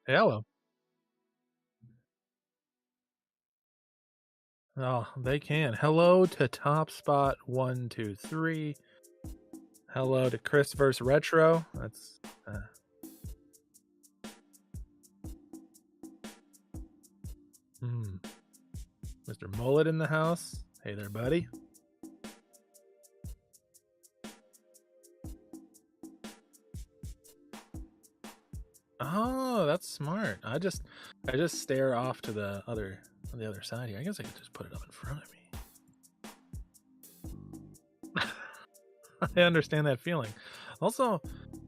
Hello. Oh, they can. Hello to Top Spot 123. Hello to Chris vs. Retro. That's uh, hmm, Mr. Mullet in the house. Hey there, buddy. Oh, that's smart. I just stare off to the other side here. I guess I could just put it up in front of me. I understand that feeling. Also,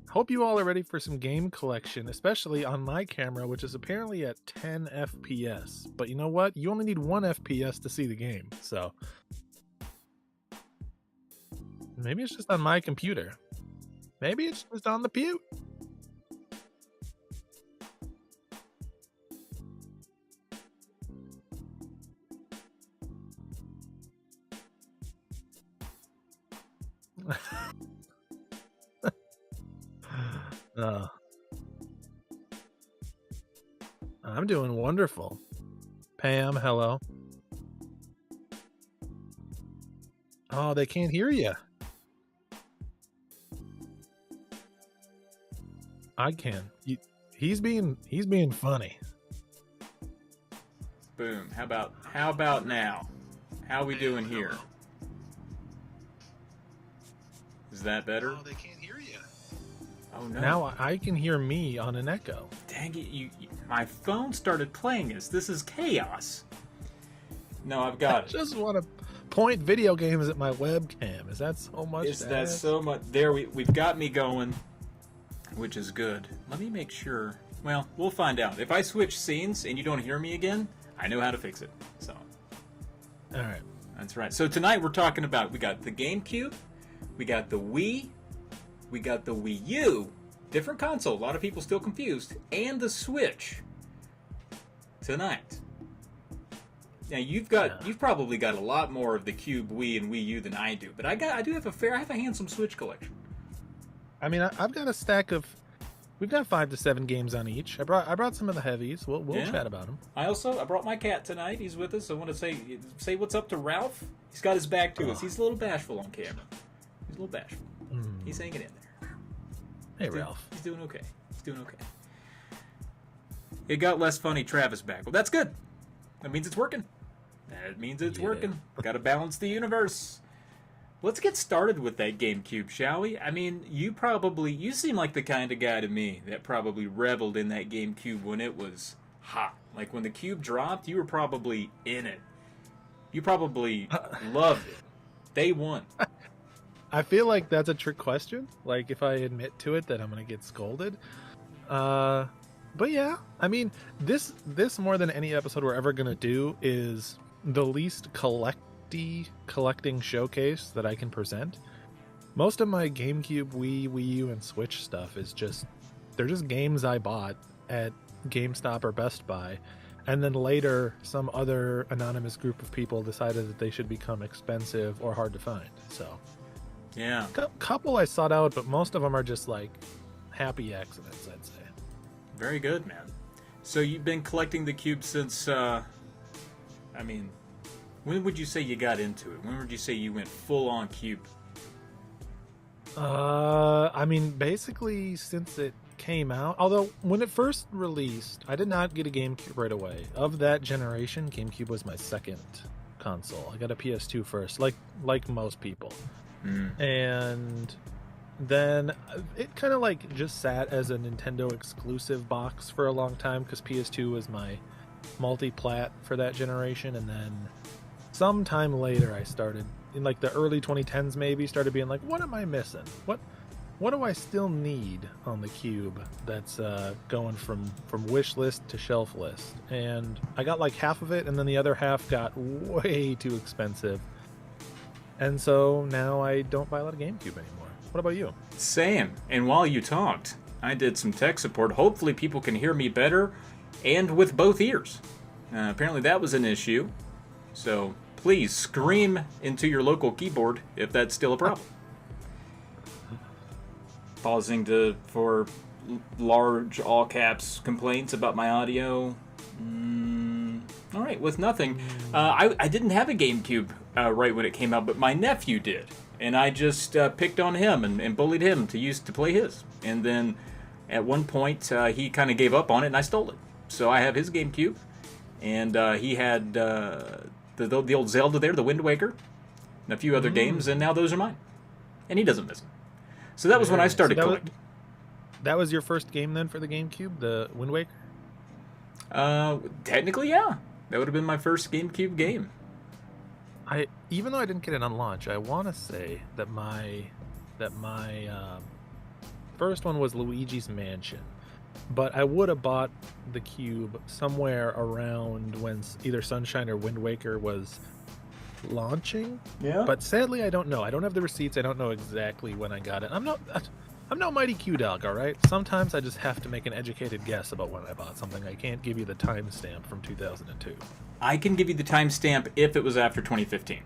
hope you all are ready for some game collection, especially on my camera, which is apparently at 10 FPS. But you know what? You only need 1 FPS to see the game. So maybe it's just on my computer. Maybe it's just on the pew. uh, I'm doing wonderful. Pam, hello. Oh, they can't hear you. I can. He's being funny. Boom. How about now? How we doing here? Is that better? Oh, they can't hear you. Oh no. Now I can hear me on an echo. Dang it, my phone started playing this. This is chaos. No, I've I got it. just want to point video games at my webcam. Is that so much? Is to that ask? so much? There, we've got me going, which is good. Let me make sure. Well, we'll find out. If I switch scenes and you don't hear me again, I know how to fix it. So, All right. that's right. So tonight we're talking about, we got the GameCube, we got the Wii, we got the Wii U, different console, a lot of people still confused, and the Switch tonight. Now you've probably got a lot more of the Cube, Wii, and Wii U than I do, but I have a handsome Switch collection. I mean, I've got a stack of. We've got 5 to 7 games on each. I brought some of the heavies. We'll Yeah. chat about them. I brought my cat tonight. He's with us. I want to say what's up to Ralph. He's got his back to us. He's a little bashful on camera. He's a little bashful. He's hanging in there. Hey, Ralph. He's doing okay. It got less funny. Travis back. Well, that's good. That means it's working. Got to balance the universe. Let's get started with that GameCube, shall we? I mean, you seem like the kind of guy to me that probably reveled in that GameCube when it was hot. Like when the Cube dropped, you were probably in it. You probably loved it. Day one. I feel like that's a trick question. Like if I admit to it, that I'm gonna get scolded. But yeah, I mean, this more than any episode we're ever gonna do is the least collecting showcase that I can present. Most of my GameCube, Wii U, and Switch stuff is they're just games I bought at GameStop or Best Buy, and then later some other anonymous group of people decided that they should become expensive or hard to find. So Yeah. couple I sought out, but most of them are just like happy accidents, I'd say. Very good, man. So you've been collecting the Cube since, when would you say you got into it? When would you say you went full on Cube? I mean, basically since it came out. Although when it first released, I did not get a GameCube right away. Of that generation, GameCube was my second console. I got a PS2 first, like most people. And then it kind of like just sat as a Nintendo exclusive box for a long time because PS2 was my multi-plat for that generation, and then sometime later I started in like the early 2010s maybe started being like, what am I missing? What do I still need on the Cube that's going from wish list to shelf list? And I got like half of it, and then the other half got way too expensive. And so now I don't buy a lot of GameCube anymore. What about you? Same. And while you talked, I did some tech support. Hopefully people can hear me better and with both ears. Apparently that was an issue. So please scream into your local keyboard if that's still a problem. Pausing for large all caps complaints about my audio. All right, with nothing. I didn't have a GameCube right when it came out, but my nephew did, and I just picked on him and bullied him to play his. And then at one point he kind of gave up on it, and I stole it. So I have his GameCube, and he had the old Zelda there, the Wind Waker, and a few other games, and now those are mine. And he doesn't miss them. So that was when I started collecting. That was your first game then for the GameCube, the Wind Waker? Technically, yeah. That would have been my first GameCube game. Even though I didn't get it on launch, I want to say that my first one was Luigi's Mansion. But I would have bought the Cube somewhere around when either Sunshine or Wind Waker was launching. Yeah. But sadly, I don't know. I don't have the receipts. I don't know exactly when I got it. I'm no mighty Q dog, all right? Sometimes I just have to make an educated guess about when I bought something. I can't give you the timestamp from 2002. I can give you the timestamp if it was after 2015,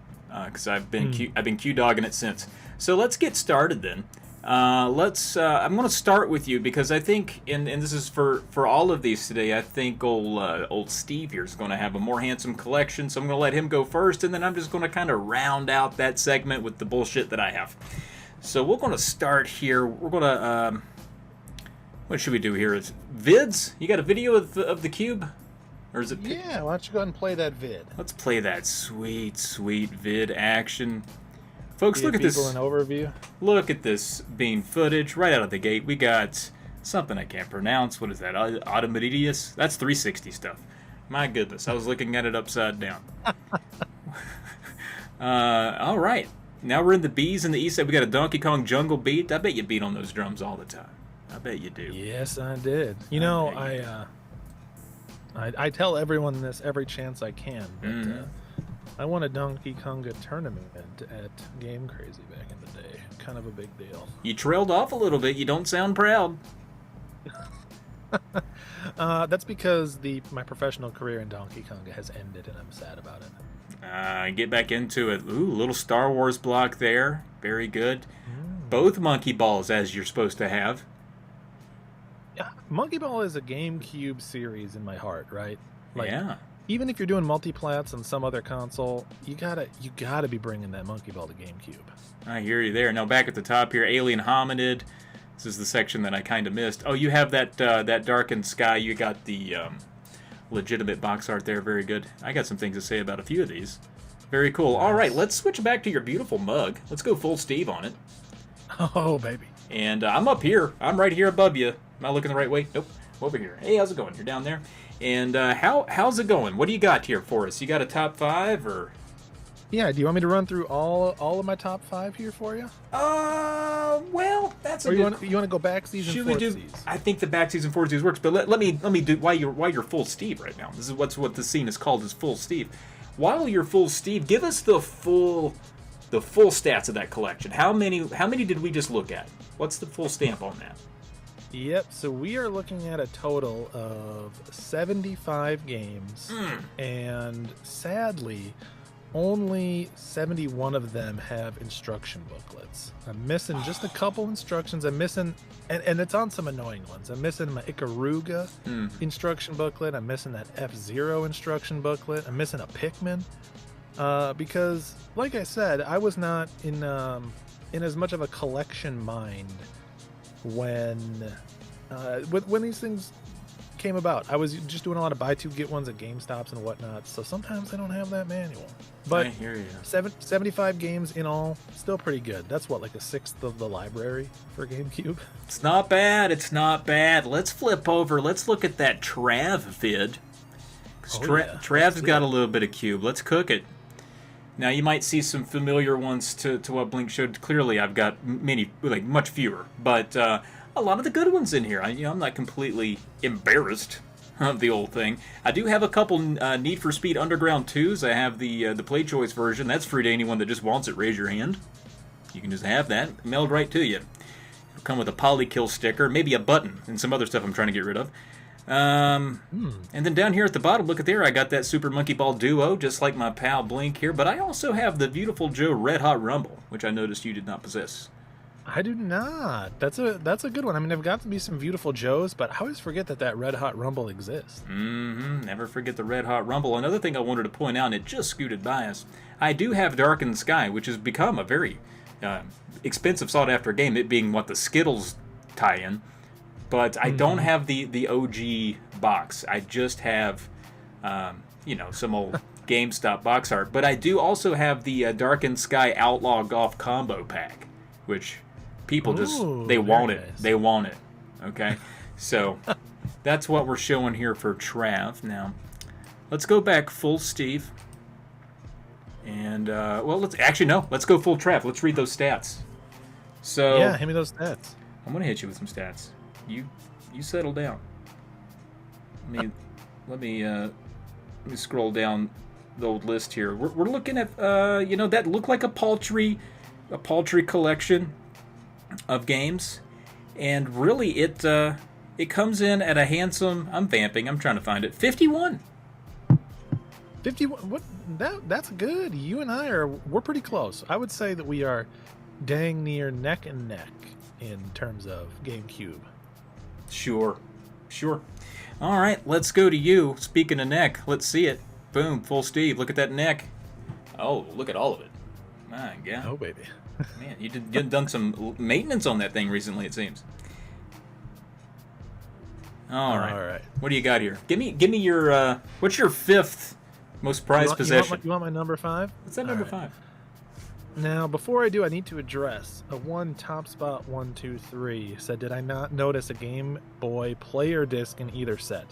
because I've been Q dogging it since. So let's get started then. I'm going to start with you because I think, and this is for all of these today, I think old Steve here is going to have a more handsome collection, so I'm going to let him go first, and then I'm just going to kind of round out that segment with the bullshit that I have. So we're going to start here. We're going to, what should we do here? Is vids? You got a video of the Cube? Or is it? Yeah, why don't you go ahead and play that vid? Let's play that sweet, sweet vid action. Folks, look at this. An overview. Look at this bean footage right out of the gate. We got something I can't pronounce. What is that? Automedius? That's 360 stuff. My goodness, I was looking at it upside down. All right. Now we're in the B's in the east side. We got a Donkey Kong jungle beat. I bet you beat on those drums all the time. I bet you do. Yes, I did. You know, I tell everyone this every chance I can, but I won a Donkey Konga tournament at Game Crazy back in the day. Kind of a big deal. You trailed off a little bit. You don't sound proud. That's because my professional career in Donkey Konga has ended, and I'm sad about it. Get back into it. Ooh, little Star Wars block there. Very good. Both monkey balls as you're supposed to have. Yeah, Monkey Ball is a GameCube series in my heart, right? Like, yeah. Even if you're doing multiplats on some other console, you gotta be bringing that Monkey Ball to GameCube. I hear you there. Now back at the top here, Alien Hominid. This is the section that I kind of missed. Oh, you have that darkened sky. You got the legitimate box art there. Very good. I got some things to say about a few of these. Very cool. All right, let's switch back to your beautiful mug. Let's go full Steve on it. Oh, baby. And I'm up here. I'm right here above you. Am I looking the right way? Nope. Over here. Hey, how's it going? You're down there. And how's it going? What do you got here for us? You got a top 5 or? Yeah. Do you want me to run through all of my top 5 here for you? Well, that's a or good. You want to go back season? Should we do? I think the back season 4 season works. But let me do while you're full Steve right now. This is what the scene is called, is full Steve. While you're full Steve, give us the full stats of that collection. How many did we just look at? What's the full stamp on that? Yep, so we are looking at a total of 75 games, and sadly, only 71 of them have instruction booklets. I'm missing just a couple instructions. I'm missing, and it's on some annoying ones. I'm missing my Ikaruga instruction booklet. I'm missing that F-Zero instruction booklet. I'm missing a Pikmin, because, like I said, I was not in as much of a collection mind when these things came about. I was just doing a lot of buy two get ones at GameStops and whatnot, so sometimes I don't have that manual. But I hear you. 75 games in all, still pretty good. That's what, like a sixth of the library for GameCube. It's not bad. It's not bad. Let's flip over. Let's look at that Trav vid. Trav's got a little bit of Cube. Let's cook it. Now you might see some familiar ones to what Blink showed. Clearly, I've got much fewer, but a lot of the good ones in here. I'm not completely embarrassed of the old thing. I do have a couple Need for Speed Underground 2s. I have the Play Choice version. That's free to anyone that just wants it. Raise your hand. You can just have that mailed right to you. It'll come with a Polykill sticker, maybe a button, and some other stuff I'm trying to get rid of. And then down here at the bottom, look at there, I got that Super Monkey Ball Duo, just like my pal Blink here, but I also have the beautiful Joe Red Hot Rumble, which I noticed you did not possess. I do not. That's a good one. I mean, there've got to be some Beautiful Joes, but I always forget that Red Hot Rumble exists. Mm-hmm. Never forget the Red Hot Rumble. Another thing I wanted to point out, and it just scooted by us, I do have Darkened Sky, which has become a very expensive, sought-after game, it being the Skittles tie-in. But I don't have the OG box. I just have, some old GameStop box art. But I do also have the Darkened Sky Outlaw Golf Combo Pack, which people they want it. Nice. They want it. Okay? So that's what we're showing here for Trav. Now, let's go back full Steve. And, let's go full Trav. Let's read those stats. So yeah, hand me those stats. I'm going to hit you with some stats. You settle down. Let me scroll down the old list here. We're looking at that looked like a paltry collection of games, and really it comes in at a handsome. I'm vamping. I'm trying to find it. 51. 51. What? That's good. You and we're pretty close. I would say that we are dang near neck and neck in terms of GameCube. Sure. All right, let's go to you. Speaking of neck, let's see it. Boom, full Steve. Look at that neck. Oh, look at all of it. My God. Oh, baby. Man, you've done some maintenance on that thing recently, it seems. All right. What do you got here? Give me your what's your fifth most prized possession? You want my number 5? What's that number 5? Now, before I do, I need to address a one Top Spot 123 said, did I not notice a Game Boy player disc in either set?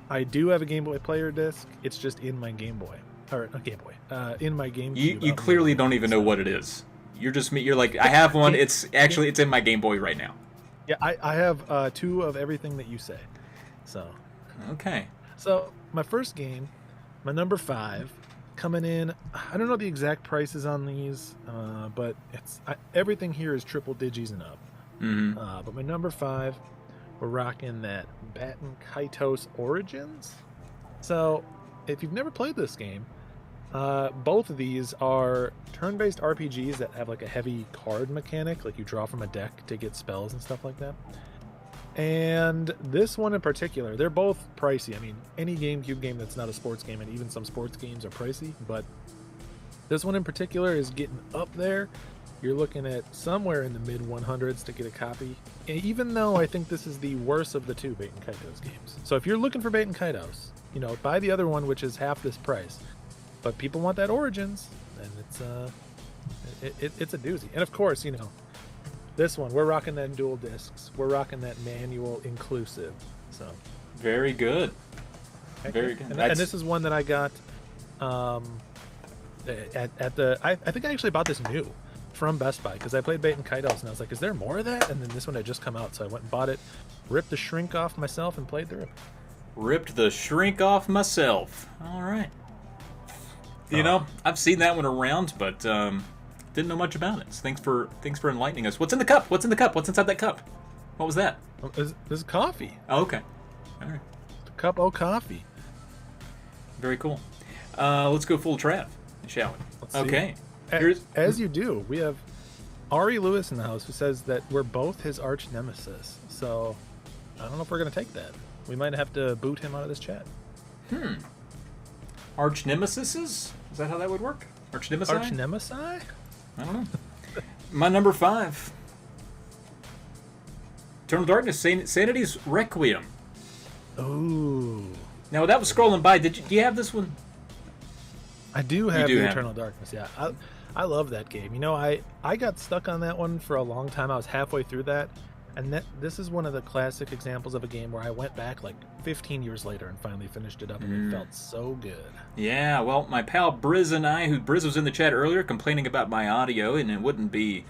I do have a Game Boy player disc. It's just in my Game Boy. Or not Game Boy. In my GameCube. You clearly don't even know what it is. You're like, I have one. It's in my Game Boy right now. Yeah, I have 2 of everything that you say. So. Okay. So, my first game, my number 5, coming in, I don't know the exact prices on these, but everything here is triple digits and up. Mm-hmm. But my number 5, we're rocking that Batten Kaitos Origins. So, if you've never played this game, both of these are turn-based RPGs that have like a heavy card mechanic, like you draw from a deck to get spells and stuff like that. And this one in particular, they're both pricey. I mean, any GameCube game that's not a sports game, and even some sports games are pricey, but this one in particular is getting up there. You're looking at somewhere in the mid 100s to get a copy, even though I think this is the worst of the 2 Baten Kaitos games. So if you're looking for Baten Kaitos, buy the other one, which is half this price. But people want that Origins, and it's a doozy. And of course, this one, we're rocking that dual discs. We're rocking that manual inclusive. So very good. Very good. And this is one that I got at the. I think I actually bought this new from Best Buy because I played Baten Kaitos and I was like, is there more of that? And then this one had just come out, so I went and bought it, ripped the shrink off myself, and played through it. Ripped the shrink off myself. All right. I've seen that one around, but didn't know much about it. So thanks for enlightening us. What's in the cup? What's inside that cup? What was that? This is coffee. Oh, okay. All right. The cup of coffee. Very cool. Let's go full Trav, shall we? Let's see. Okay. As you do, we have Ari Lewis in the house who says that we're both his arch nemesis. So I don't know if we're going to take that. We might have to boot him out of this chat. Arch nemesises? Is that how that would work? Arch nemesi? Arch nemesi? I don't know. My number 5. Eternal Darkness, Sanity's Requiem. Ooh. Now, that was scrolling by. Do you have this one? I do have the Eternal Darkness, yeah. I love that game. I got stuck on that one for a long time. I was halfway through that. And this is one of the classic examples of a game where I went back like 15 years later and finally finished it up, and it felt so good. Yeah, well, my pal Briz and I, Briz was in the chat earlier complaining about my audio, and it wouldn't be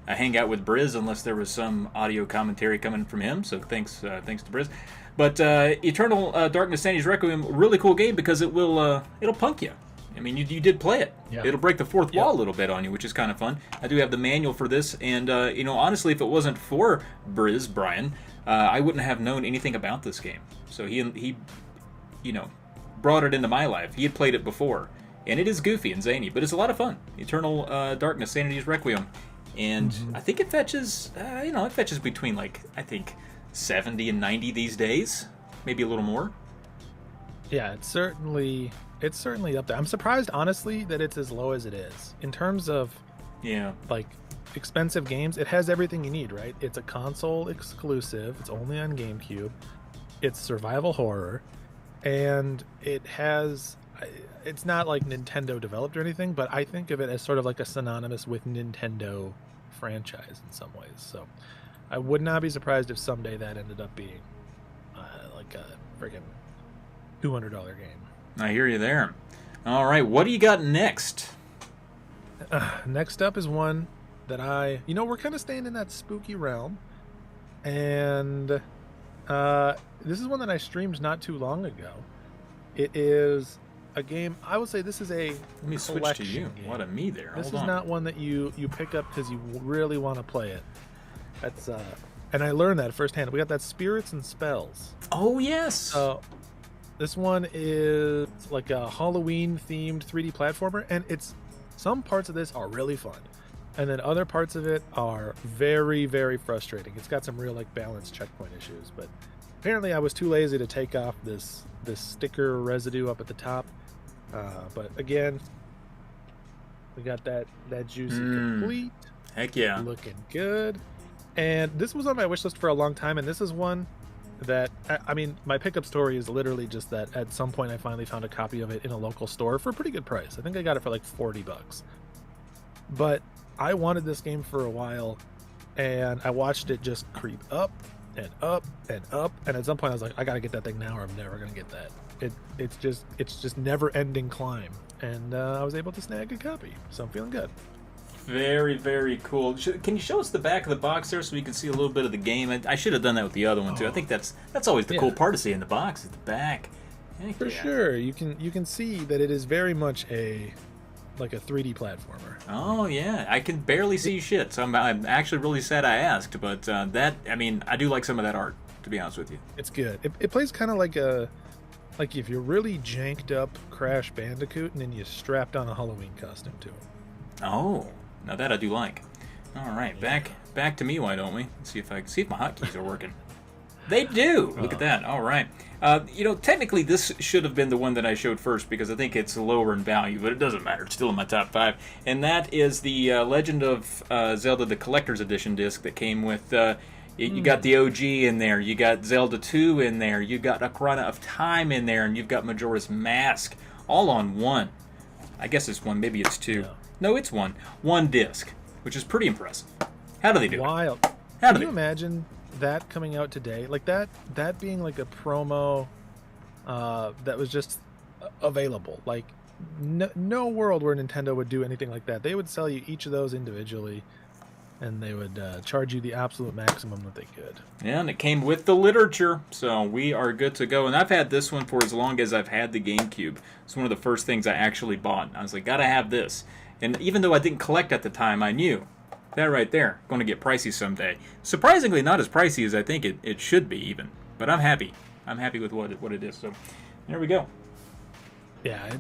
a hangout with Briz unless there was some audio commentary coming from him, so thanks to Briz. But Eternal Darkness Sanity's Requiem, really cool game because it'll punk you. I mean, you did play it. Yeah. It'll break the fourth wall a little bit on you, which is kind of fun. I do have the manual for this, and honestly, if it wasn't for Brian, I wouldn't have known anything about this game. So he brought it into my life. He had played it before, and it is goofy and zany, but it's a lot of fun. Eternal Darkness, Sanity's Requiem. And I think it fetches, it fetches between like, I think 70 and 90 these days, maybe a little more. Yeah, it's certainly up there. I'm surprised, honestly, that it's as low as it is in terms of like expensive games. It has everything you need, right? It's a console exclusive. It's only on GameCube. It's survival horror, and it's not like Nintendo developed or anything, but I think of it as sort of like a synonymous with Nintendo franchise in some ways. So I would not be surprised if someday that ended up being like a freaking $200 game. I hear you there. All right, what do you got next? Next up is one that we're kind of staying in that spooky realm, and this is one that I streamed not too long ago. It is a game. I would say this is a Let me switch to you. Game. What a me there. This is not one that you pick up because you really want to play it. That's and I learned that firsthand. We got that Spirits and Spells. Oh yes. This one is like a Halloween themed 3D platformer, and some parts of this are really fun, and then other parts of it are very, very frustrating. It's got some real like balance checkpoint issues, but apparently I was too lazy to take off this sticker residue up at the top. But again, we got that juicy complete. Heck yeah. Looking good. And this was on my wish list for a long time, and this is one that, I mean, my pickup story is literally just that at some point I finally found a copy of it in a local store for a pretty good price. I think I got it for like $40. But I wanted this game for a while, and I watched it just creep up and up and up, and at some point I was like, I gotta get that thing now or I'm never gonna get that. It's just never ending climb, and I was able to snag a copy, so I'm feeling good. Very, very cool. Can you show us the back of the box there so we can see a little bit of the game? I should have done that with the other one too. I think that's always the cool part to see in the box at the back. Heck for sure. You can see that it is very much like a 3D platformer. Oh yeah, I can barely see shit, so I'm actually really sad I asked. But I do like some of that art, to be honest with you. It's good. It plays kind of like if you're really janked up Crash Bandicoot and then you strapped on a Halloween costume to it. Oh. Now that I do like. All right, back to me. Why don't we? Let's see if my hotkeys are working. They do. Look at that. All right. Technically this should have been the one that I showed first because I think it's lower in value, but it doesn't matter. It's still in my top 5, and that is the Legend of Zelda: The Collector's Edition disc that came with. You got the OG in there. You got Zelda 2 in there. You got Ocarina of Time in there, and you've got Majora's Mask all on one. I guess it's one. Maybe it's two. Yeah. No, it's one disc, which is pretty impressive. How do they do it? Wild. Can you imagine that coming out today? Like that being like a promo that was just available. Like no world where Nintendo would do anything like that. They would sell you each of those individually, and they would charge you the absolute maximum that they could. Yeah, and it came with the literature, so we are good to go. And I've had this one for as long as I've had the GameCube. It's one of the first things I actually bought. I was like, gotta have this. And even though I didn't collect at the time, I knew that right there, going to get pricey someday. Surprisingly, not as pricey as I think it should be even. But I'm happy. I'm happy with what it is. So there we go. Yeah,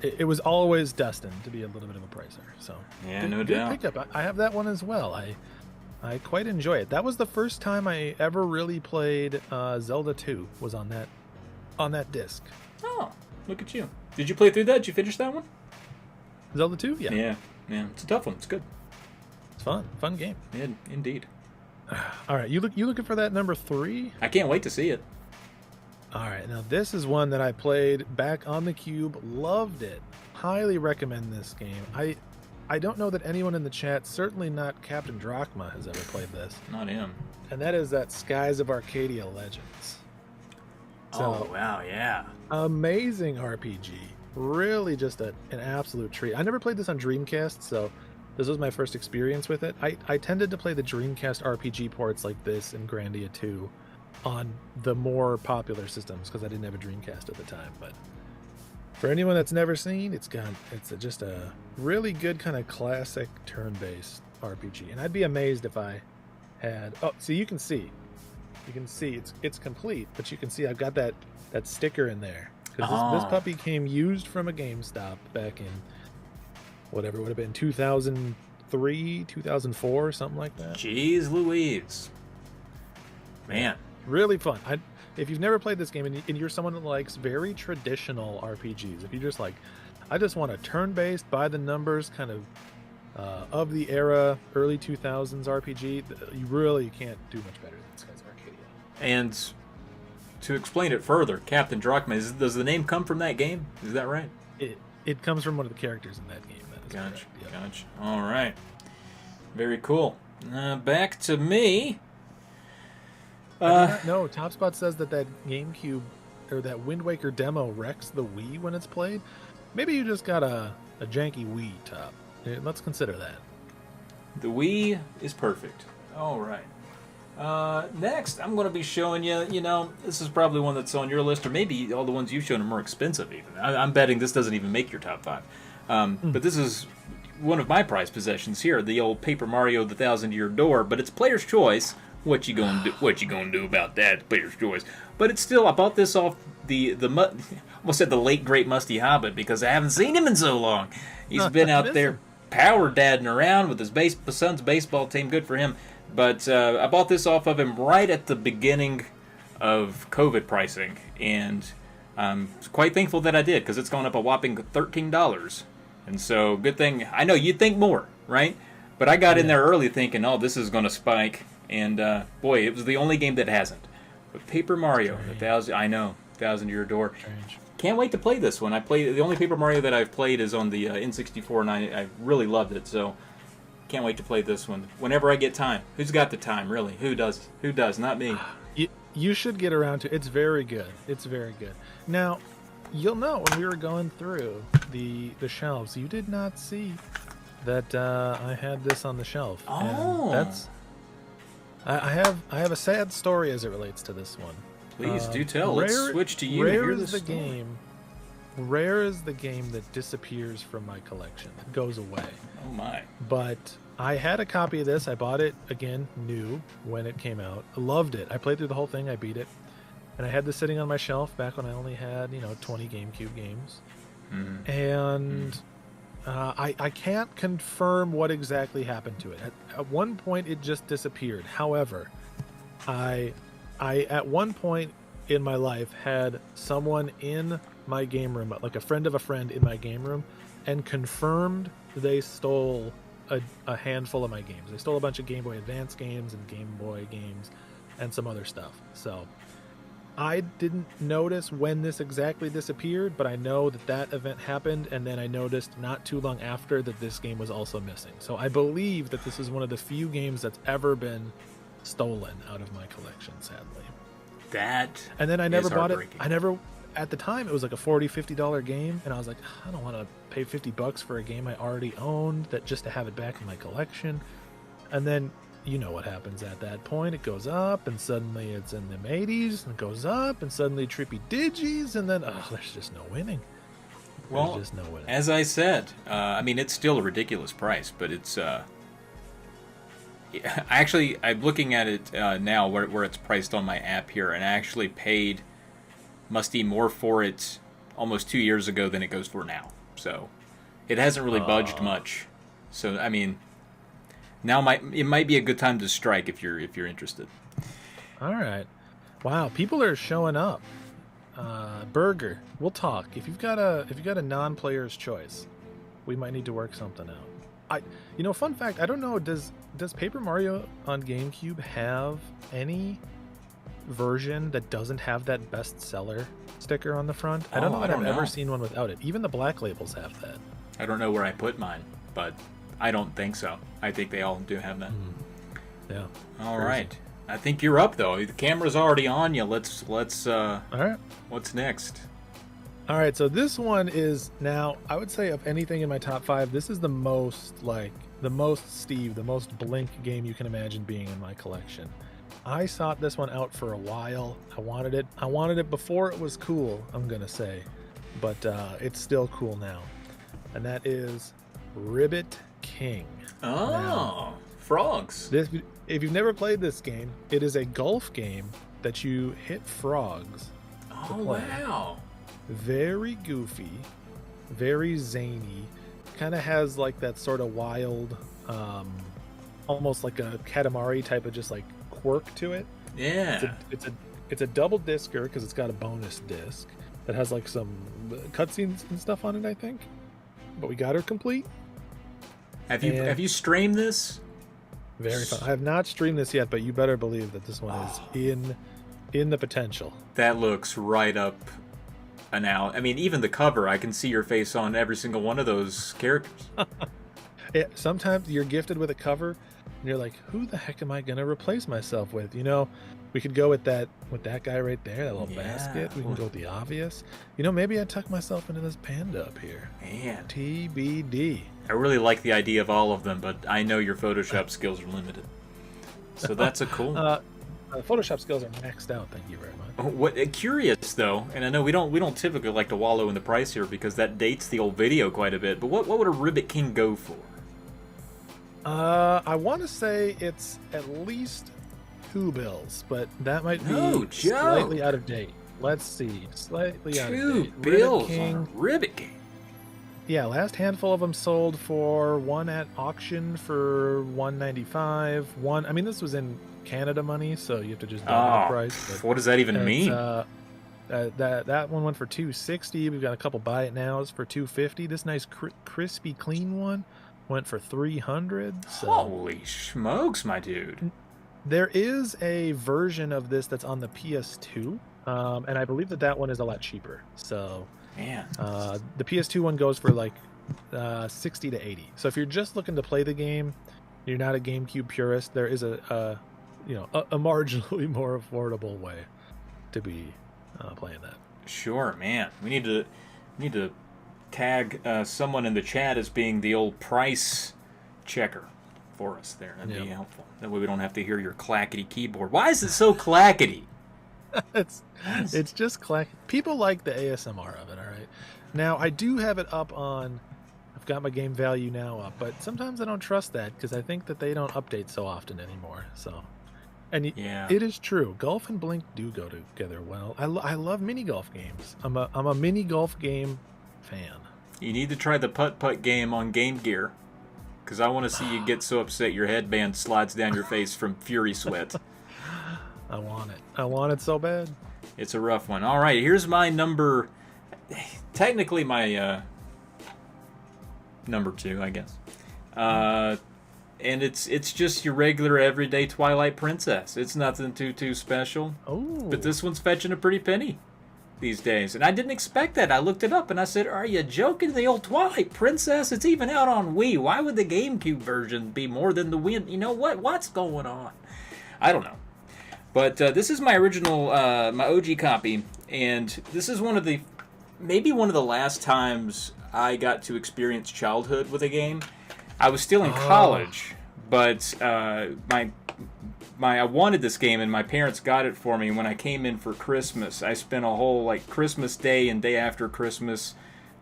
it was always destined to be a little bit of a pricer. So yeah, no doubt. Good pickup. I have that one as well. I quite enjoy it. That was the first time I ever really played Zelda 2. Was on that disc. Oh, look at you! Did you play through that? Did you finish that one? Zelda 2? Yeah. Yeah. It's a tough one. It's good. It's fun game. Yeah, indeed. All right, you looking for that number 3? I can't wait to see it. All right, now this is one that I played back on the Cube. Loved it. Highly recommend this game. I don't know that anyone in the chat, certainly not Captain Drachma, has ever played this. Not him. And that is that Skies of Arcadia Legends. So, yeah. Amazing RPG. Really just an absolute treat. I never played this on Dreamcast, so this was my first experience with it. I tended to play the Dreamcast RPG ports like this and Grandia 2 on the more popular systems because I didn't have a Dreamcast at the time. But for anyone that's never seen, it's just a really good kind of classic turn-based RPG. And I'd be amazed if I had... Oh, so you can see it's complete, but you can see I've got that sticker in there. Because this puppy came used from a GameStop back in whatever it would have been 2000. 2003, 2004, something like that. Jeez Louise. Man. Really fun. If you've never played this game and you're someone that likes very traditional RPGs, if you just like, I just want a turn-based, by the numbers kind of the era, early 2000s RPG, you really can't do much better than this guy's Arcadia. And to explain it further, Captain Drachma, does the name come from that game? Is that right? It comes from one of the characters in that game. That is Gotcha. Yep. Gotcha. All right. Very cool. Back to me. No, Top Spot says that GameCube or that Wind Waker demo wrecks the Wii when it's played. Maybe you just got a janky Wii, Top. Let's consider that. The Wii is perfect. All right. Next, I'm going to be showing you, this is probably one that's on your list, or maybe all the ones you've shown are more expensive even. I'm betting this doesn't even make your top 5. But this is one of my prized possessions here, the old Paper Mario The 1,000-Year Door, but it's player's choice. What you gonna do? What you gonna do about that? Player's choice. But it's still, I bought this off almost said the late great Musty Hobbit, because I haven't seen him in so long. He's been out there power dadding around with his son's baseball team. Good for him. But I bought this off of him right at the beginning of COVID pricing, and I'm quite thankful that I did, because it's gone up a whopping $13. And so, good thing. I know you'd think more, right? But I got in there early thinking, oh, this is going to spike. And boy, it was the only game that hasn't. But Paper Mario, the 1,000-Year Door. Strange. Can't wait to play this one. The only Paper Mario that I've played is on the N64, and I really loved it. So can't wait to play this one whenever I get time. Who's got the time, really? Who does? Who does? Not me. You should get around to it. It's very good. It's very good. Now, you'll know when we were going through the shelves, you did not see that I had this on the shelf. Oh, and that's. I have a sad story as it relates to this one. Please do tell. Let's switch to you to hear this story. Rare is the game that disappears from my collection. It goes away. Oh my. But I had a copy of this. I bought it, again, new, when it came out. I loved it. I played through the whole thing. I beat it. And I had this sitting on my shelf back when I only had, 20 GameCube games. Mm-hmm. And I can't confirm what exactly happened to it. At one point, it just disappeared. However, I at one point in my life had someone in my game room, like a friend of a friend in my game room, and confirmed they stole a handful of my games. They stole a bunch of Game Boy Advance games and Game Boy games and some other stuff. So I didn't notice when this exactly disappeared, but I know that event happened, and then I noticed not too long after that this game was also missing. So I believe that this is one of the few games that's ever been stolen out of my collection, sadly. And then I never bought it. At the time, it was like a $40, $50 game, and I was like, I don't want to pay $50 for a game I already owned, that just to have it back in my collection. And then you know what happens at that point. It goes up, and suddenly it's in the 80s, and it goes up, and suddenly trippy digis, and then there's just no winning. Well, just no winning. As I said, it's still a ridiculous price, but it's I'm looking at it now where it's priced on my app here, and I actually paid Musty more for it almost 2 years ago than it goes for now. So it hasn't really budged much. So now it might be a good time to strike if you're interested. All right. Wow, people are showing up. Burger, we'll talk. If you've got a non-player's choice, we might need to work something out. Fun fact, I don't know, does Paper Mario on GameCube have any version that doesn't have that bestseller sticker on the front? I don't know that I've ever seen one without it. Even the black labels have that. I don't know where I put mine, but I don't think so. I think they all do have that. Yeah. All right. I think you're up though. The camera's already on you. Let's all right. What's next? All right, so this one is now, I would say, of anything in my top 5, this is the most Steve, the most Blink game you can imagine being in my collection. I sought this one out for a while. I wanted it before it was cool, I'm gonna say, but it's still cool now, and that is Ribbit King. Frogs. If you've never played this game, it is a golf game that you hit frogs to play. Wow. Very goofy, very zany, kind of has like that sort of wild almost like a Katamari type of just like quirk to it. Yeah. It's a double discer because it's got a bonus disc that has like some cutscenes and stuff on it, I think. But we got her complete. Have you streamed this? Very fun. I have not streamed this yet, but you better believe that this one is in the potential. That looks right up an alley. I mean, even the cover, I can see your face on every single one of those characters. Yeah, sometimes you're gifted with a cover, and you're like, "Who the heck am I gonna replace myself with?" You know, we could go with that guy right there, that little basket. We can go with the obvious. You know, maybe I tuck myself into this panda up here. Man, TBD. I really like the idea of all of them, but I know your Photoshop skills are limited. So that's a cool. Photoshop skills are maxed out. Thank you very much. What curious though, and I know we don't typically like to wallow in the price here because that dates the old video quite a bit. But what would a Ribbit King go for? I want to say it's at least $2, but that might be slightly out of date. Let's see, slightly out of date. $2 on a Ribbit King. Yeah, last handful of them sold for one at auction for $195. I mean, this was in Canada money, so you have to just double the price. But what does that even mean? That one went for $260. We've got a couple buy it nows for $250. This nice crispy clean one went for $300. So. Holy smokes, my dude! There is a version of this that's on the PS2, and I believe that one is a lot cheaper. So. Man. The PS2 one goes for like 60 to 80. So if you're just looking to play the game, you're not a GameCube purist, there is a marginally more affordable way to be playing that. Sure, man. We need to tag someone in the chat as being the old price checker for us there. That'd be helpful. That way we don't have to hear your clackety keyboard. Why is it so clackety? It's just clack. People like the ASMR of it. All right. Now I do have it up on. I've got my game value now up, but sometimes I don't trust that because I think that they don't update so often anymore. So, and it is true. Golf and Blink do go together well. I love mini golf games. I'm a mini golf game fan. You need to try the putt game on Game Gear, because I want to see you get so upset your headband slides down your face from Fury Sweat. I want it. I want it so bad. It's a rough one. All right, here's my number. Technically, my number 2, I guess. And it's just your regular everyday Twilight Princess. It's nothing too special. Oh. But this one's fetching a pretty penny these days, and I didn't expect that. I looked it up and I said, "Are you joking? The old Twilight Princess? It's even out on Wii. Why would the GameCube version be more than the Wii? You know what? What's going on?" I don't know. But this is my original, my OG copy, and this is maybe one of the last times I got to experience childhood with a game. I was still in college, but I wanted this game, and my parents got it for me. When I came in for Christmas, I spent a whole Christmas Day and day after Christmas,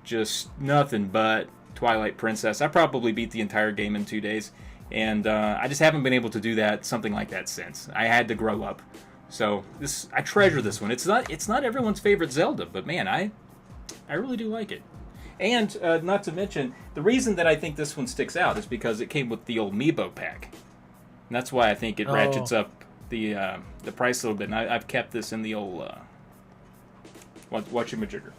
just nothing but Twilight Princess. I probably beat the entire game in 2 days. And I just haven't been able to do something like that since. I had to grow up. So I treasure this one. It's not everyone's favorite Zelda, but man, I really do like it. And not to mention, the reason that I think this one sticks out is because it came with the old Amiibo pack. And that's why I think it ratchets up the price a little bit. And I've kept this in the old whatchamajigger.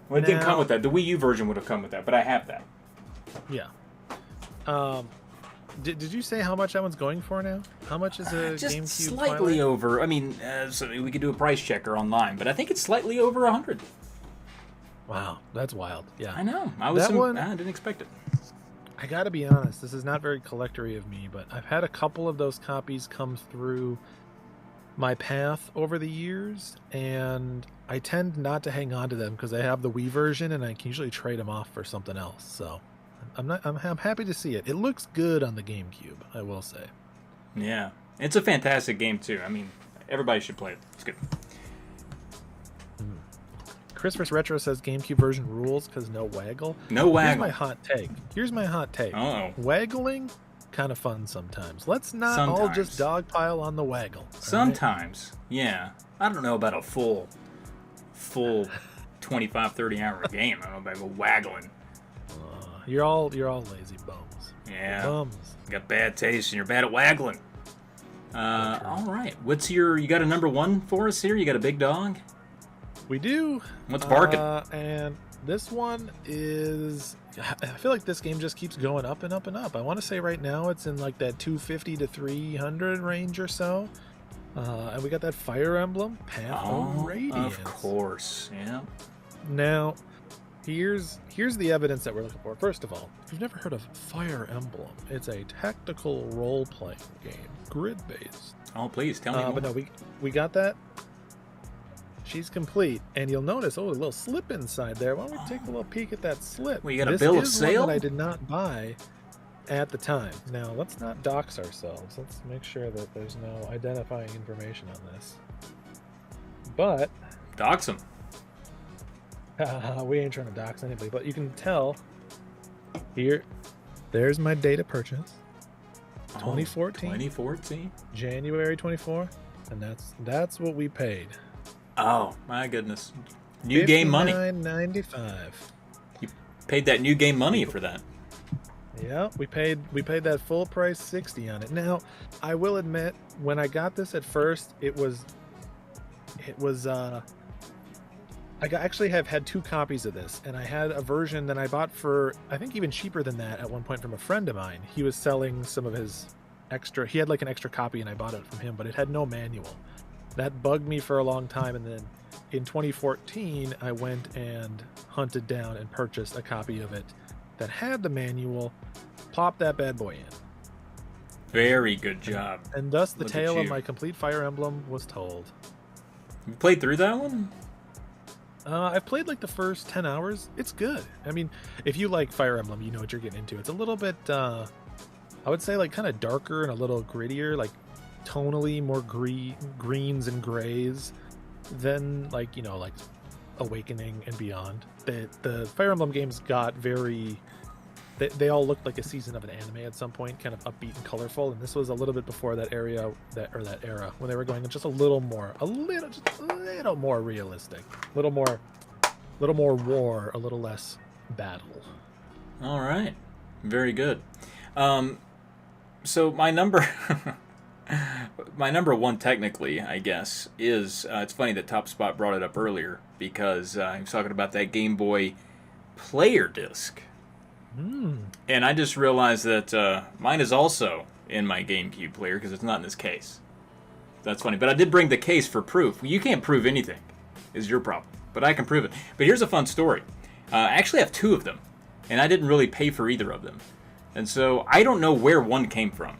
Well, it didn't come with that. The Wii U version would have come with that, but I have that. Yeah. Did you say how much that one's going for now? How much is a just GameCube? Slightly Twilight? over. I mean, so we could do a price checker online, but I think it's slightly over 100. Wow, that's wild. Yeah, I know. I didn't expect it. I gotta be honest. This is not very collectory of me, but I've had a couple of those copies come through my path over the years, and I tend not to hang on to them because I have the Wii version, and I can usually trade them off for something else. So. I'm happy to see it. It looks good on the GameCube, I will say. Yeah. It's a fantastic game, too. I mean, everybody should play it. It's good. Chris vs. Retro says GameCube version rules because no waggle. No waggle. Here's my hot take. Uh-oh. Waggling, kind of fun sometimes. Let's not all just dogpile on the waggle. Sometimes. Right? Yeah. I don't know about a full 25, 30 hour game. I don't know about waggling. You're all lazy bums. Yeah. Bums. You got bad taste and you're bad at waggling. All right. What's you got a number one for us here? You got a big dog? We do. What's barking? And this one is... I feel like this game just keeps going up and up and up. I want to say right now it's in like that 250 to 300 range or so. And we got that Fire Emblem Path of Radiance. Of course, yeah. Now, here's the evidence that we're looking for. First of all, if you've never heard of Fire Emblem, it's a tactical role-playing game, grid-based. Oh, please, tell me more. But no, we got that. She's complete, and you'll notice, a little slip inside there. Why don't we take a little peek at that slip? Well, you got a bill of sale? This is one that I did not buy at the time. Now, let's not dox ourselves. Let's make sure that there's no identifying information on this. But... Dox them. We ain't trying to dox anybody, but you can tell here, there's my date of purchase. 2014. 2014? January 24. And that's what we paid. Oh, my goodness. New game money. $59.95. You paid that new game money for that. Yeah, we paid that full price $60 on it. Now, I will admit, when I got this at first, I actually have had 2 copies of this, and I had a version that I bought for, I think, even cheaper than that at one point from a friend of mine. He was selling some of his extra, he had like an extra copy, and I bought it from him, but it had no manual. That bugged me for a long time, and then in 2014, I went and hunted down and purchased a copy of it that had the manual, popped that bad boy in. Very good job. And thus the tale of my complete Fire Emblem was told. You played through that one? I've played like the first 10 hours. It's good. I mean, if you like Fire Emblem, you know what you're getting into. It's a little bit, I would say, like kind of darker and a little grittier, like tonally more greens and grays than like Awakening and Beyond. The Fire Emblem games got very... They all looked like a season of an anime at some point, kind of upbeat and colorful, and this was a little bit before that era when they were going just a little more realistic, a little more war, a little less battle. All right, very good. So my number one, technically, I guess, is it's funny that Top Spot brought it up earlier because he was talking about that Game Boy player disc. And I just realized that mine is also in my GameCube player because it's not in this case. That's funny. But I did bring the case for proof. You can't prove anything, is your problem. But I can prove it. But here's a fun story. I actually have 2 of them, and I didn't really pay for either of them. And so I don't know where one came from.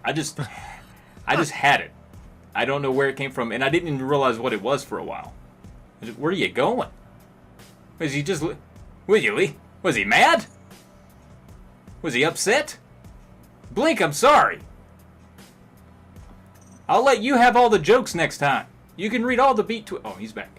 I just had it. I don't know where it came from, and I didn't even realize what it was for a while. Where are you going? Was he just... Was he mad? Was he upset? Blink, I'm sorry. I'll let you have all the jokes next time. You can read all the beat to... Oh, he's back.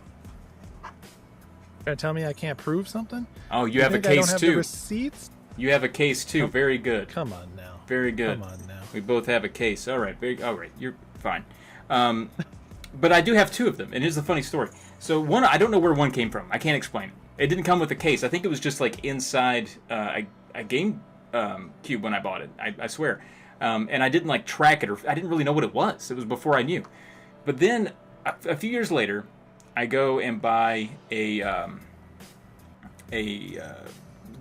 Gonna tell me I can't prove something? Oh, you have a case I don't have too. The receipts? You have a case too. Very good. Come on now. Very good. Come on now. We both have a case. All right. All right. You're fine. But I do have 2 of them, and here's the funny story. So one, I don't know where one came from. I can't explain it. It didn't come with a case. I think it was just like inside a game cube when I bought it. I swear. And I didn't like track it, or I didn't really know what it was. It was before I knew. But then a few years later, I go and buy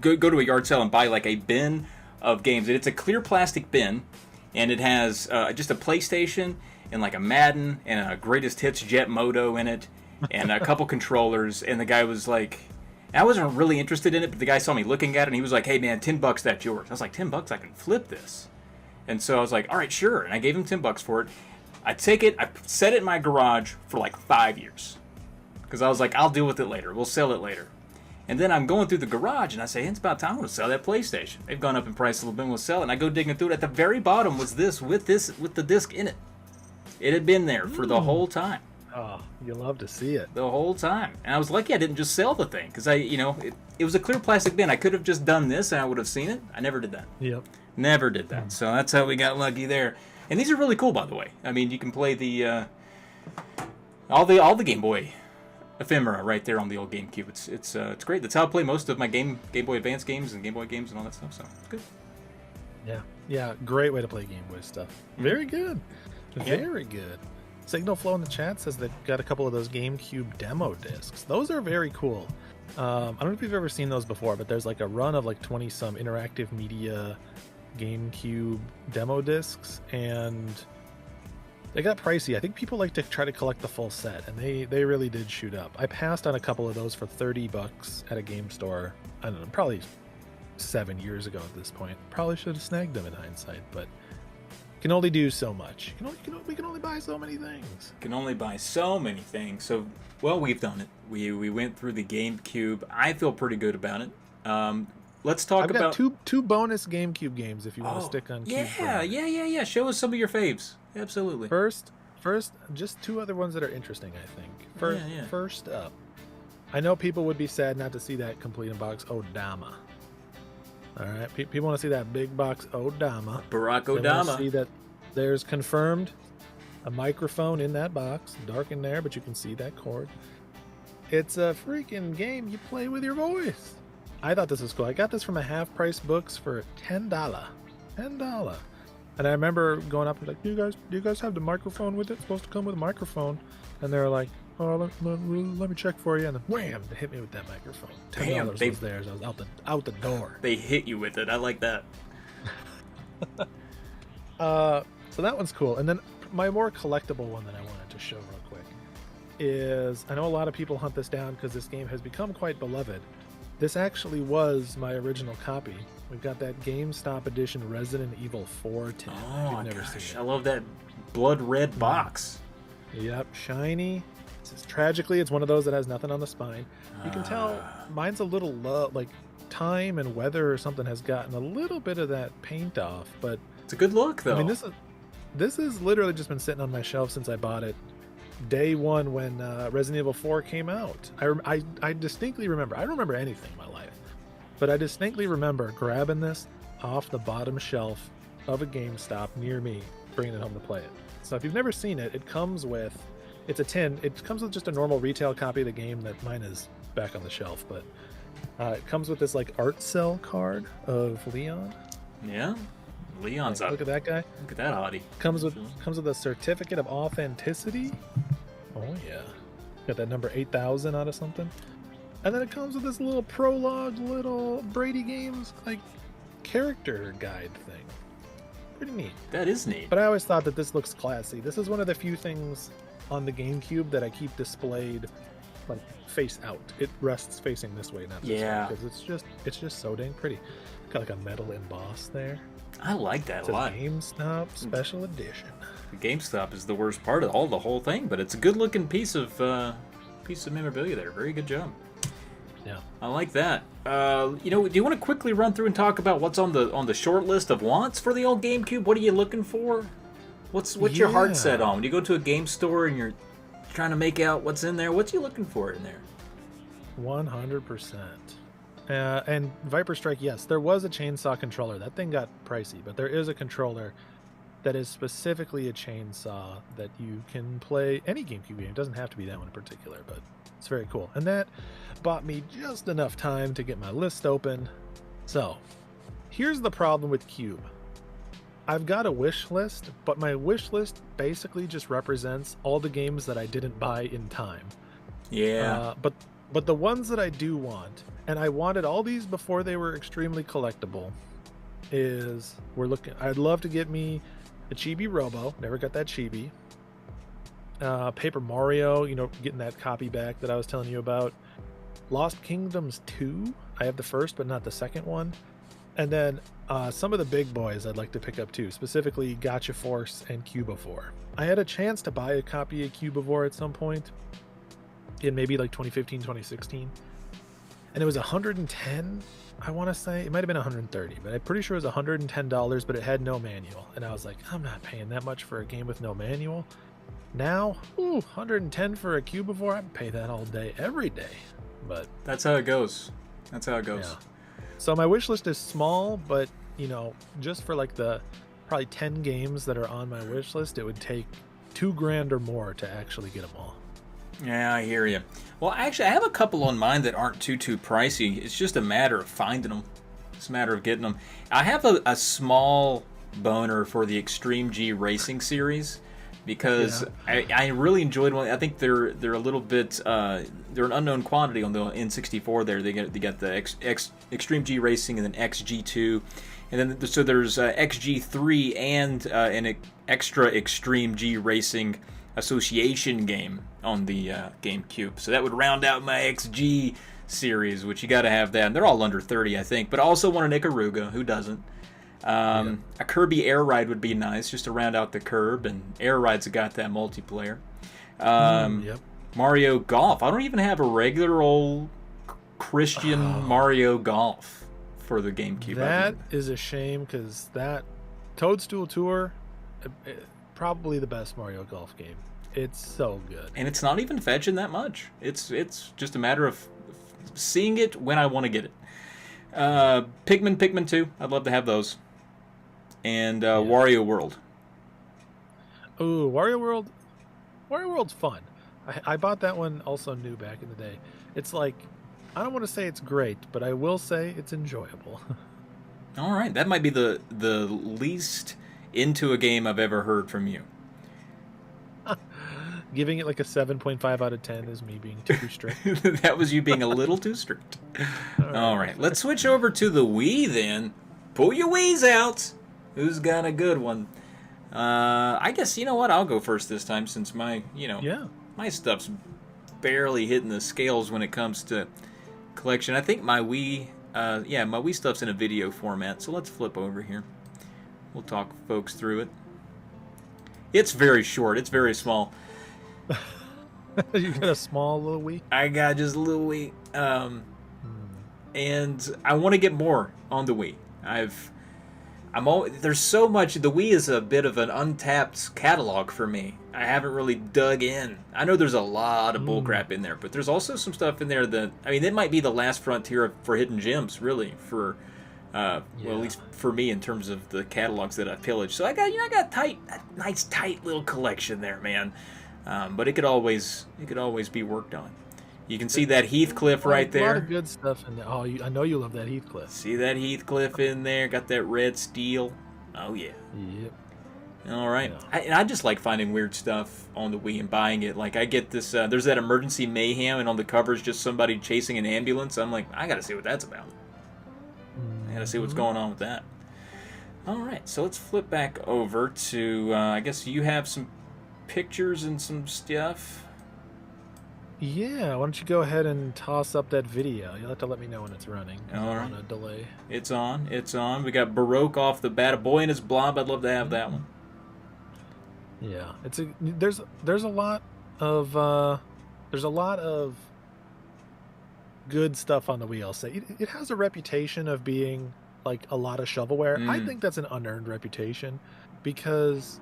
go to a yard sale and buy like a bin of games. And it's a clear plastic bin, and it has just a PlayStation and like a Madden and a Greatest Hits Jet Moto in it, and a couple controllers. And the guy was like, I wasn't really interested in it, but the guy saw me looking at it, and he was like, "Hey man, $10, that's yours." I was like, $10, I can flip this. And so I was like, all right, sure. And I gave him $10 for it. I take it, I set it in my garage for like 5 years. Because I was like, I'll deal with it later. We'll sell it later. And then I'm going through the garage, and I say, it's about time. I'm going to sell that PlayStation. They've gone up in price a little bit. We'll sell it. And I go digging through it. At the very bottom was this with the disc in it. It had been there for the whole time. Oh, you love to see it. The whole time. And I was lucky I didn't just sell the thing. Because it was a clear plastic bin. I could have just done this, and I would have seen it. I never did that. Yep. Never did that. So that's how we got lucky there. And these are really cool, by the way. I mean, you can play the all the Game Boy ephemera right there on the old GameCube. It's great. That's how I play most of my Game Boy Advance games and Game Boy games and all that stuff. So it's good. Yeah, great way to play Game Boy stuff. Very good. Very good. Signal Flow in the chat says they've got a couple of those GameCube demo discs. Those are very cool. I don't know if you've ever seen those before, but there's like a run of like 20 some interactive media GameCube demo discs, and they got pricey. I think people like to try to collect the full set, and they really did shoot up. I passed on a couple of those for $30 at a game store. I don't know, probably 7 years ago at this point. Probably should have snagged them in hindsight, but can only do so much. We can only buy so many things. Can only buy so many things. So, well, we've done it. We went through the GameCube. I feel pretty good about it. Let's talk about two bonus GameCube games if you want to stick on. Yeah. Show us some of your faves. Absolutely. First, just two other ones that are interesting. I think. First up, I know people would be sad not to see that complete in box Odama. All right, people want to see that big box Odama. Barack They Obama. want to see that there's confirmed a microphone in that box, dark in there, but you can see that cord. It's a freaking game you play with your voice. I thought this was cool. I got this from a half-price books for $10. $10. And I remember going up and like, do you guys have the microphone with it? It's supposed to come with a microphone. And they're like, oh, let me check for you. And then wham, they hit me with that microphone. $10 was theirs. I was out the door. They hit you with it. I like that. So that one's cool. And then my more collectible one that I wanted to show real quick is, I know a lot of people hunt this down because this game has become quite beloved. This actually was my original copy. We've got that GameStop edition Resident Evil 4 tin. Oh, you've never seen it. I love that blood red box. Yep, shiny. Tragically, it's one of those that has nothing on the spine. You can tell mine's a little low, like time and weather or something has gotten a little bit of that paint off, but it's a good look though. I mean, this has literally just been sitting on my shelf since I bought it day one when Resident Evil 4 came out. I distinctly remember. I don't remember anything in my life, but I distinctly remember grabbing this off the bottom shelf of a GameStop near me, bringing it home to play it. So if you've never seen it, it comes with, it's a tin. It comes with just a normal retail copy of the game that mine is back on the shelf, but it comes with this like art cell card of Leon. Yeah, Leon's up. Look at that guy. Look at that hottie. Comes with a certificate of authenticity. Oh yeah, got that number 8,000 out of something. And then it comes with this little prologue, little Brady Games like character guide thing. Pretty neat. That is neat. But I always thought that this looks classy. This is one of the few things on the GameCube that I keep displayed like face out. It rests facing this way, not this way, because it's just so dang pretty. Got like a metal emboss there. I like that a lot. GameStop Special Edition. The GameStop is the worst part of the whole thing, but it's a good looking piece of memorabilia there. Very good job. Yeah, I like that. Do you want to quickly run through and talk about what's on the short list of wants for the old GameCube? What are you looking for? What's your heart set on? When you go to a game store and you're trying to make out what's in there, what's you looking for in there? 100%. And Viper Strike, yes, there was a chainsaw controller. That thing got pricey, but there is a controller that is specifically a chainsaw that you can play any GameCube game. It doesn't have to be that one in particular, but it's very cool. And that bought me just enough time to get my list open. So, here's the problem with Cube. I've got a wish list, but my wish list basically just represents all the games that I didn't buy in time. Yeah. But the ones that I do want, and I wanted all these before they were extremely collectible, I'd love to get me a Chibi Robo. Never got that Chibi. Paper Mario, getting that copy back that I was telling you about. Lost Kingdoms 2. I have the first, but not the second one. And then some of the big boys I'd like to pick up too, specifically Gotcha Force and Cubivore. I had a chance to buy a copy of Cubivore at some point in maybe like 2015, 2016. And it was $110, I want to say. It might have been $130, but I'm pretty sure it was $110, but it had no manual. And I was like, I'm not paying that much for a game with no manual. Now, $110 for a Cubivore, I'd pay that all day, every day. But that's how it goes. Yeah. So my wish list is small, but just for like the probably 10 games that are on my wish list, it would take $2,000 or more to actually get them all. Yeah, I hear you. Well, actually, I have a couple on mine that aren't too pricey. It's just a matter of finding them. It's a matter of getting them. I have a small boner for the Extreme G Racing series because I really enjoyed one. I think they're a little bit they're an unknown quantity on the N64. There they got the Extreme G Racing and then XG2, and then so there's XG3 and an extra Extreme G Racing association game on the GameCube. So that would round out my XG series, which you got to have that. And they're all under 30, I think. But I also want an Ikaruga. Who doesn't? A Kirby Air Ride would be nice, just to round out the curb. And Air Ride's got that multiplayer. Mario Golf. I don't even have a regular old Christian Mario Golf for the GameCube. That is a shame, because that Toadstool Tour, probably the best Mario Golf game. It's so good. And it's not even fetching that much. It's just a matter of seeing it when I want to get it. Pikmin 2. I'd love to have those. And Wario World. Ooh, Wario World. Wario World's fun. I bought that one also new back in the day. It's like, I don't want to say it's great, but I will say it's enjoyable. All right. That might be the least into a game I've ever heard from you. Giving it like a 7.5 out of 10 is me being too strict. That was you being a little too strict. All right. Let's switch over to the Wii then. Pull your Wii's out. Who's got a good one? I guess, you know what? I'll go first this time, since my stuff's barely hitting the scales when it comes to collection. I think my Wii, my Wii stuff's in a video format, so let's flip over here. We'll talk folks through it. It's very short. It's very small. You got a small little Wii? I got just a little Wii. And I want to get more on the Wii. There's so much. The Wii is a bit of an untapped catalog for me. I haven't really dug in. I know there's a lot of bullcrap in there, but there's also some stuff in there that, I mean, it might be the last frontier for hidden gems, really, for well, at least for me, in terms of the catalogs that I've pillaged. So I got a nice tight little collection there, man. But it could always be worked on. You can see that Heathcliff right there. A lot of good stuff in there. Oh, I know you love that Heathcliff. See that Heathcliff in there? Got that red steel. Oh yeah. Yep. All right. Yeah. I just like finding weird stuff on the Wii and buying it. Like, I get this. There's that Emergency Mayhem, and on the cover is just somebody chasing an ambulance. I'm like, I got to see what that's about. I got to see what's going on with that. All right. So let's flip back over to. I guess you have some pictures and some stuff. Yeah, why don't you go ahead and toss up that video? You'll have to let me know when it's running. All right. On a delay. It's on. We got Baroque off the bat. A Boy and His Blob. I'd love to have that one. Yeah, there's a lot of good stuff on the Wii. I'll say it has a reputation of being like a lot of shovelware. I think that's an unearned reputation, because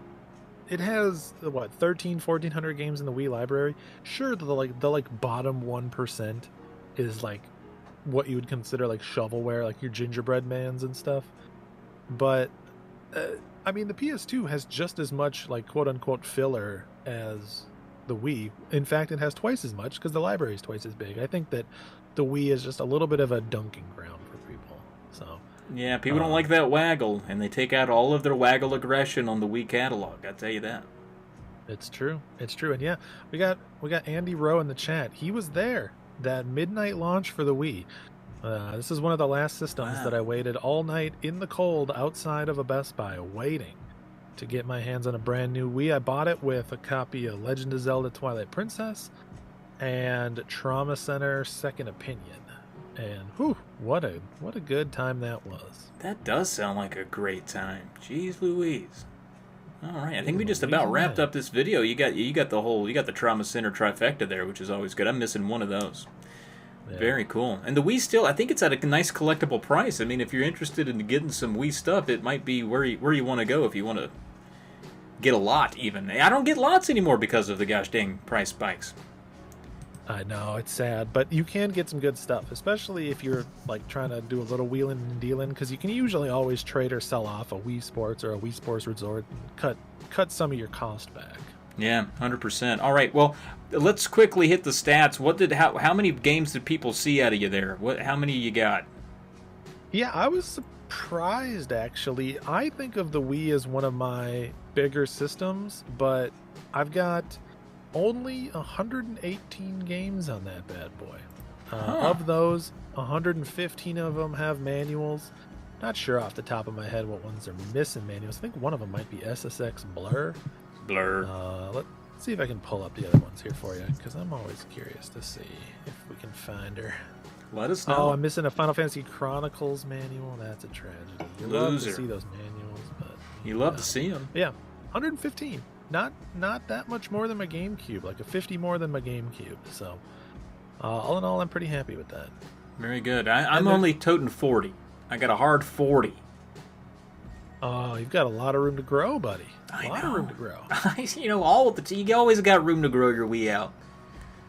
it has 1,400 games in the Wii library. Sure, the bottom 1% is like what you would consider like shovelware, like your Gingerbread Mans and stuff. But I mean, the PS2 has just as much like quote unquote filler as the Wii. In fact, it has twice as much, because the library is twice as big. I think that the Wii is just a little bit of a dunking ground for people. So yeah, people don't like that waggle, and they take out all of their waggle aggression on the Wii catalog. I tell you that. It's true. And yeah, we got Andy Rowe in the chat. He was there that midnight launch for the Wii. This is one of the last systems that I waited all night in the cold outside of a Best Buy waiting to get my hands on a brand new Wii. I bought it with a copy of Legend of Zelda Twilight Princess and Trauma Center Second Opinion. And whew, what a good time that was. That does sound like a great time. Jeez Louise. All right, I think we just about wrapped up this video. You got the Trauma Center trifecta there, which is always good. I'm missing one of those. Yeah. Very cool. And the Wii still, I think it's at a nice collectible price. I mean, if you're interested in getting some Wii stuff, it might be where you want to go if you want to get a lot, even. I don't get lots anymore because of the gosh dang price spikes. I know, it's sad, but you can get some good stuff, especially if you're like trying to do a little wheeling and dealing, because you can usually always trade or sell off a Wii Sports or a Wii Sports Resort and cut some of your cost back. Yeah, 100%. All right, well, let's quickly hit the stats. How many games did people see out of you there? How many you got? Yeah, I was surprised actually. I think of the Wii as one of my bigger systems, but I've got only 118 games on that bad boy. Of those, 115 of them have manuals. Not sure off the top of my head what ones are missing manuals. I think one of them might be SSX Blur. Let's see if I can pull up the other ones here for you, because I'm always curious to see if we can find her. Let us know. Oh, I'm missing a Final Fantasy Chronicles manual. That's a tragedy. You love to see those manuals, but you love to see them. Yeah, 115. Not that much more than my GameCube. Like a 50 more than my GameCube. So, all in all, I'm pretty happy with that. Very good. I'm only toting 40. I got a hard 40. Oh, you've got a lot of room to grow, buddy. A lot of room to grow. You know, you always got room to grow your Wii out.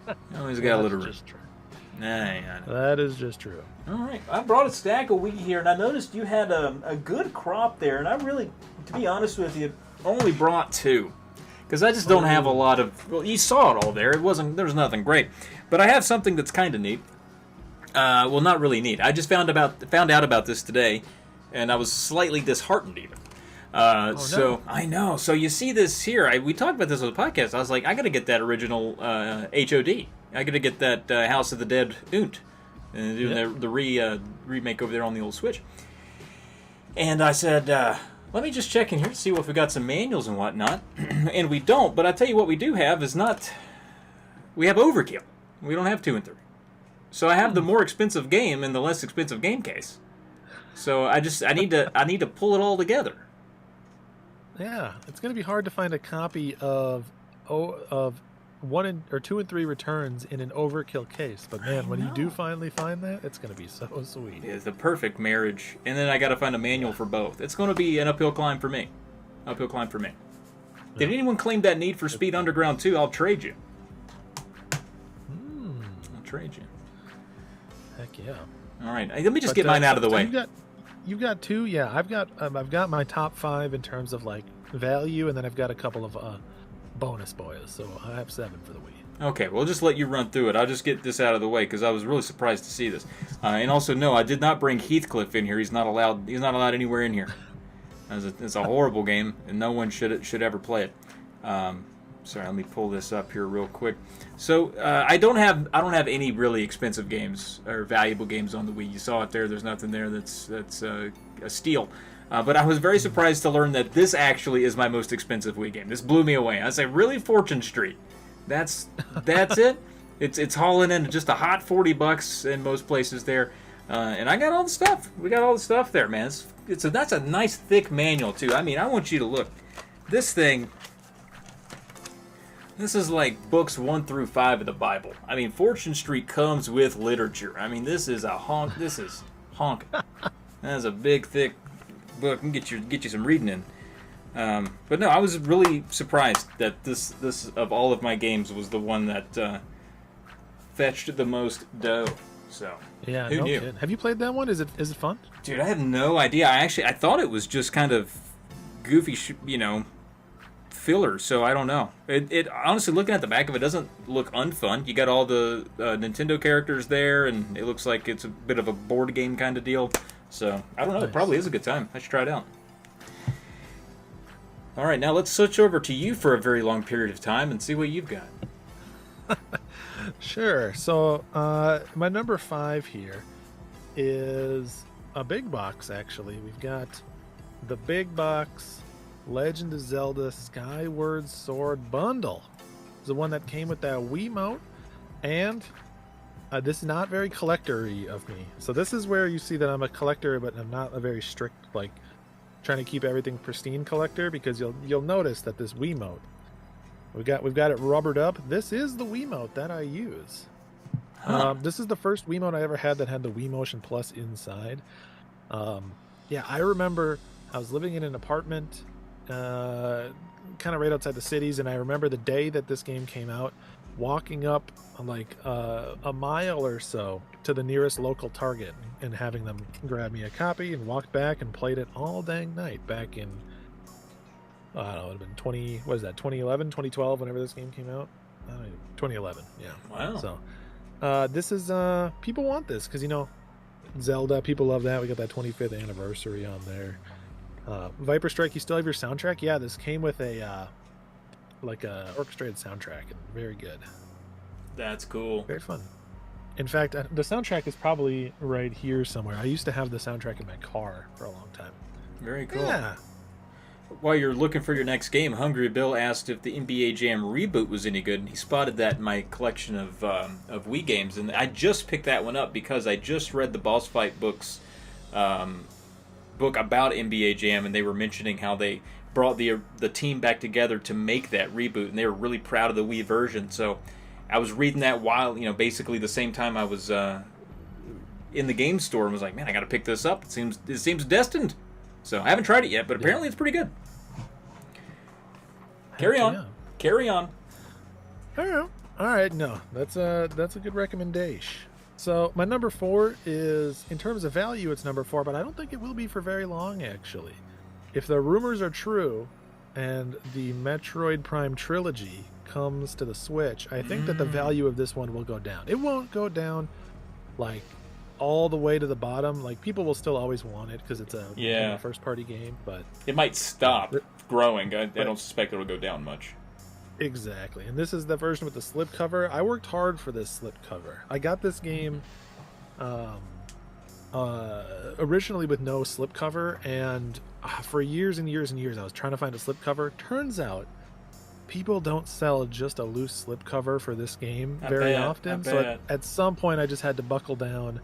You always got a little room. Just true. Nah. That is just true. All right. I brought a stack of Wii here, and I noticed you had a good crop there, and I really, to be honest with you, only brought 2. Because I just don't have a lot of... Well, you saw it all there. There was nothing great. But I have something that's kind of neat. Well, not really neat. I just found out about this today, and I was slightly disheartened even. So I know. So you see this here. We talked about this on the podcast. I was like, I got to get that original HOD. I got to get that House of the Dead Unt, and doing the remake over there on the old Switch. And I said, let me just check in here to see if we got some manuals and whatnot. And we don't. But I tell you what, we do have is not. We have Overkill. We don't have 2 and 3. So I have the more expensive game in the less expensive game case. So I need to pull it all together. Yeah, it's going to be hard to find a copy of 1 or 2 and 3 returns in an Overkill case. But man, when you do finally find that, it's going to be so sweet. It's the perfect marriage. And then I got to find a manual for both. It's going to be an uphill climb for me. Did anyone claim that Need for Speed Underground 2? I'll trade you. I'll trade you. Heck yeah! All right, let me just get mine out of the way. You've got 2, yeah. I've got my top 5 in terms of like value, and then I've got a couple of bonus boys. So I have 7 for the Wii. Okay, we'll just let you run through it. I'll just get this out of the way because I was really surprised to see this. And also, no, I did not bring Heathcliff in here. He's not allowed. He's not allowed anywhere in here. It's a horrible game, and no one should ever play it. Sorry, let me pull this up here real quick. So I don't have any really expensive games or valuable games on the Wii. You saw it there. There's nothing there that's a steal. But I was very surprised to learn that this actually is my most expensive Wii game. This blew me away. I say, really, Fortune Street? That's it. It's hauling in just a hot $40 in most places there. And I got all the stuff. We got all the stuff there, man. That's a nice thick manual too. I mean, I want you to look. This thing. This is like books 1 through 5 of the Bible. I mean, Fortune Street comes with literature. I mean, this is honk. That's a big, thick book. And get you some reading in. But no, I was really surprised that this of all of my games was the one that fetched the most dough. So yeah, who knew? Kidding. Have you played that one? Is it fun? Dude, I have no idea. I thought it was just kind of goofy, filler, so I don't know. It honestly, looking at the back of it, doesn't look unfun. You got all the Nintendo characters there, and it looks like it's a bit of a board game kind of deal. So I don't know. Nice. It probably is a good time. I should try it out. All right, now let's switch over to you for a very long period of time and see what you've got. Sure. So my number 5 here is a big box. Actually, we've got the big box Legend of Zelda Skyward Sword bundle. It's the one that came with that Wiimote, and this is not very collector-y of me. So this is where you see that I'm a collector, but I'm not a very strict, like, trying to keep everything pristine collector, because you'll notice that this Wiimote, we've got it rubbered up. This is the Wiimote that I use. This is the first Wiimote I ever had that had the Wii Motion Plus inside. Yeah, I remember I was living in an apartment kind of right outside the cities, and I remember the day that this game came out, walking up like a mile or so to the nearest local Target and having them grab me a copy and walked back and played it all dang night back in I don't know, it would have been 20, what is that, 2011, 2012, whenever this game came out? 2011, yeah. Wow. So, this is, people want this, because, you know, Zelda, people love that. We got that 25th anniversary on there. Viper Strike, you still have your soundtrack? Yeah, this came with a, like a orchestrated soundtrack, and very good. That's cool. Very fun. In fact, the soundtrack is probably right here somewhere. I used to have the soundtrack in my car for a long time. Very cool. Yeah. While you're looking for your next game, Hungry Bill asked if the NBA Jam reboot was any good, and he spotted that in my collection of Wii games. And I just picked that one up because I just read the Boss Fight book about NBA Jam, and they were mentioning how they brought the team back together to make that reboot, and they were really proud of the Wii version. So I was reading that while, you know, basically the same time I was in the game store, and was like, man, I got to pick this up. It seems destined. So I haven't tried it yet, but apparently it's pretty good. Carry on. Yeah. Carry on. All right. No, that's a good recommendation. So my number 4 is, in terms of value, it's number 4, but I don't think it will be for very long, actually. If the rumors are true, and the Metroid Prime trilogy comes to the Switch, I think that the value of this one will go down. It won't go down like all the way to the bottom. Like, people will still always want it because it's a first party game, but it might stop growing. I don't suspect it'll go down much. Exactly. And this is the version with the slipcover. I worked hard for this slipcover. I got this game originally with no slipcover, and for years and years and years I was trying to find a slipcover. Turns out people don't sell just a loose slipcover for this game very often. So at some point I just had to buckle down,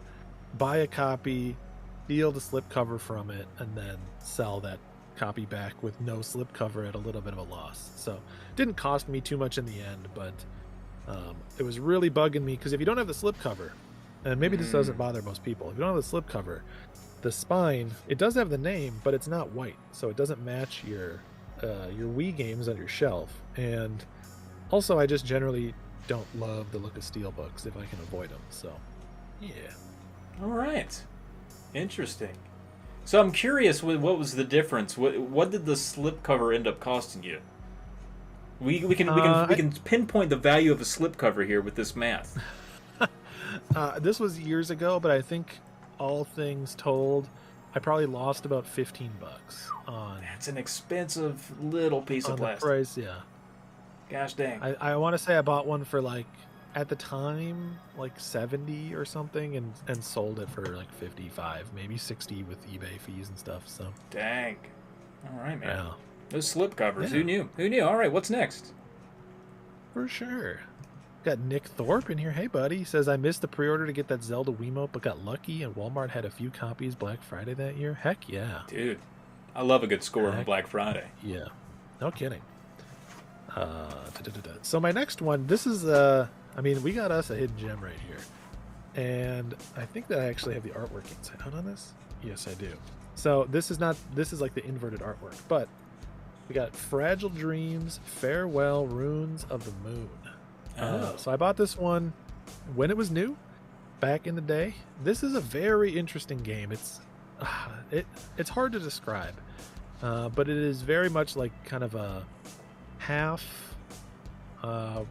buy a copy, steal the slipcover from it, and then sell that copy back with no slipcover at a little bit of a loss. So it didn't cost me too much in the end, but it was really bugging me, because if you don't have the slipcover, and maybe this doesn't bother most people, if you don't have the slipcover, the spine, it does have the name, but it's not white, so it doesn't match your Wii games on your shelf. And also, I just generally don't love the look of steelbooks if I can avoid them. So yeah. All right, interesting. So I'm curious, what was the difference? What did the slipcover end up costing you? We can pinpoint the value of a slipcover here with this math. This was years ago, but I think all things told, I probably lost about $15 on. That's an expensive little piece of plastic. The price, yeah. Gosh dang. I want to say I bought one for, like, at the time, like 70 or something, and sold it for like 55, maybe 60 with eBay fees and stuff. So dang. All right, man. Yeah. Those slip covers. Yeah. Who knew? All right, what's next? For sure. Got Nick Thorpe in here. Hey, buddy. He says, I missed the pre-order to get that Zelda Wiimote, but got lucky, and Walmart had a few copies Black Friday that year. Heck yeah. Dude, I love a good score on Black Friday. Yeah. No kidding. So my next one, this is I mean, we got us a hidden gem right here. And I think that I actually have the artwork inside out on this. Yes, I do. So this is like the inverted artwork, but we got Fragile Dreams, Farewell Runes of the Moon. So I bought this one when it was new, back in the day. This is a very interesting game. It's hard to describe, but it is very much like kind of a half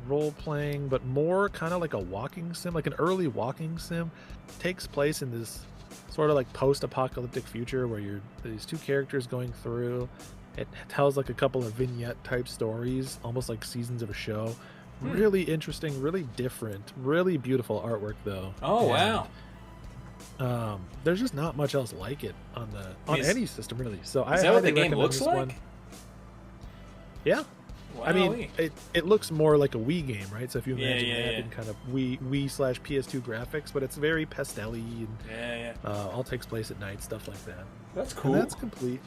role playing, but more kind of like a walking sim, like an early walking sim. Takes place in this sort of like post-apocalyptic future where these two characters going through. It tells like a couple of vignette type stories, almost like seasons of a show. Really interesting, really different, really beautiful artwork though. Oh, wow. There's just not much else like it on any system really. So is that what the game looks like? One. Yeah. Wow. I mean, it looks more like a Wii game, right? So if you imagine that in kind of Wii/PS2 graphics, but it's very pastel-y and all takes place at night, stuff like that. That's cool. And that's complete.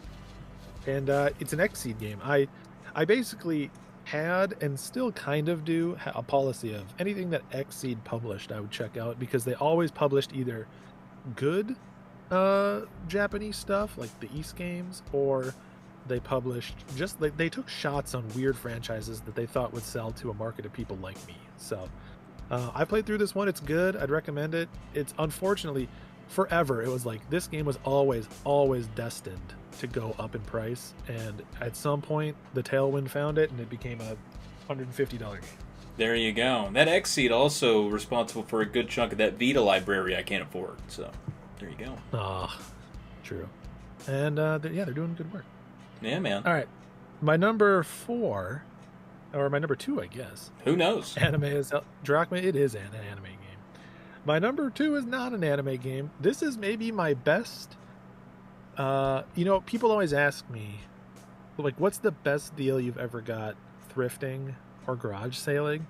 And it's an Xseed game. I basically had and still kind of do a policy of anything that Xseed published I would check out, because they always published either good Japanese stuff like the East games, or they published just like they took shots on weird franchises that they thought would sell to a market of people like me. So I played through this one. It's good. I'd recommend it. It's unfortunately forever, it was like this game was always destined to go up in price, and at some point the tailwind found it and it became a $150 game. There you go. That X-Seed also responsible for a good chunk of that Vita library I can't afford. So, there you go. Ah, true. And they're doing good work. Yeah, man. All right. My number 4, or my number 2, I guess. Who knows? Anime is Drachma. It is an anime game. My number 2 is not an anime game. This is maybe my best. People always ask me, like, what's the best deal you've ever got thrifting or garage sailing?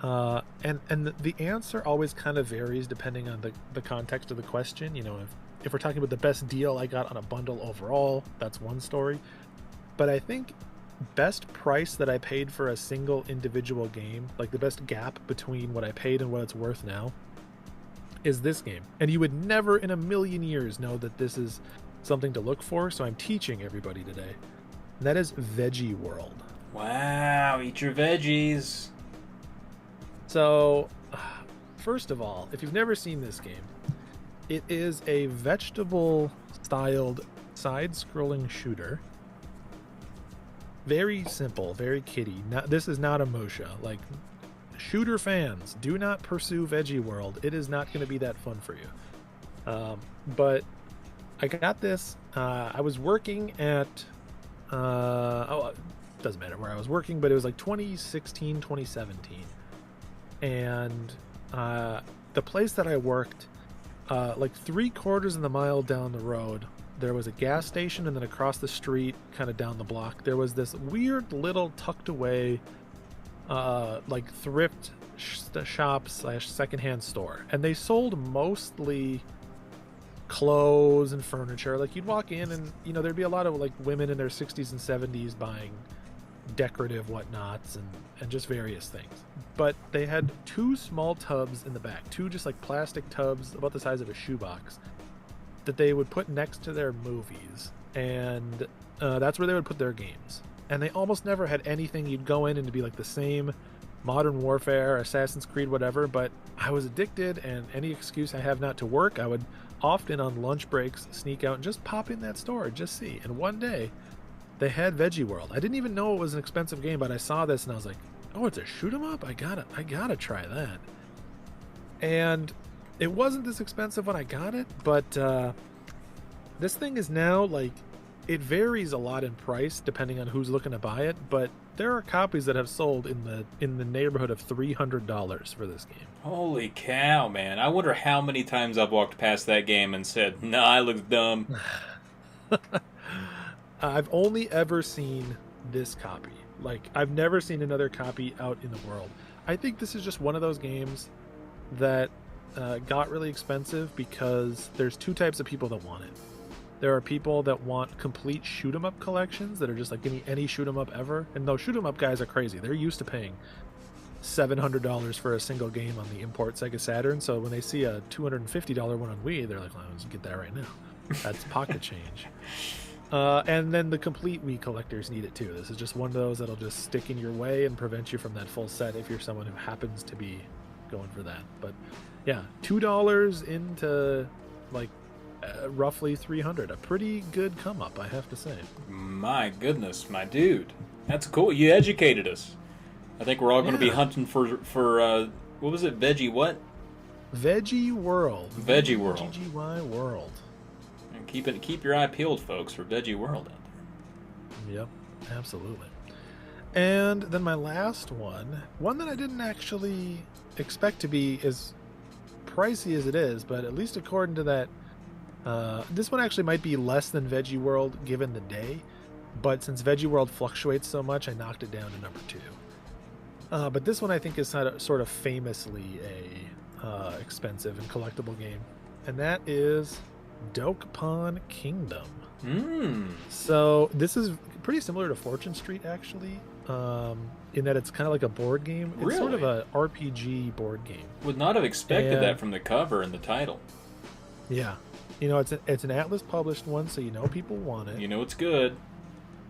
And the answer always kind of varies depending on the context of the question. If we're talking about the best deal I got on a bundle overall, that's one story. But I think best price that I paid for a single individual game, like the best gap between what I paid and what it's worth now, is this game. And you would never in a million years know that this is something to look for, so I'm teaching everybody today. And that is Veggie World. Wow, eat your veggies. So, first of all, if you've never seen this game, it is a vegetable-styled side-scrolling shooter. Very simple, very kiddie. This is not a Mosha. Like, shooter fans, do not pursue Veggie World. It is not going to be that fun for you. But I got this. I was working at... doesn't matter where I was working, but it was like 2016, 2017. And the place that I worked, like 3/4 of the mile down the road, there was a gas station, and then across the street, kind of down the block, there was this weird little tucked away like thrift shop / secondhand store. And they sold mostly clothes and furniture. Like, you'd walk in and there'd be a lot of like women in their 60s and 70s buying decorative whatnots and just various things. But they had 2 small tubs in the back, 2 just like plastic tubs about the size of a shoebox that they would put next to their movies, and that's where they would put their games. And they almost never had anything. You'd go in and it'd be like the same Modern Warfare, Assassin's Creed, whatever. But I was addicted, and any excuse I have not to work, I would often on lunch breaks sneak out and just pop in that store, just see. And one day they had Veggie World. I didn't even know it was an expensive game, but I saw this and I was like, oh, it's a shoot 'em up? I gotta try that. And it wasn't this expensive when I got it, but this thing is now, like, it varies a lot in price depending on who's looking to buy it, but there are copies that have sold in the neighborhood of $300 for this game. Holy cow, man. I wonder how many times I've walked past that game and said, nah, it looks dumb. I've only ever seen this copy. Like, I've never seen another copy out in the world. I think this is just one of those games that got really expensive because there's 2 types of people that want it. There are people that want complete shoot 'em up collections that are just like, give me any shoot 'em up ever. And those shoot 'em up guys are crazy. They're used to paying $700 for a single game on the import Sega Saturn. So when they see a $250 one on Wii, they're like, well, let's get that right now. That's pocket change. And then the complete Wii collectors need it too. This is just one of those that'll just stick in your way and prevent you from that full set if you're someone who happens to be going for that. But yeah, $2 into like roughly 300. A pretty good come up, I have to say. My goodness, my dude. That's cool. You educated us. I think we're all going to be hunting for what was it? Veggie what? Veggie World. Veggie World. VGY World. And keep your eye peeled, folks, for Veggie World out there. Yep, absolutely. And then my last one that I didn't actually expect to be as pricey as it is, but at least according to that, this one actually might be less than Veggie World given the day, but since Veggie World fluctuates so much, I knocked it down to number 2. But this one I think is sort of famously a expensive and collectible game, and that is Dokapon Kingdom. So this is pretty similar to Fortune Street, actually, in that it's kind of like a board game. It's Really? sort of a RPG board game. Would not have expected And- that from the cover and the title. Yeah. It's an Atlas published one, so people want it. You know it's good.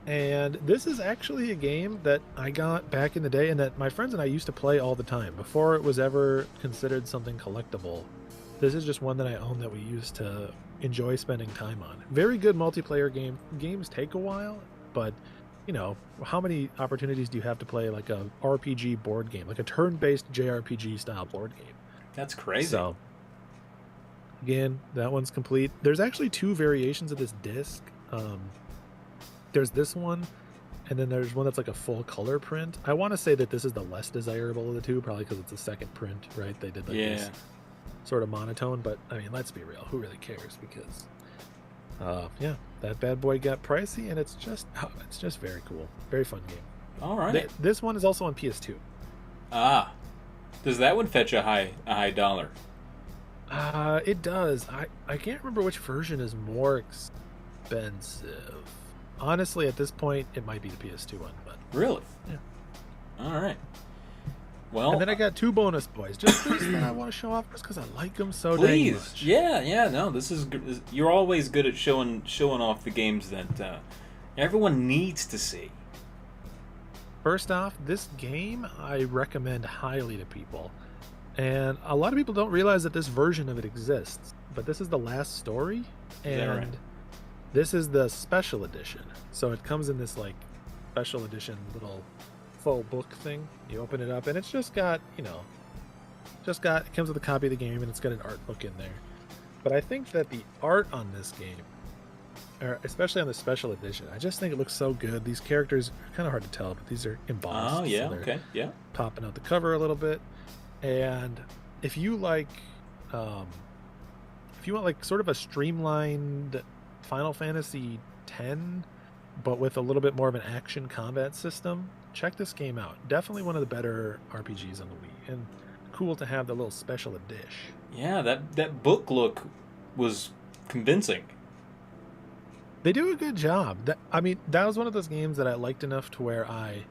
And this is actually a game that I got back in the day and that my friends and I used to play all the time before it was ever considered something collectible. This is just one that I own that we used to enjoy spending time on. Very good multiplayer game. Games take a while, but how many opportunities do you have to play like a RPG board game, like a turn-based JRPG style board game? That's crazy. So, again, that one's complete. There's actually 2 variations of this disc. There's this one, and then there's one that's like a full color print. I want to say that this is the less desirable of the 2, probably because it's a second print, right? They did like this sort of monotone, but I mean, let's be real. Who really cares? Because, that bad boy got pricey, and it's just very cool. Very fun game. All right. This one is also on PS2. Ah. Does that one fetch a high dollar? It does. I can't remember which version is more expensive. Honestly, at this point, it might be the PS2 one. But really? Yeah. All right. Well, and then I got 2 bonus boys. Just this that I want to show off just because I like them so dang much. Yeah. No, this is good. You're always good at showing off the games that everyone needs to see. First off, this game I recommend highly to people. And a lot of people don't realize that this version of it exists. But this is the last story. And right? This is the special edition. So it comes in this like special edition little faux book thing. You open it up and it's just got, it comes with a copy of the game and it's got an art book in there. But I think that the art on this game, or especially on the special edition, I just think it looks so good. These characters are kind of hard to tell, but these are embossed. Oh, yeah, so okay, yeah. Popping out the cover a little bit. And if you want like sort of a streamlined Final Fantasy X, but with a little bit more of an action combat system, check this game out. Definitely one of the better RPGs on the Wii, and cool to have the little special edition. Yeah, that book look was convincing. They do a good job. That was one of those games that I liked enough to where I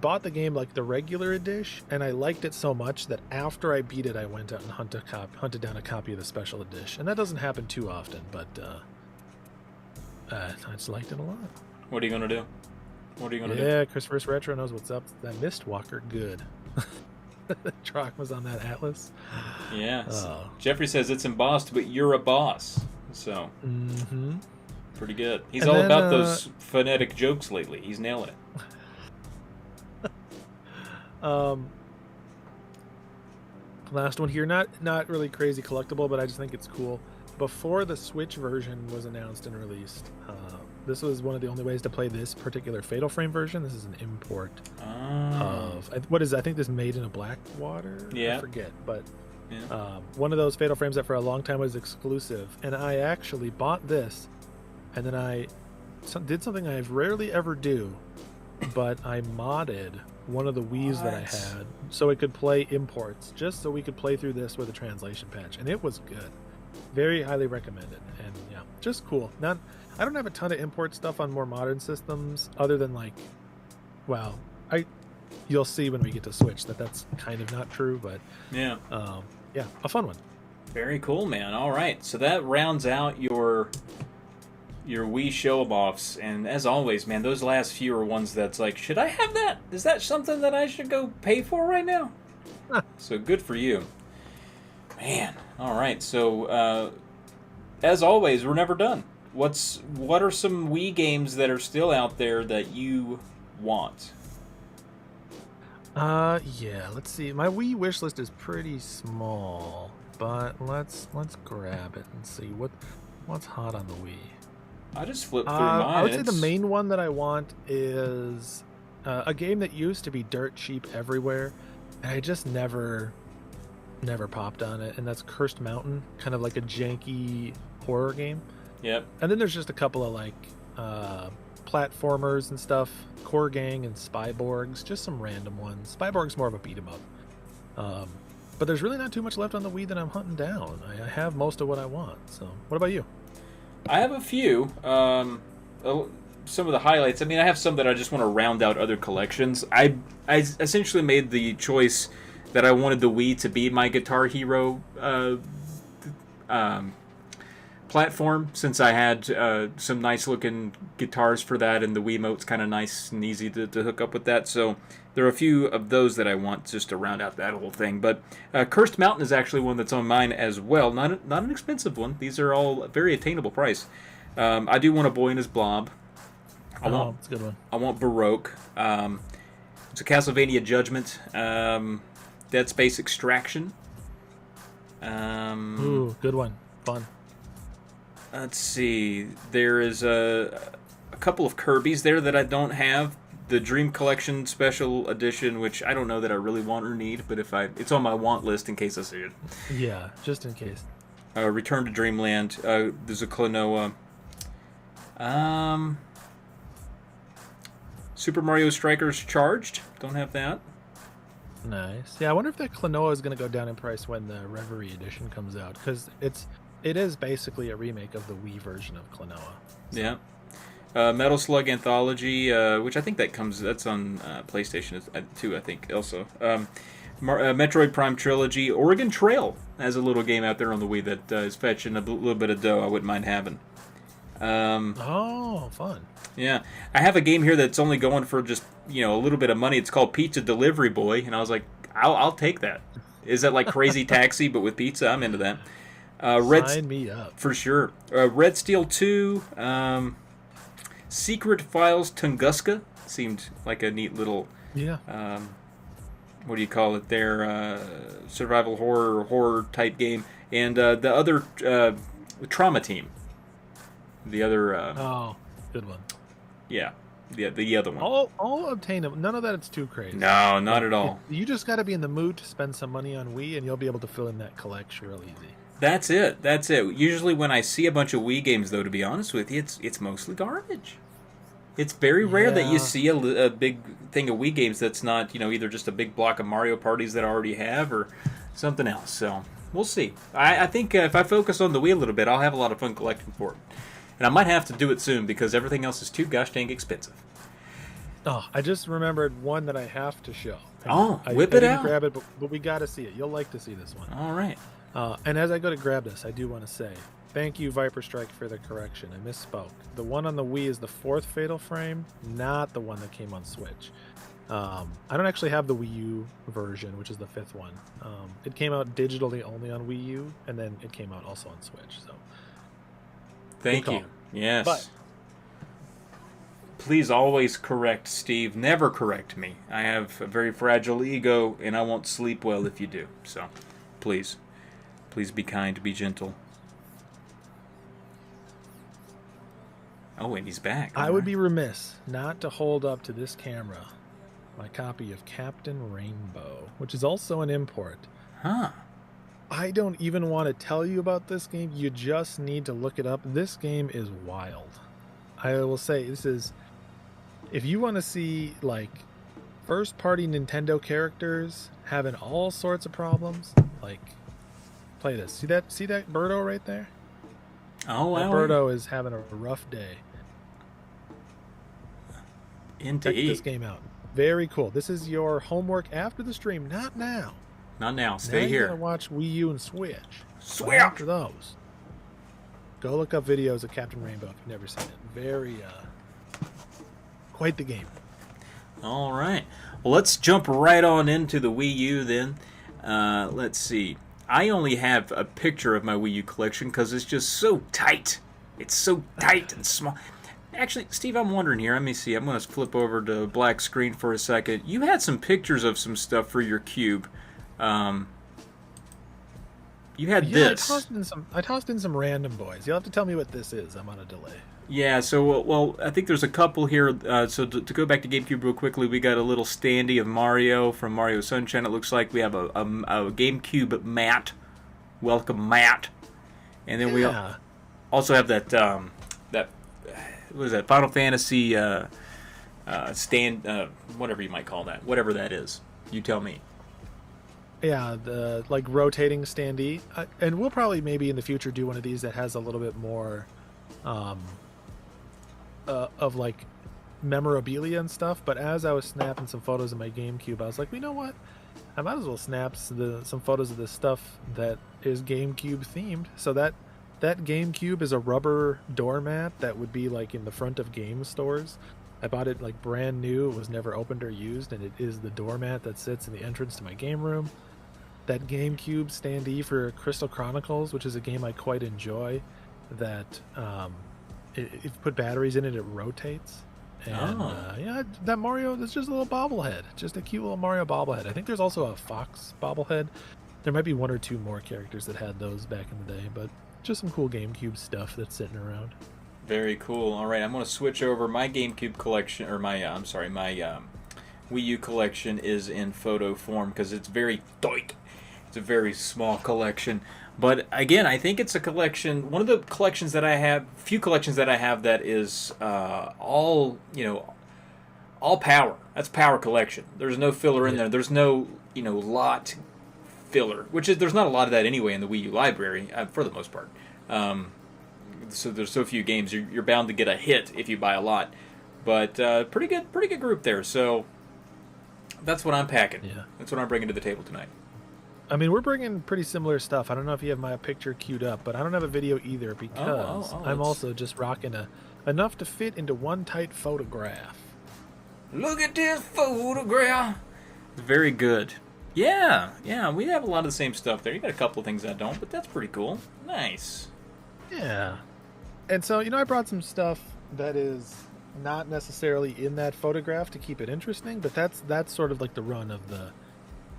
bought the game like the regular edition, and I liked it so much that after I beat it, I went out and hunted down a copy of the special edition. And that doesn't happen too often, but I just liked it a lot. What are you gonna do? Do? Yeah, Christopher's Retro knows what's up. That Mistwalker, good. Drachma's on that Atlas. Yeah. Jeffrey says it's embossed, but you're a boss. So, pretty good. He's all about those phonetic jokes lately. He's nailing it. Last one here, not really crazy collectible, but I just think it's cool. Before the Switch version was announced and released, this was one of the only ways to play this particular Fatal Frame version. This is an import of I think this Made in a Blackwater. Yeah, I forget, but one of those Fatal Frames that for a long time was exclusive. And I actually bought this, and then I did something I rarely ever do, but I modded one of the Wiis that I had so it could play imports, just so we could play through this with a translation patch, and it was good. Very highly recommended, and yeah, just cool. I don't have a ton of import stuff on more modern systems, other than you'll see when we get to Switch that's kind of not true, but yeah, a fun one. Very cool, man. All right, so that rounds out your Wii show-offs, and as always, man, those last few are ones that's like, should I have that? Is that something that I should go pay for right now? So good for you, man. All right, so as always, we're never done. What are some Wii games that are still out there that you want? Yeah, let's see. My Wii wish list is pretty small, but let's grab it and see what's hot on the Wii. I just flipped through mine. I would say the main one that I want is a game that used to be dirt cheap everywhere, and I just never popped on it, and that's Cursed Mountain, kind of like a janky horror game. Yep. And then there's just a couple of platformers and stuff, Core Gang and Spyborgs, just some random ones. Spyborg's more of a beat 'em up. But there's really not too much left on the Wii that I'm hunting down. I have most of what I want. So, what about you? I have a few. Some of the highlights. I mean, I have some that I just want to round out other collections. I essentially made the choice that I wanted the Wii to be my Guitar Hero platform, since I had some nice looking guitars for that, and the Wiimote's kind of nice and easy to hook up with that. So there are a few of those that I want just to round out that whole thing. But Cursed Mountain is actually one that's on mine as well. Not an expensive one. These are all very attainable price. I do want A Boy and His Blob. It's a good one. I want Baroque. It's a Castlevania Judgment. Dead Space Extraction. Ooh, good one. Fun. Let's see. There is a couple of Kirby's there that I don't have. The Dream Collection Special Edition, which I don't know that I really want or need, but it's on my want list in case I see it. Yeah, just in case. Return to Dreamland. There's a Klonoa. Super Mario Strikers Charged. Don't have that. Nice. Yeah, I wonder if that Klonoa is going to go down in price when the Reverie Edition comes out, because it is basically a remake of the Wii version of Klonoa. So. Yeah. Metal Slug Anthology, which I think that's on PlayStation 2, I think, also. Metroid Prime Trilogy. Oregon Trail has a little game out there on the Wii that is fetching a little bit of dough I wouldn't mind having. Oh, fun. Yeah. I have a game here that's only going for just, a little bit of money. It's called Pizza Delivery Boy, and I was like, I'll take that. Is that like Crazy Taxi, but with pizza? I'm into that. Sign me up. For sure. Red Steel 2, Secret Files Tunguska seemed like a neat little, what do you call it there, survival horror type game. And the other, Trauma Team. The other... good one. Yeah, the other one. All obtainable. None of that it's too crazy. No, not at all. You just got to be in the mood to spend some money on Wii, and you'll be able to fill in that collection real easy. That's it. Usually when I see a bunch of Wii games, though, to be honest with you, it's mostly garbage. It's very rare that you see a big thing of Wii games that's not, either just a big block of Mario parties that I already have or something else. So we'll see. I think if I focus on the Wii a little bit, I'll have a lot of fun collecting for it. And I might have to do it soon because everything else is too gosh dang expensive. Oh, I just remembered one that I have to show. Whip it out. Grab it, but we got to see it. You'll like to see this one. All right. And as I go to grab this, I do want to say, thank you, Viper Strike, for the correction. I misspoke. The one on the Wii is the 4th Fatal Frame, not the one that came on Switch. I don't actually have the Wii U version, which is the 5th one. It came out digitally only on Wii U, and then it came out also on Switch. So, thank you. Yes. But please always correct Steve. Never correct me. I have a very fragile ego, and I won't sleep well if you do. So, please be kind, be gentle. Oh, and he's back. I would be remiss not to hold up to this camera my copy of Captain Rainbow, which is also an import. Huh. I don't even want to tell you about this game. You just need to look it up. This game is wild. I will say, this is... If you want to see, like, first-party Nintendo characters having all sorts of problems, like, play this. See that Birdo right there? Oh, wow. That Birdo is having a rough day. Indeed. Check this game out. Very cool. This is your homework after the stream, not now. Not now. Stay now here. You're gonna watch Wii U and Switch. Switch. After those, go look up videos of Captain Rainbow if you've never seen it. Very, quite the game. All right. Well, let's jump right on into the Wii U then. Let's see. I only have a picture of my Wii U collection because it's just so tight. It's so tight and small. Actually, Steve, I'm wondering here. Let me see. I'm going to flip over to black screen for a second. You had some pictures of some stuff for your cube. You had this. I tossed in some random boys. You'll have to tell me what this is. I'm on a delay. Yeah, so, well, I think there's a couple here. So to go back to GameCube real quickly, we got a little standee of Mario from Mario Sunshine. It looks like we have a GameCube mat. Welcome, Matt. And then we also have that, what is that, Final Fantasy stand, whatever you might call that. Whatever that is. You tell me. Yeah, the like rotating standee. And we'll probably maybe in the future do one of these that has a little bit more... of like memorabilia and stuff, but as I was snapping some photos of my GameCube, I was like, you know what? I might as well snap some photos of this stuff that is GameCube themed. So that that GameCube is a rubber doormat that would be like in the front of game stores. I bought it like brand new. It was never opened or used, and it is the doormat that sits in the entrance to my game room. That GameCube standee for Crystal Chronicles, which is a game I quite enjoy, that if you put batteries in it, it rotates. And yeah, that Mario, that's just a little bobblehead. Just a cute little Mario bobblehead. I think there's also a Fox bobblehead. There might be one or two more characters that had those back in the day, but just some cool GameCube stuff that's sitting around. Very cool. All right, I'm going to switch over. My GameCube collection, or my Wii U collection is in photo form because it's very tight. It's a very small collection. But again, I think it's a collection, one of the collections that I have, few collections that I have that is all power. That's power collection. There's no filler in there. There's no, lot filler, there's not a lot of that anyway in the Wii U library, for the most part. So there's so few games, you're bound to get a hit if you buy a lot. But pretty good group there. So that's what I'm packing. Yeah. That's what I'm bringing to the table tonight. I mean, we're bringing pretty similar stuff. I don't know if you have my picture queued up, but I don't have a video either because I'm also just rocking enough to fit into one tight photograph. Look at this photograph. Very good. Yeah, we have a lot of the same stuff there. You got a couple of things I don't, but that's pretty cool. Nice. Yeah. And so, I brought some stuff that is not necessarily in that photograph to keep it interesting, but that's sort of like the run of the...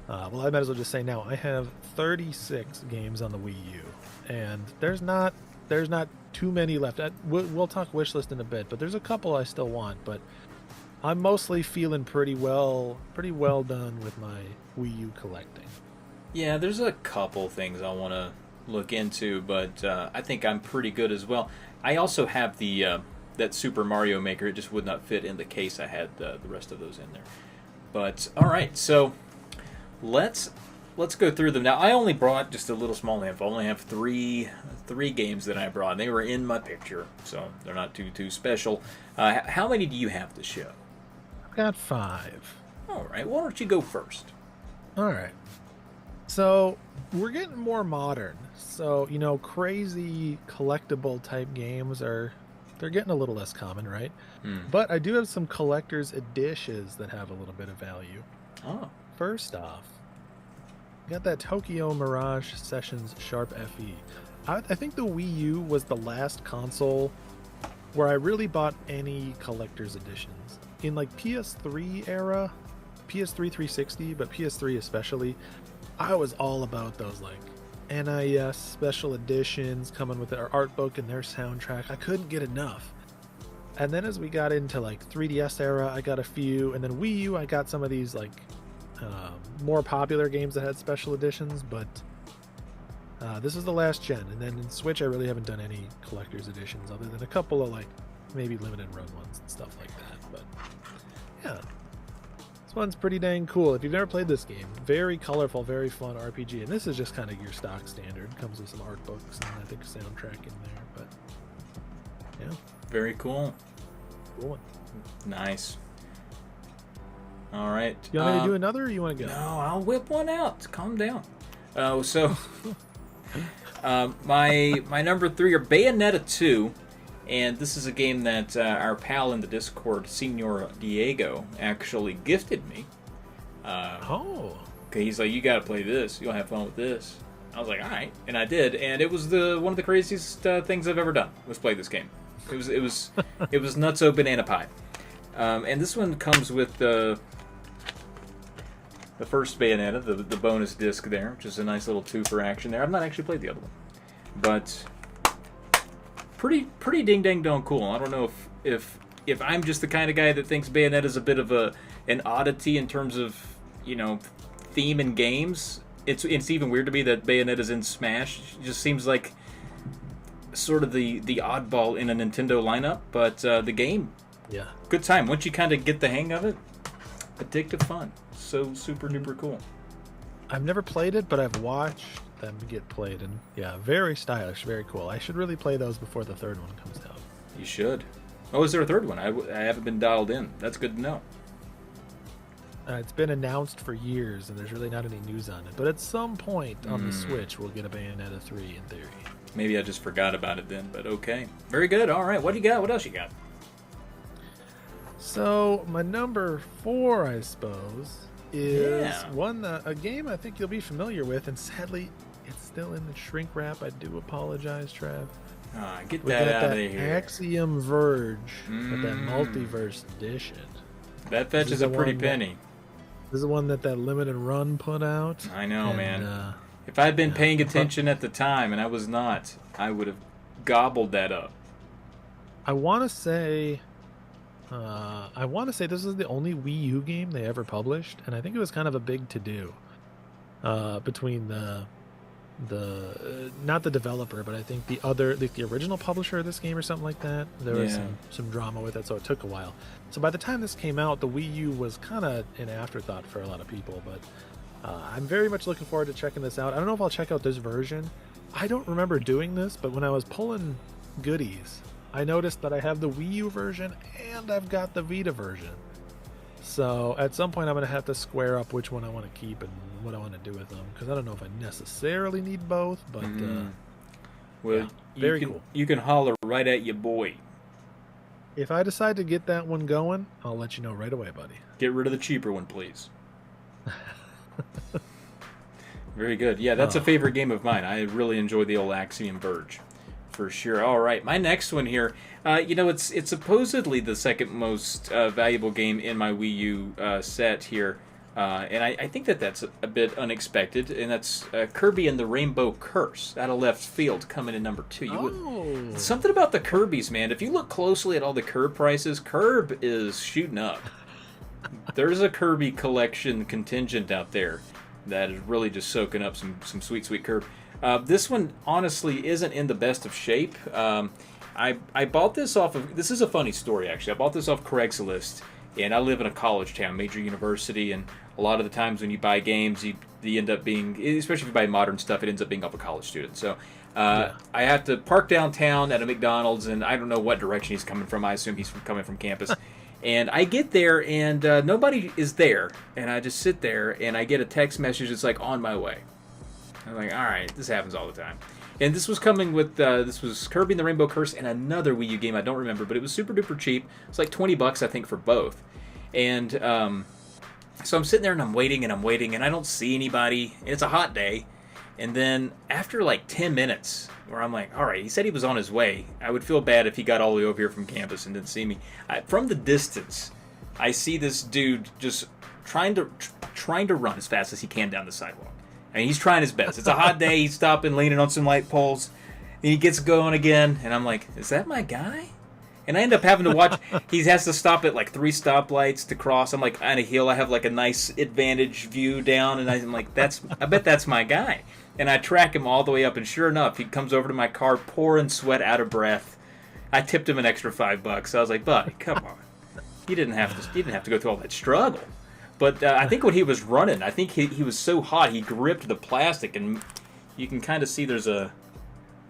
well, I might as well just say now, I have 36 games on the Wii U, and there's not too many left. We'll talk wishlist in a bit, but there's a couple I still want, but I'm mostly feeling pretty well done with my Wii U collecting. Yeah, there's a couple things I want to look into, but I think I'm pretty good as well. I also have the that Super Mario Maker. It just would not fit in the case. I had the rest of those in there. But all right, so let's go through them. Now, I only brought just a little small handful. I only have three games that I brought. They were in my picture, so they're not too special. How many do you have to show? I've got 5. All right, why don't you go first? All right. So we're getting more modern. So, crazy collectible type games they're getting a little less common, right? But I do have some collector's editions that have a little bit of value. Oh. First off, got that Tokyo Mirage Sessions Sharp FE. I think the Wii U was the last console where I really bought any collector's editions. In like PS3 era, PS3 360, but PS3 especially, I was all about those like NIS special editions coming with their art book and their soundtrack. I couldn't get enough. And then as we got into like 3DS era, I got a few, and then Wii U, I got some of these like more popular games that had special editions, but this is the last gen. And then in Switch, I really haven't done any collector's editions other than a couple of like maybe limited run ones and stuff like that. But yeah, this one's pretty dang cool. If you've never played this game, very colorful, very fun RPG. And this is just kind of your stock standard. Comes with some art books and I think a soundtrack in there. But yeah, very cool. Cool one. Nice. All right. You want me to do another, or you want to go? No, I'll whip one out. Calm down. So my number 3 are Bayonetta 2, and this is a game that our pal in the Discord, Senor Diego, actually gifted me. Okay, he's like, you got to play this. You'll have fun with this. I was like, all right, and I did, and it was one of the craziest things I've ever done was play this game. It was nutso banana pie. And this one comes with the first Bayonetta, the bonus disc there, which is a nice little 2 for action there. I've not actually played the other one, but pretty ding dang dong cool. I don't know if I'm just the kind of guy that thinks Bayonetta is a bit of an oddity in terms of theme in games. It's even weird to me that Bayonetta's in Smash. It just seems like sort of the oddball in a Nintendo lineup, but the game, yeah, good time. Once you kind of get the hang of it, addictive fun. So super duper cool. I've never played it, but I've watched them get played, and yeah, very stylish, very cool. I should really play those before the third one comes out. You should. Oh, is there a third one? I haven't been dialed in. That's good to know. It's been announced for years, and there's really not any news on it. But at some point on the Switch, we'll get a Bayonetta 3 in theory. Maybe I just forgot about it then, but okay. Very good. All right, what do you got? What else you got? So my number 4, I suppose, is a game I think you'll be familiar with, and sadly, it's still in the shrink wrap. I do apologize, Trav. Get that out of here. Axiom Verge with that multiverse edition. That fetches a pretty penny. This is the one that limited run put out. I know, man. If I had been paying attention at the time, and I was not, I would have gobbled that up. I want to say this is the only Wii U game they ever published, and I think it was kind of a big to-do between the not the developer, but I think the original publisher of this game or something like that. There was some drama with it, so it took a while. So by the time this came out, the Wii U was kind of an afterthought for a lot of people, but I'm very much looking forward to checking this out. I don't know if I'll check out this version. I don't remember doing this, but when I was pulling goodies, I noticed that I have the Wii U version and I've got the Vita version. So at some point I'm going to have to square up which one I want to keep and what I want to do with them, because I don't know if I necessarily need both, but very cool. You can holler right at your boy. If I decide to get that one going, I'll let you know right away, buddy. Get rid of the cheaper one, please. Very good. Yeah, that's a favorite game of mine. I really enjoy the old Axiom Verge, for sure. All right, my next one here. It's supposedly the second most valuable game in my Wii U set here, and I think that's a bit unexpected. And that's Kirby and the Rainbow Curse, out of left field, coming in number 2. Something about the Kirbys, man. If you look closely at all the Curb prices, Curb is shooting up. There's a Kirby collection contingent out there that is really just soaking up some sweet Curb. This one honestly isn't in the best of shape. I bought this off of, this is a funny story actually, I bought this off Craigslist, and I live in a college town, major university, and a lot of the times when you buy games, you end up being, especially if you buy modern stuff, it ends up being off a college student. So I have to park downtown at a McDonald's, and I don't know what direction he's coming from. I assume he's coming from campus. And I get there, and nobody is there. And I just sit there, and I get a text message that's like, on my way. I'm like, all right, this happens all the time. And this was coming with, this was Kirby and the Rainbow Curse and another Wii U game I don't remember, but it was super duper cheap. It's like $20, I think, for both. And so I'm sitting there, and I'm waiting, and I don't see anybody. And it's a hot day. And then after like 10 minutes, where I'm like, all right, he said he was on his way. I would feel bad if he got all the way over here from campus and didn't see me. From the distance, I see this dude just trying to run as fast as he can down the sidewalk. I mean, he's trying his best. It's a hot day. He's stopping, leaning on some light poles. And he gets going again. And I'm like, is that my guy? And I end up having to watch. He has to stop at like 3 stoplights to cross. I'm like on a hill. I have like a nice advantage view down. And I'm like, I bet that's my guy. And I track him all the way up. And sure enough, he comes over to my car, pouring sweat, out of breath. I tipped him an extra $5. I was like, buddy, come on. You didn't have to go through all that struggle. But I think when he was running, I think he was so hot, he gripped the plastic, and you can kind of see there's I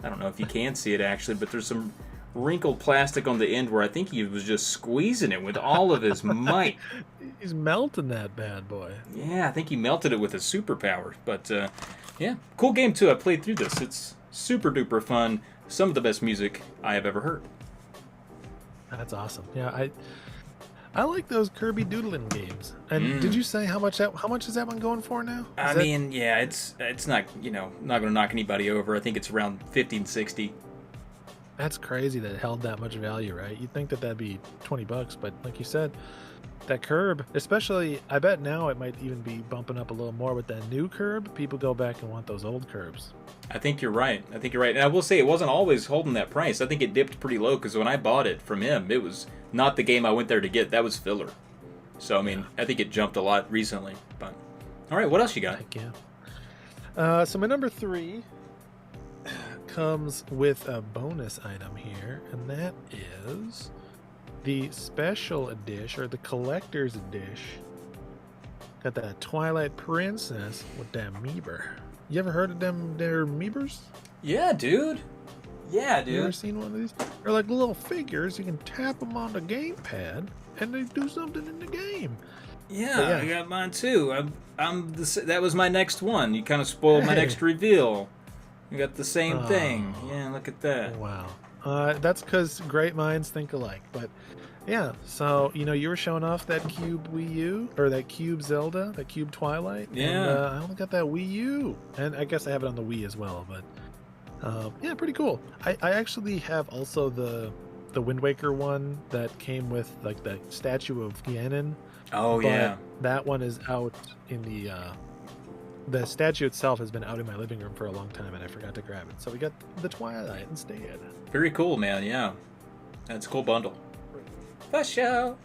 don't know if you can see it actually, but there's some wrinkled plastic on the end where I think he was just squeezing it with all of his might. He's melting that bad boy. Yeah, I think he melted it with his superpower. But yeah, cool game too. I played through this. It's super duper fun. Some of the best music I have ever heard. That's awesome. Yeah, I like those Kirby doodling games. And did you say how much is that one going for now? I mean, yeah, it's not, not going to knock anybody over. I think it's around 50 and 60. That's crazy that it held that much value, right? You'd think that'd be $20, but like you said, that curb, especially, I bet now it might even be bumping up a little more with that new curb. People go back and want those old curbs. I think you're right. And I will say it wasn't always holding that price. I think it dipped pretty low because when I bought it from him, it was not the game I went there to get. That was filler. So, I mean, I think it jumped a lot recently. But all right, what else you got? Heck yeah. So my number 3 comes with a bonus item here, and that is the special edition, or the collector's edition. Got that Twilight Princess with that Meeber. You ever heard of them? They're Meebers? Yeah, dude. You ever seen one of these? They're like little figures. You can tap them on the gamepad, and they do something in the game. Yeah, I got mine too. That was my next one. You kind of spoiled my next reveal. You got the same thing. Yeah, look at that. Wow. That's because great minds think alike. But yeah, so you were showing off that Cube Wii U or that Cube Zelda, that Cube Twilight. Yeah. And, I only got that Wii U, and I guess I have it on the Wii as well. But yeah, pretty cool. I actually have also the Wind Waker one that came with like the statue of Ganon. Oh yeah. That one is out in the statue itself has been out in my living room for a long time, and I forgot to grab it. So we got the Twilight instead. Very cool, man. Yeah, that's a cool bundle. For sure.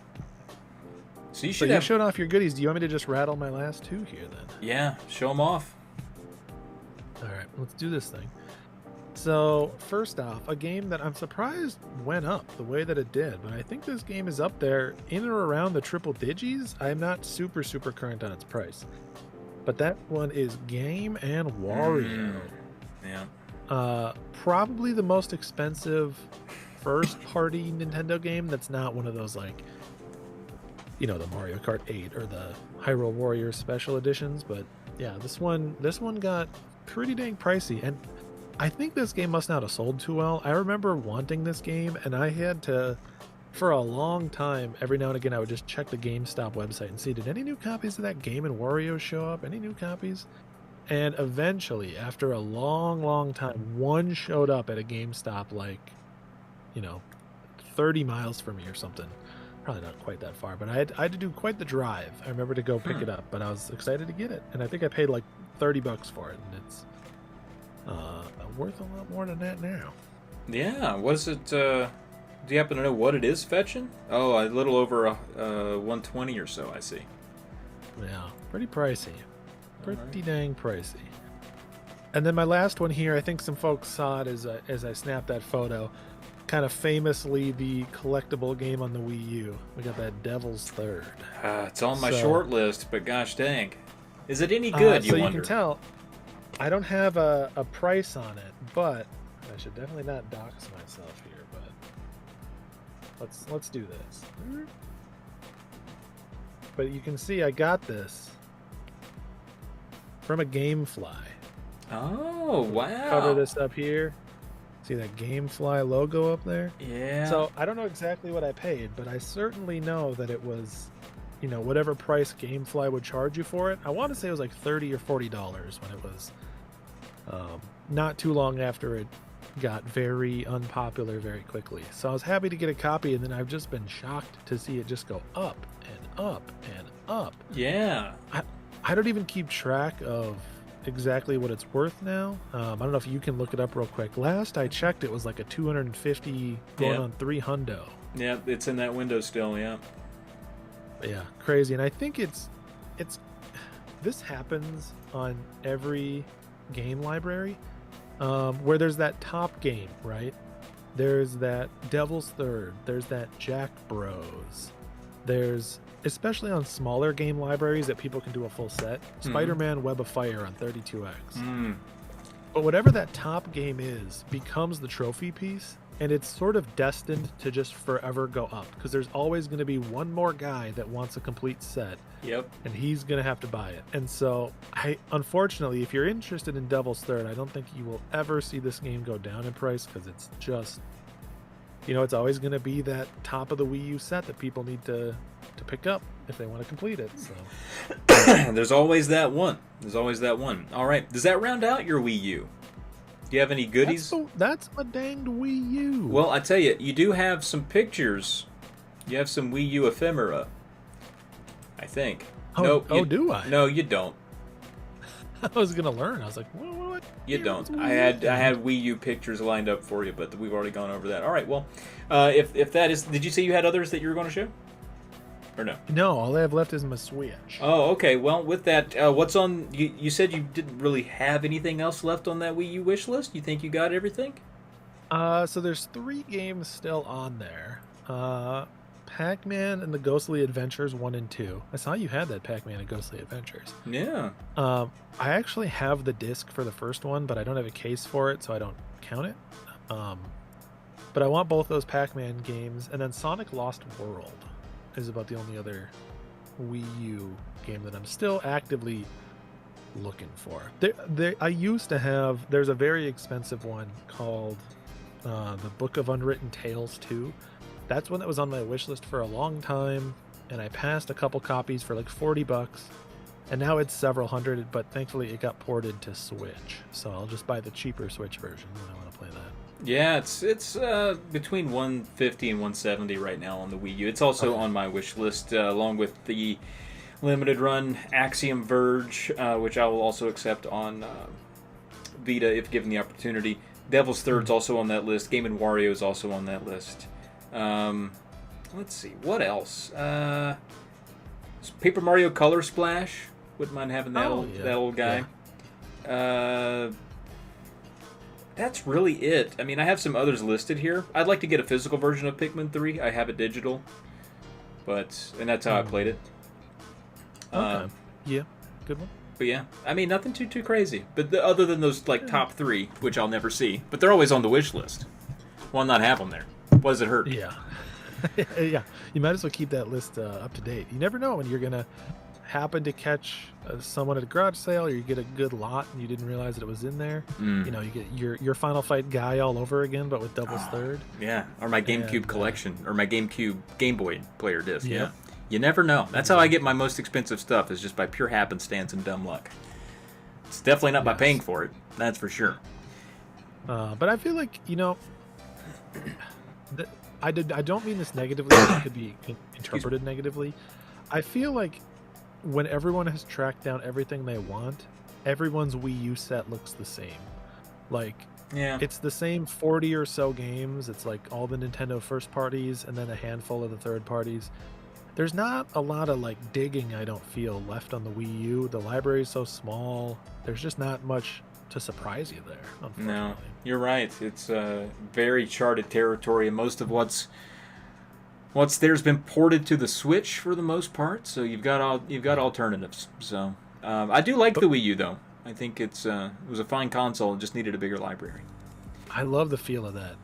So you showed off your goodies. Do you want me to just rattle my last two here then? Yeah, show them off. All right, let's do this thing. So first off, a game that I'm surprised went up the way that it did, but I think this game is up there in or around the triple digits. I'm not super current on its price, but that one is Game & Wario. Yeah. Probably the most expensive first-party Nintendo game that's not one of those like, the Mario Kart 8 or the Hyrule Warriors special editions. But yeah, this one got pretty dang pricey, and I think this game must not have sold too well. I remember wanting this game, and I had to, for a long time, every now and again, I would just check the GameStop website and see, did any new copies of that Game & Wario show up? Any new copies? And eventually, after a long time, one showed up at a GameStop like, 30 miles from me or something. Probably not quite that far, but I had to do quite the drive. I remember to go pick it up, but I was excited to get it. And I think I paid like $30 for it, and it's worth a lot more than that now. Yeah, was it, do you happen to know what it is fetching? Oh, a little over 120 or so, I see. Yeah, pretty pricey. Pretty dang pricey. And then my last one here, I think some folks saw it as I snapped that photo. Kind of famously the collectible game on the Wii U. We got that Devil's Third. It's on my short list, but gosh dang. Is it any good, you wonder? So you can tell, I don't have a price on it, but I should definitely not dox myself here, but let's do this. But you can see I got this from a GameFly. Oh, wow. Cover this up here. See that GameFly logo up there? Yeah. So I don't know exactly what I paid, but I certainly know that it was, whatever price GameFly would charge you for it. I want to say it was like $30 or $40 when it was not too long after it got very unpopular very quickly. So I was happy to get a copy, and then I've just been shocked to see it just go up and up and up. Yeah. I don't even keep track of exactly what it's worth now. I don't know if you can look it up real quick. Last I checked, it was like a 250 going on 300. Yeah, it's in that window still. Yeah. But yeah, crazy. And I think it's this happens on every game library where there's that top game, right? There's that Devil's Third. There's that Jack Bros. There's, especially on smaller game libraries that people can do a full set, Spider-Man Web of Fire on 32X. But whatever that top game is becomes the trophy piece, and it's sort of destined to just forever go up, because there's always going to be one more guy that wants a complete set. Yep. And he's going to have to buy it. And so, unfortunately, if you're interested in Devil's Third, I don't think you will ever see this game go down in price, because it's just, it's always going to be that top of the Wii U set that people need to pick up if they want to complete it. So there's always that one. All right. Does that round out your Wii U? Do you have any goodies? That's a danged Wii U. Well, I tell you, you do have some pictures. You have some Wii U ephemera, I think. Do I? No, you don't. I was gonna learn. I was like, what? You don't. I had Wii U pictures lined up for you, but we've already gone over that. All right. Well, if that is, did you say you had others that you were going to show, or no? No, all I have left is my Switch. Oh, okay. Well, with that, what's on? You said you didn't really have anything else left on that Wii U wish list. You think you got everything? So there's 3 games still on there. Pac-Man and the Ghostly Adventures 1 and 2. I saw you had that Pac-Man and Ghostly Adventures. Yeah. I actually have the disc for the first one, but I don't have a case for it, so I don't count it. But I want both those Pac-Man games, and then Sonic Lost World is about the only other Wii U game that I'm still actively looking for. I used to have. There's a very expensive one called the Book of Unwritten Tales 2. That's one that was on my wish list for a long time, and I passed a couple copies for like $40, and now it's several hundred. But thankfully, it got ported to Switch, so I'll just buy the cheaper Switch version when I want to play that. Yeah, it's between 150 and 170 right now on the Wii U. It's also on my wish list, along with the limited run Axiom Verge, which I will also accept on Vita if given the opportunity. Devil's Third's also on that list. Game & Wario is also on that list. Let's see, what else? Paper Mario Color Splash. Wouldn't mind having that old guy. Yeah. That's really it. I mean, I have some others listed here. I'd like to get a physical version of Pikmin 3. I have it digital, and that's how I played it. Okay. Yeah, good one. But yeah, I mean, nothing too crazy. But other than those like top 3, which I'll never see, but they're always on the wish list. Why not have them there? What does it hurt? Yeah. Yeah, you might as well keep that list up to date. You never know when you're gonna happen to catch someone at a garage sale, or you get a good lot and you didn't realize that it was in there. You know, you get your Final Fight guy all over again, but with Devil's Third. Yeah, or my GameCube collection, or my GameCube Game Boy player disc. Yeah, you never know. That's how I get my most expensive stuff, is just by pure happenstance and dumb luck. It's definitely not by paying for it. That's for sure. But I feel like, you know, I don't mean this negatively. It could be interpreted negatively. I feel like when everyone has tracked down everything they want, everyone's Wii U set looks the same. Like, it's the same 40 or so games. It's like all the Nintendo first parties and then a handful of the third parties. There's not a lot of like digging, I don't feel, left on the Wii U. The library is so small. There's just not much to surprise you there, unfortunately. No, you're right. It's very charted territory, and most of what's there's been ported to the Switch for the most part. So you've got alternatives. So I do like the Wii U though. I think it was a fine console. It just needed a bigger library. I love the feel of that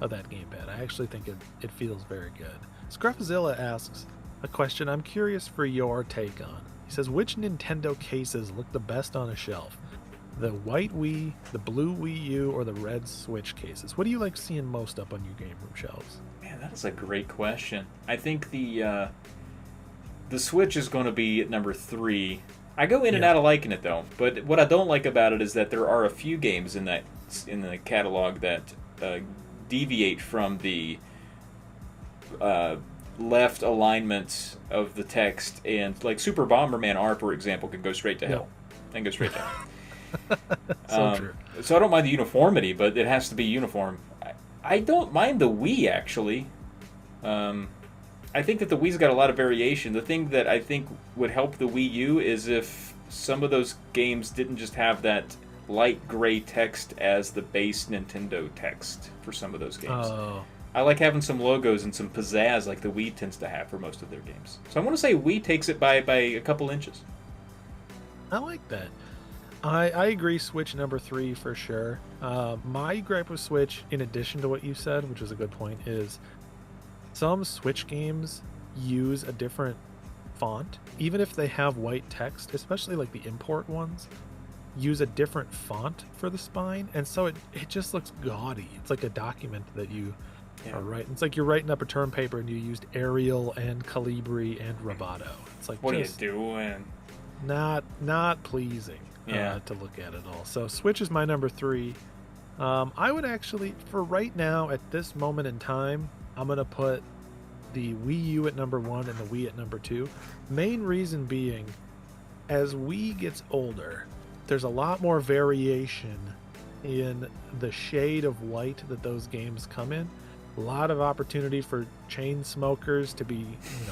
gamepad. I actually think it feels very good. Scruffzilla asks a question I'm curious for your take on. He says, which Nintendo cases look the best on a shelf? The white Wii, the blue Wii U, or the red Switch cases? What do you like seeing most up on your game room shelves? Man, that is a great question. I think the Switch is going to be at number 3. I go in and out of liking it though, but what I don't like about it is that there are a few games in the catalog that deviate from the left alignment of the text, and like Super Bomberman R, for example, can go straight to hell. And go straight to hell. True. So I don't mind the uniformity, but it has to be uniform. I don't mind the Wii, actually. I think that the Wii's got a lot of variation. The thing that I think would help the Wii U is if some of those games didn't just have that light gray text as the base Nintendo text for some of those games. I like having some logos and some pizzazz like the Wii tends to have for most of their games. So I want to say Wii takes it by a couple inches. I like that. I agree, Switch number 3 for sure. My gripe with Switch, in addition to what you said, which is a good point, is some Switch games use a different font. Even if they have white text, especially like the import ones, use a different font for the spine, and so it just looks gaudy. It's like a document that you are writing. It's like you're writing up a term paper and you used Arial and Calibri and Roboto. It's like, what are you doing? Not pleasing to look at at all. So Switch is my number 3. I would actually, for right now, at this moment in time, I'm going to put the Wii U at number 1 and the Wii at number 2. Main reason being, as Wii gets older, there's a lot more variation in the shade of white that those games come in. A lot of opportunity for chain smokers to be,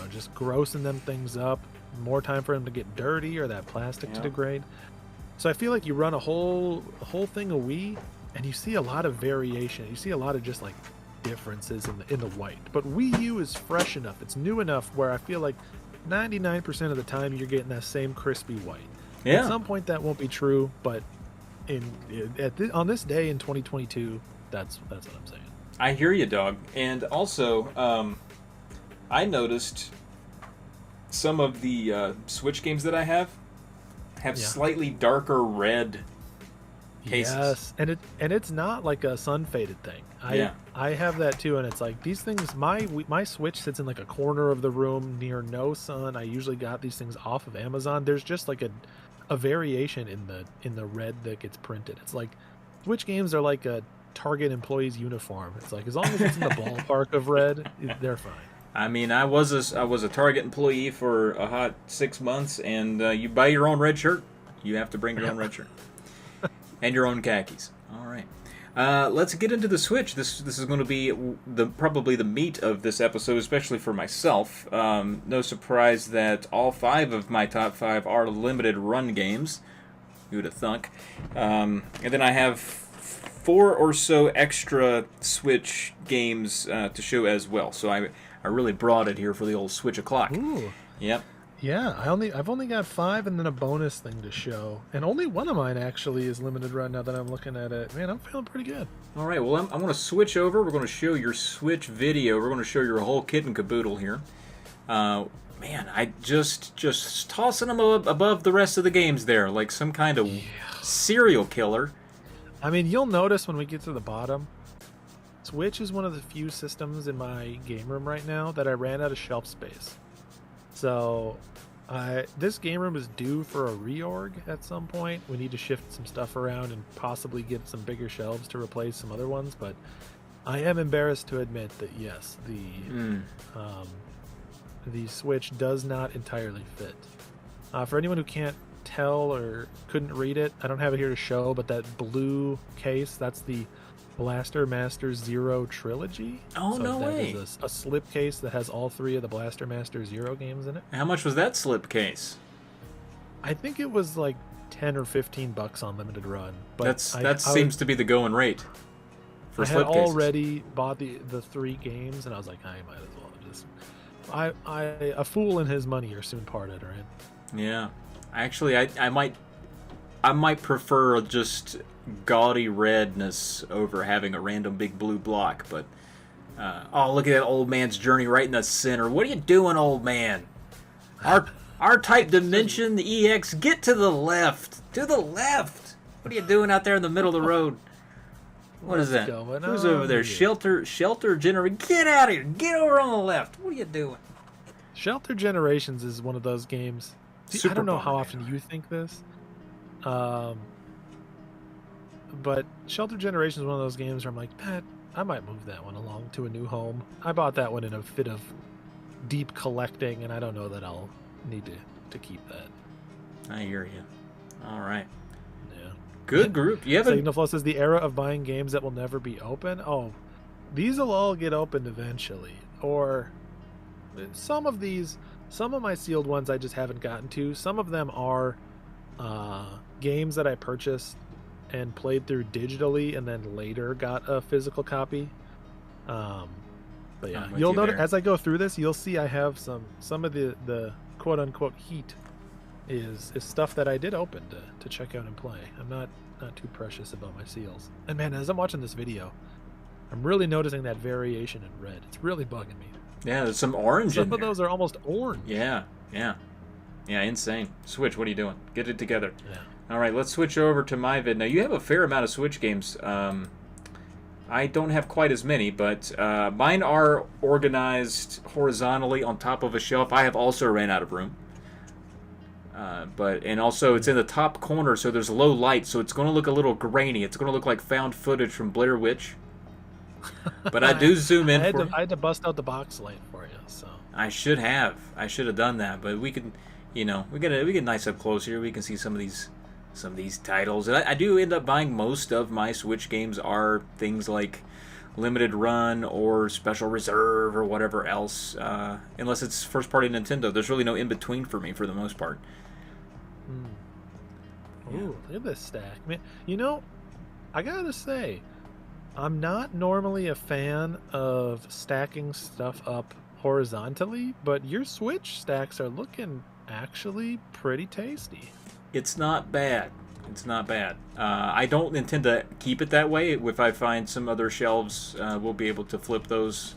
just grossing them things up. More time for them to get dirty or that plastic to degrade. So I feel like you run a whole thing of Wii, and you see a lot of variation. You see a lot of just like differences in the white. But Wii U is fresh enough. It's new enough where I feel like 99% of the time you're getting that same crispy white. Yeah. At some point that won't be true, but on this day in 2022, that's what I'm saying. I hear you, dog. And also, I noticed some of the Switch games that I have, have Yeah. slightly darker red cases. Yes, and it's not like a sun faded thing. I have that too, and it's like these things. My Switch sits in like a corner of the room near no sun. I usually got these things off of Amazon. There's just like a variation in the red that gets printed. It's like Switch games are like a Target employee's uniform. It's like as long as it's in the ballpark of red, they're fine. I mean, I was a Target employee for a hot 6 months, and you buy your own red shirt. You have to bring your own red shirt and your own khakis. All right. Let's get into the Switch. This is going to be probably the meat of this episode, especially for myself. No surprise that all 5 of my top 5 are limited run games. You would have thunk. And then I have 4 or so extra Switch games to show as well. So I really brought it here for the old Switch o'clock. Ooh. Yep. Yeah, I've only got 5 and then a bonus thing to show, and only one of mine actually is limited run. Now that I'm looking at it, man, I'm feeling pretty good. All right, well, I'm going to switch over. We're going to show your Switch video. We're going to show your whole kit and caboodle here. Man, I just tossing them above the rest of the games there, like some kind of serial killer. I mean, you'll notice when we get to the bottom, Switch is one of the few systems in my game room right now that I ran out of shelf space. So, this game room is due for a reorg at some point. We need to shift some stuff around and possibly get some bigger shelves to replace some other ones. But I am embarrassed to admit that yes, the Switch does not entirely fit. For anyone who can't tell or couldn't read it, I don't have it here to show, but that blue case, that's the Blaster Master Zero trilogy. Oh, so no way! That is a slipcase that has all 3 of the Blaster Master Zero games in it. How much was that slipcase? I think it was like $10 or $15 on limited run. But that seems to be the going rate for slipcases. I had already bought the 3 games, and I was like, I might as well just. A fool and his money are soon parted, right? Yeah, actually, I might prefer just gaudy redness over having a random big blue block, but oh, look at that old man's journey right in the center. What are you doing, old man? R-type dimension, the EX, get to the left. To the left. What are you doing out there in the middle of the road? What is that? Who's over there? Shelter generation. Get out of here. Get over on the left. What are you doing? Shelter Generations is one of those games. See, I don't know how often you think this. But Shelter Generation is one of those games where I'm like, Pat, I might move that one along to a new home. I bought that one in a fit of deep collecting, and I don't know that I'll need to keep that. I hear you. All right. Yeah. Good group. You haven't... Signal Flow says the era of buying games that will never be open. Oh, these will all get opened eventually. Or some of my sealed ones I just haven't gotten to. Some of them are games that I purchased and played through digitally and then later got a physical copy. But yeah, you'll notice as I go through this, you'll see I have some of the quote unquote heat is stuff that I did open to check out and play. I'm not too precious about my seals. And man, as I'm watching this video, I'm really noticing that variation in red. It's really bugging me. Yeah, there's some orange in there. Some of those are almost orange. Yeah, insane. Switch, what are you doing? Get it together. Yeah. All right, let's switch over to my vid. Now, you have a fair amount of Switch games. I don't have quite as many, but mine are organized horizontally on top of a shelf. I have also ran out of room. And also, it's in the top corner, so there's low light, so it's going to look a little grainy. It's going to look like found footage from Blair Witch. But I do zoom in. I had to bust out the box light for you, so. I should have done that, but we can, we get nice up close here. We can see some of these titles, and I do end up buying most of my Switch games are things like limited run or special reserve or whatever else, unless it's first party Nintendo. There's really no in between for me for the most part. Ooh, look at this stack, man. I gotta say, I'm not normally a fan of stacking stuff up horizontally, but your Switch stacks are looking actually pretty tasty. It's not bad. I don't intend to keep it that way. If I find some other shelves, we'll be able to flip those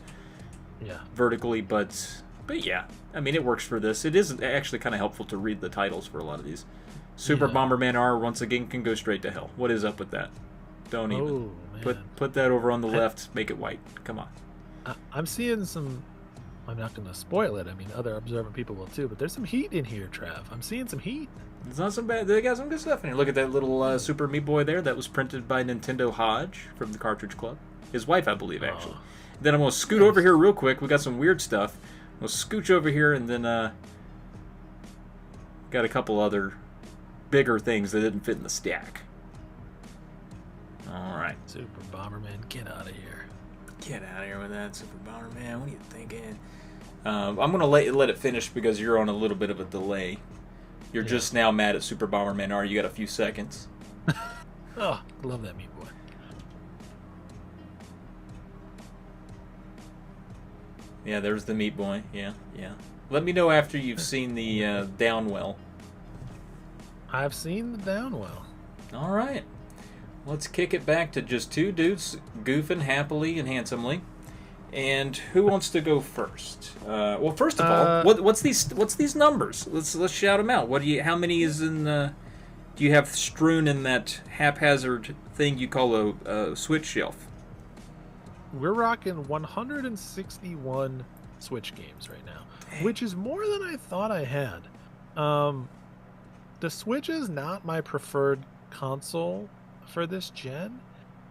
vertically. But yeah, I mean, it works for this. It is actually kind of helpful to read the titles for a lot of these. Super Bomberman R once again can go straight to hell. What is up with that? Don't even. Put that over on the left. Make it white. Come on. I'm seeing some. I'm not going to spoil it. I mean, other observant people will too. But there's some heat in here, Trav. I'm seeing some heat. It's not so bad. They got some good stuff in here. Look at that little Super Meat Boy there. That was printed by Nintendo Hodge from the Cartridge Club. His wife, I believe, actually. Then I'm going to scoot over here real quick. We got some weird stuff. We'll scooch over here and then got a couple other bigger things that didn't fit in the stack. All right. Super Bomberman, get out of here. Get out of here with that, Super Bomberman. What are you thinking? I'm going to let it finish because you're on a little bit of a delay. You're just now mad at Super Bomberman R. You got a few seconds. Oh, love that Meat Boy. Yeah, there's the Meat Boy. Yeah. Let me know after you've seen the Downwell. I've seen the Downwell. All right. Let's kick it back to just two dudes goofing happily and handsomely. And who wants to go first? Well, first of all, what's these numbers? Let's shout them out. How many is in? Do you have strewn in that haphazard thing you call a Switch shelf? We're rocking 161 Switch games right now, which is more than I thought I had. The Switch is not my preferred console for this gen,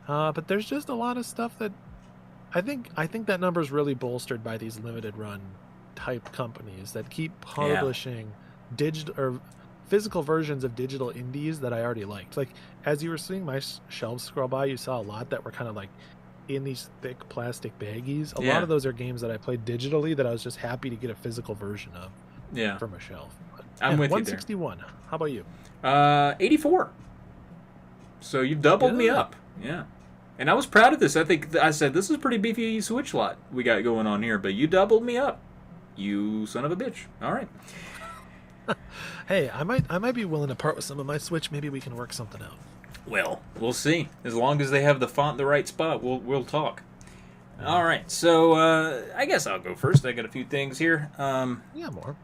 but there's just a lot of stuff that I think that number is really bolstered by these limited run type companies that keep publishing digital or physical versions of digital indies that I already liked. Like as you were seeing my shelves scroll by, you saw a lot that were kind of like in these thick plastic baggies. A lot of those are games that I played digitally that I was just happy to get a physical version of. From a shelf. But, I'm with 161. You there. How about you? 84. So you've doubled me up. Yeah. And I was proud of this. I said, this is a pretty beefy Switch lot we got going on here, but you doubled me up. You son of a bitch. All right. Hey, I might be willing to part with some of my Switch. Maybe we can work something out. Well, we'll see. As long as they have the font in the right spot, we'll talk. All right. So I guess I'll go first. I got a few things here. More.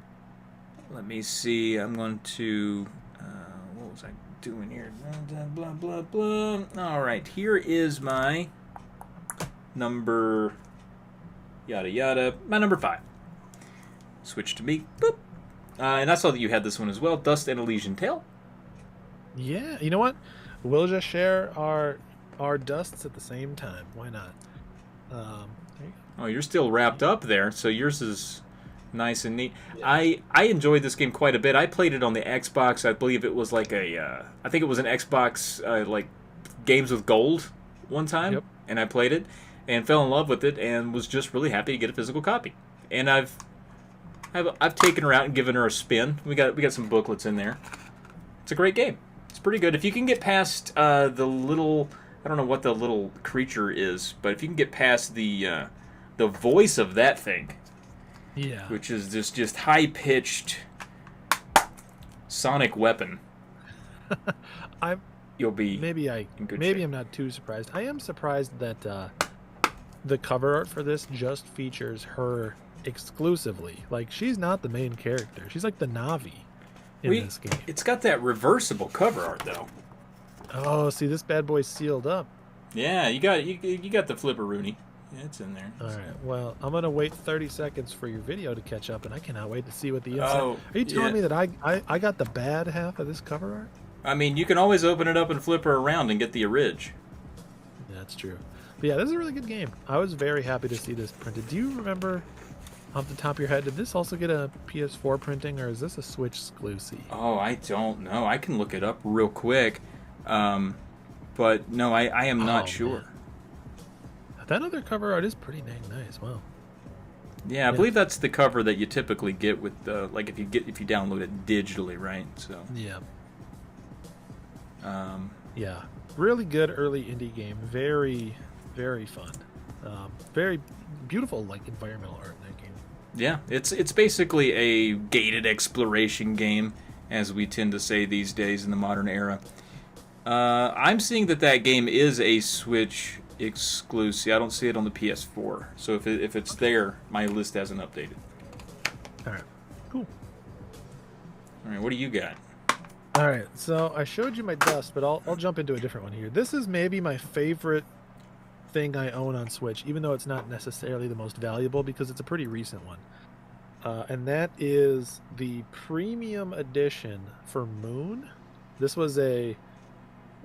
Let me see. I'm going to... what was I doing here? Blah, blah, blah. All right. Here is my number... Yada, yada. My number 5. Switch to me. Boop. And I saw that you had this one as well. Dust and Elysian Tale. Yeah. You know what? We'll just share our dusts at the same time. Why not? There you go. Oh, you're still wrapped up there, so yours is... nice and neat. Yeah. I enjoyed this game quite a bit. I played it on the Xbox. I believe it was like I think it was an Xbox like Games with Gold one time, and I played it and fell in love with it and was just really happy to get a physical copy. And I've taken her out and given her a spin. We got some booklets in there. It's a great game. It's pretty good if you can get past the little. I don't know what the little creature is, but if you can get past the voice of that thing. Yeah. Which is just high-pitched sonic weapon. You'll be in good shape. I'm not too surprised. I am surprised that the cover art for this just features her exclusively. Like she's not the main character. She's like the Navi in this game. It's got that reversible cover art though. Oh, see this bad boy's sealed up. Yeah, you got the flipperoonie. Yeah, it's in there. All right. Well, I'm gonna wait 30 seconds for your video to catch up, and I cannot wait to see what the inside. Are you telling me that I got the bad half of this cover art? I mean, you can always open it up and flip her around and get the orig. That's true. But yeah, this is a really good game. I was very happy to see this printed. Do you remember, off the top of your head, did this also get a PS4 printing, or is this a Switch exclusive? Oh, I don't know. I can look it up real quick, but no, I am not sure. Man. That other cover art is pretty dang nice. Wow. Yeah, I believe that's the cover that you typically get with the if you download it digitally, right? So. Yeah. Really good early indie game. Very, very fun. Very beautiful environmental art in that game. Yeah, it's basically a gated exploration game, as we tend to say these days in the modern era. I'm seeing that game is a Switch exclusive. I don't see it on the PS4. So if it's there, my list hasn't updated. All right. Cool. All right, what do you got? All right, so I showed you my dust, but I'll jump into a different one here. This is maybe my favorite thing I own on Switch, even though it's not necessarily the most valuable because it's a pretty recent one. And that is the premium edition for Moon. This was a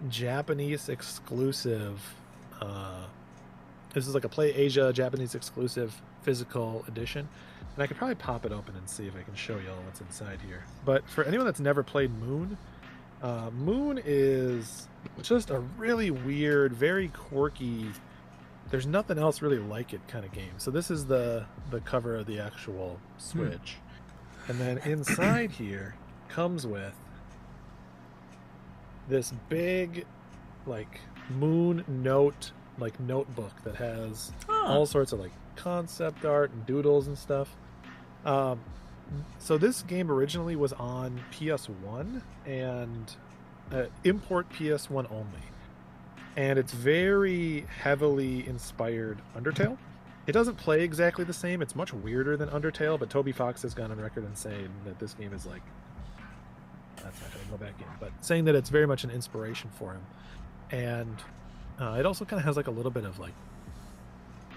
Japanese exclusive. This is like a Play Asia Japanese exclusive physical edition. And I could probably pop it open and see if I can show you all what's inside here. But for anyone that's never played Moon, Moon is just a really weird, very quirky, there's nothing else really like it kind of game. So this is the cover of the actual Switch. And then inside here comes with this big like Moon note like notebook that has all sorts of like concept art and doodles and stuff. So this game originally was on PS1 and import PS1 only. And it's very heavily inspired Undertale. It doesn't play exactly the same. It's much weirder than Undertale, but Toby Fox has gone on record and saying that this game is like, that's not going to go back in, but saying that it's very much an inspiration for him. And it also kind of has like a little bit of like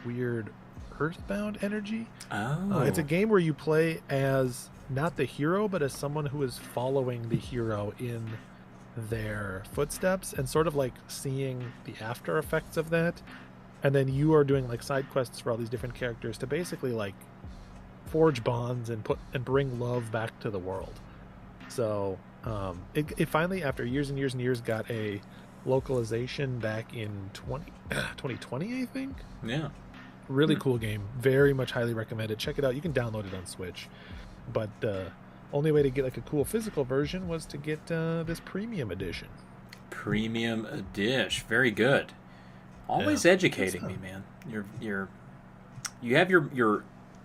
weird Earthbound energy. It's a game where you play as not the hero, but as someone who is following the hero in their footsteps and sort of like seeing the after effects of that. And then you are doing like side quests for all these different characters to basically like forge bonds and bring love back to the world. So it finally, after years and years and years, got a localization back in 2020, I think. Yeah. Really cool game. Very much highly recommended. Check it out. You can download it on Switch. But the only way to get like a cool physical version was to get this premium edition. Premium edition. Very good. Always educating me, man. You have your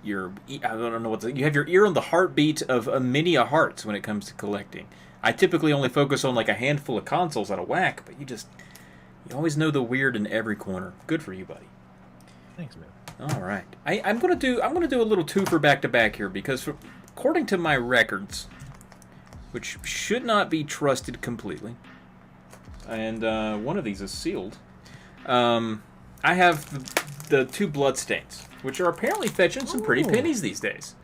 I don't know you have your ear on the heartbeat of a many a hearts when it comes to collecting. I typically only focus on like a handful of consoles at a whack, but you always know the weird in every corner. Good for you, buddy. Thanks, man. All right, I'm gonna do a little twofer back to back here because according to my records, which should not be trusted completely, and one of these is sealed. I have the two Bloodstains, which are apparently fetching some pretty pennies these days.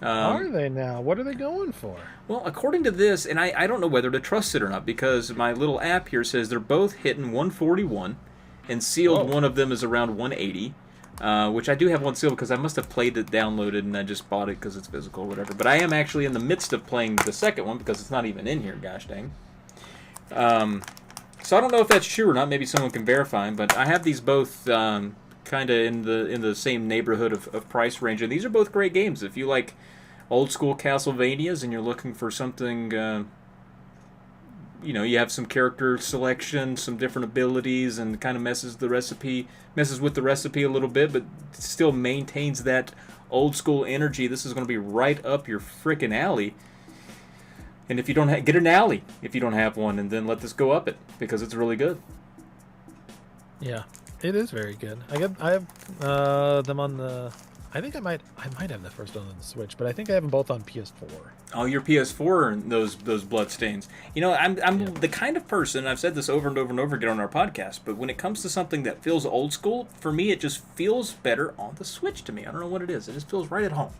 Are they now? What are they going for? Well, according to this, and I don't know whether to trust it or not, because my little app here says they're both hitting 141, and sealed one of them is around 180, which I do have one sealed because I must have played it, downloaded, and I just bought it because it's physical or whatever. But I am actually in the midst of playing the second one because it's not even in here, gosh dang. So I don't know if that's true or not. Maybe someone can verify, but I have these both kind of in the same neighborhood of price range, and these are both great games. If you like old school Castlevanias and you're looking for something, you have some character selection, some different abilities, and kind of messes with the recipe a little bit, but still maintains that old school energy. This is going to be right up your frickin' alley. And if you don't get an alley, if you don't have one, and then let this go up it because it's really good. Yeah, it is very good. I have them on the. I think I might have the first one on the Switch, but I think I have them both on PS4. Oh, your PS4 and those Bloodstains. I'm the kind of person, I've said this over and over and over again on our podcast, but when it comes to something that feels old school, for me it just feels better on the Switch to me. I don't know what it is. It just feels right at home.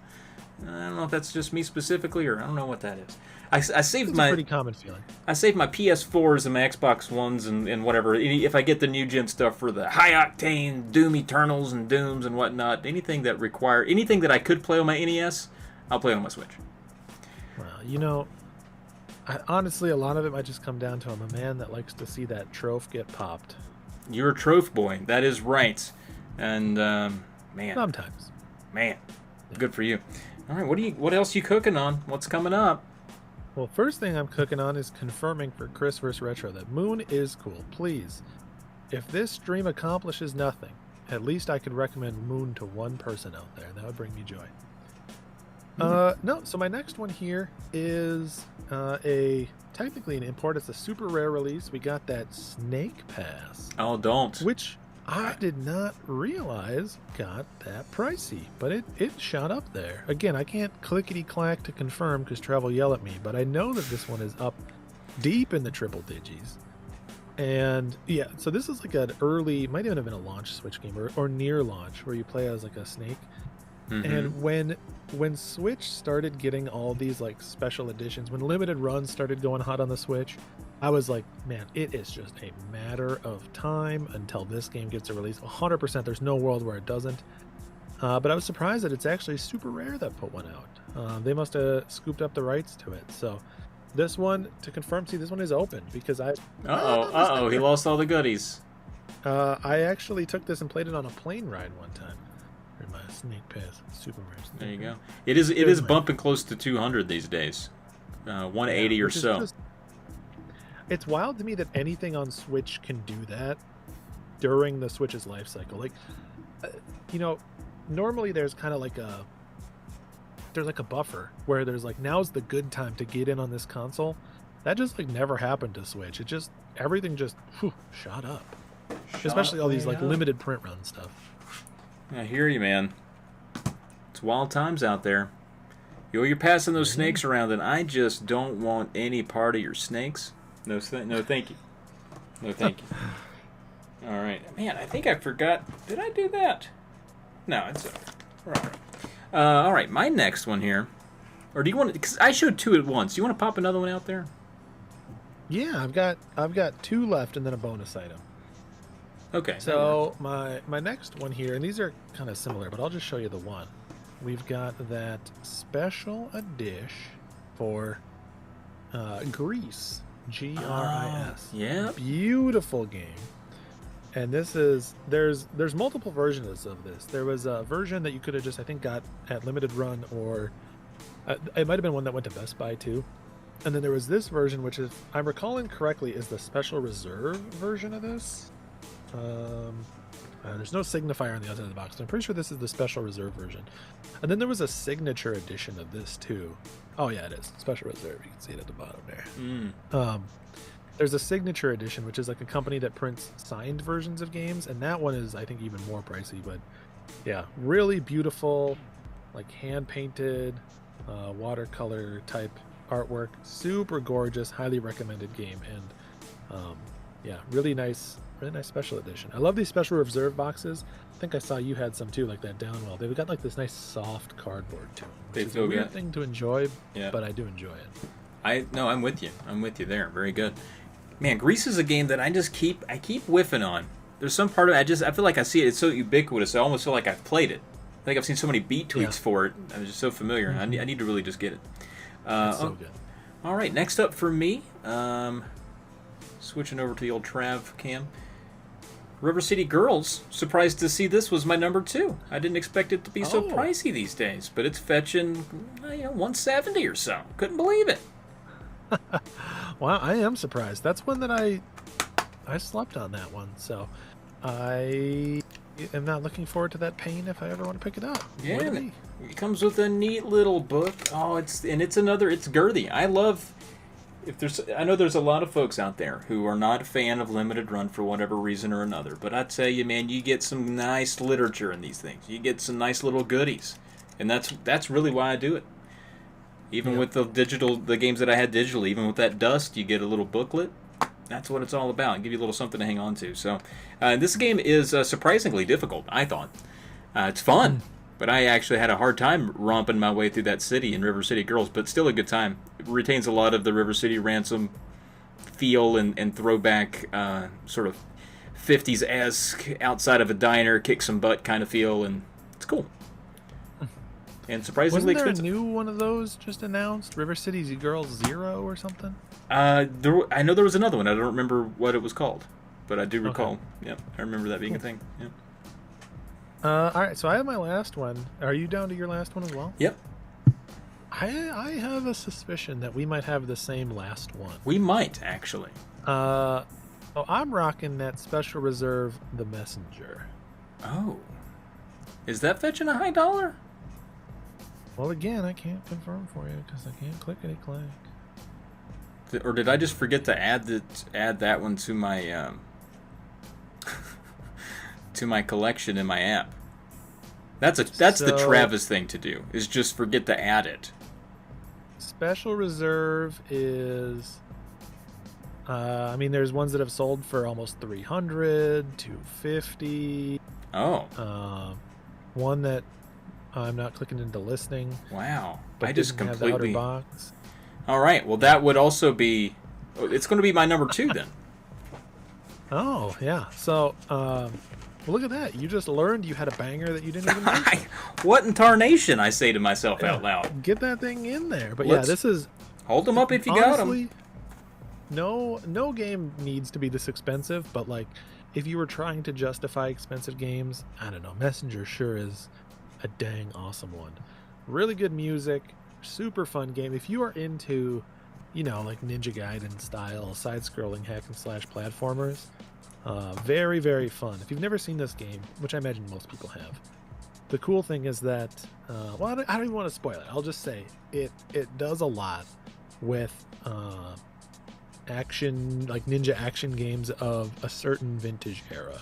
I don't know if that's just me specifically, or I don't know what that is. I saved it's a pretty common feeling. I saved my PS4s and my Xbox Ones and whatever. If I get the new gen stuff for the high octane Doom Eternals and Dooms and whatnot, anything that I could play on my NES, I'll play on my Switch. Well, honestly, a lot of it might just come down to I'm a man that likes to see that trophy get popped. You're a trophy boy. That is right. And man, sometimes, man, good for you. All right, what else you cooking on? What's coming up? Well, first thing I'm cooking on is confirming for Chris vs. Retro that Moon is cool. Please, if this stream accomplishes nothing, at least I could recommend Moon to one person out there. That would bring me joy. No, so my next one here is technically an import. It's a super rare release. We got that Snake Pass. Oh, don't. Which I did not realize got that pricey, but it shot up there. Again, I can't clickety-clack to confirm because Trav will yell at me, but I know that this one is up deep in the triple digits. And yeah, so this is like an early, might even have been a launch Switch game or near launch, where you play as like a snake. Mm-hmm. And when Switch started getting all these like special editions, when limited runs started going hot on the Switch, I was like, man, it is just a matter of time until this game gets a release. 100%, there's no world where it doesn't. But I was surprised that it's actually super rare that put one out. They must have scooped up the rights to it. So this one, to confirm, see, this one is open because I... he lost all the goodies. I actually took this and played it on a plane ride one time. In my Snake Pass, Super Mario Snake There you Pass. go. It is bumping close to 200 these days. 180 or so. It's wild to me that anything on Switch can do that during the Switch's life cycle. Like, normally there's kind of like a buffer where there's like, now's the good time to get in on this console. That just like never happened to Switch. It just, everything just shot up. Especially all these like limited print run stuff. I hear you, man. It's wild times out there. You're passing those snakes around, and I just don't want any part of your snakes. No, thank you. No, thank you. All right. Man, I think I forgot. Did I do that? No, it's all right. All right, my next one here. Or do you want to... Because I showed two at once. Do you want to pop another one out there? Yeah, I've got two left and then a bonus item. Okay. So my next one here, and these are kind of similar, but I'll just show you the one. We've got that special edition for Grease. Gris. Yeah. Beautiful game. And this is there's multiple versions of this. There was a version that you could have just, I think, got at limited run, or it might have been one that went to Best Buy too. And then there was this version, which, if I'm recalling correctly, is the special reserve version of this. There's no signifier on the outside of the box, so I'm pretty sure this is the special reserve version. And then there was a signature edition of this too. Oh yeah, it is special reserve. You can see it at the bottom there. There's a signature edition, which is like a company that prints signed versions of games, and that one is, I think, even more pricey. But yeah, really beautiful, like hand painted, watercolor type artwork. Super gorgeous, highly recommended game, and yeah, really nice special edition. I love these special reserve boxes. I think I saw you had some too, like that Downwell. They've got like this nice soft cardboard too. It's a weird thing to enjoy, but I do enjoy it. I'm with you. I'm with you there. Very good. Man, Grease is a game that I keep whiffing on. There's some part of it, I feel like I see it. It's so ubiquitous. I almost feel like I've played it. I think I've seen so many beat tweets for it. I'm just so familiar. I need to really just get it. It's so good. All right, next up for me, switching over to the old Trav cam. River City Girls. Surprised to see this was my number 2. I didn't expect it to be so pricey these days, but it's fetching $170 or so. Couldn't believe it. Wow, I am surprised. That's one that I slept on that one, so I am not looking forward to that pain if I ever want to pick it up. Yeah, it comes with a neat little book. It's girthy. I know there's a lot of folks out there who are not a fan of limited run for whatever reason or another, but I tell you, man, you get some nice literature in these things. You get some nice little goodies, and that's really why I do it. Even with the games that I had digitally, even with that Dust, you get a little booklet. That's what it's all about. Give you a little something to hang on to. So, this game is surprisingly difficult, I thought. It's fun, but I actually had a hard time romping my way through that city in River City Girls, but still a good time. It retains a lot of the River City Ransom feel and throwback sort of 50s-esque, outside of a diner, kick some butt kind of feel, and it's cool. And surprisingly expensive. Wasn't there a new one of those just announced? River City Girls Zero or something? I know there was another one. I don't remember what it was called, but I do recall. Okay. Yep, I remember that being a thing. Yep. All right, so I have my last one. Are you down to your last one as well? Yep. I have a suspicion that we might have the same last one. We might, actually. I'm rocking that Special Reserve The Messenger. Oh. Is that fetching a high dollar? Well, again, I can't confirm for you because I can't clickety-clack. Or did I just forget to add that one to my to my collection in my app? That's the Travis thing to do, is just forget to add it. Special Reserve is I mean, there's ones that have sold for almost 300, 250. Oh. One that I'm not clicking into listing. Wow. But I just didn't have the outer completely. box. All right. Well, that would also be. It's going to be my number 2 then. Oh, yeah. So, look at that. You just learned you had a banger that you didn't even mention. What in tarnation, I say to myself out loud. Get that thing in there. But Let's yeah, this is... Hold them up if you got them. No game needs to be this expensive, but like, if you were trying to justify expensive games, I don't know, Messenger sure is a dang awesome one. Really good music, super fun game. If you are into, you know, like Ninja Gaiden style side-scrolling hack and slash platformers, very, very fun. If you've never seen this game, which I imagine most people have, the cool thing is that, well, I don't even want to spoil it. I'll just say it does a lot with action, like ninja action games of a certain vintage era.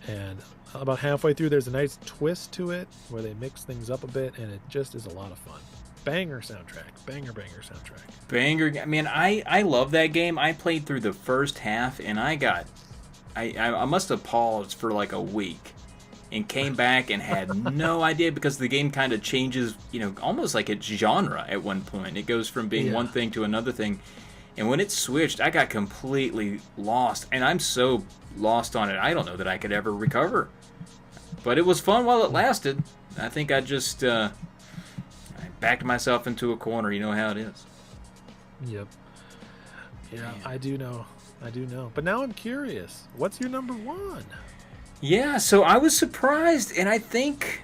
And about halfway through, there's a nice twist to it where they mix things up a bit, and it just is a lot of fun. Banger soundtrack. Banger soundtrack. Banger. I mean, I love that game. I played through the first half, and I must have paused for like a week and came back and had no idea, because the game kind of changes, you know, almost like its genre at one point. It goes from being one thing to another thing. And when it switched, I got completely lost. And I'm so lost on it, I don't know that I could ever recover. But it was fun while it lasted. I think I just I backed myself into a corner. You know how it is. Yep. Yeah, I do know. But now I'm curious. What's your number 1? Yeah, so I was surprised, and I think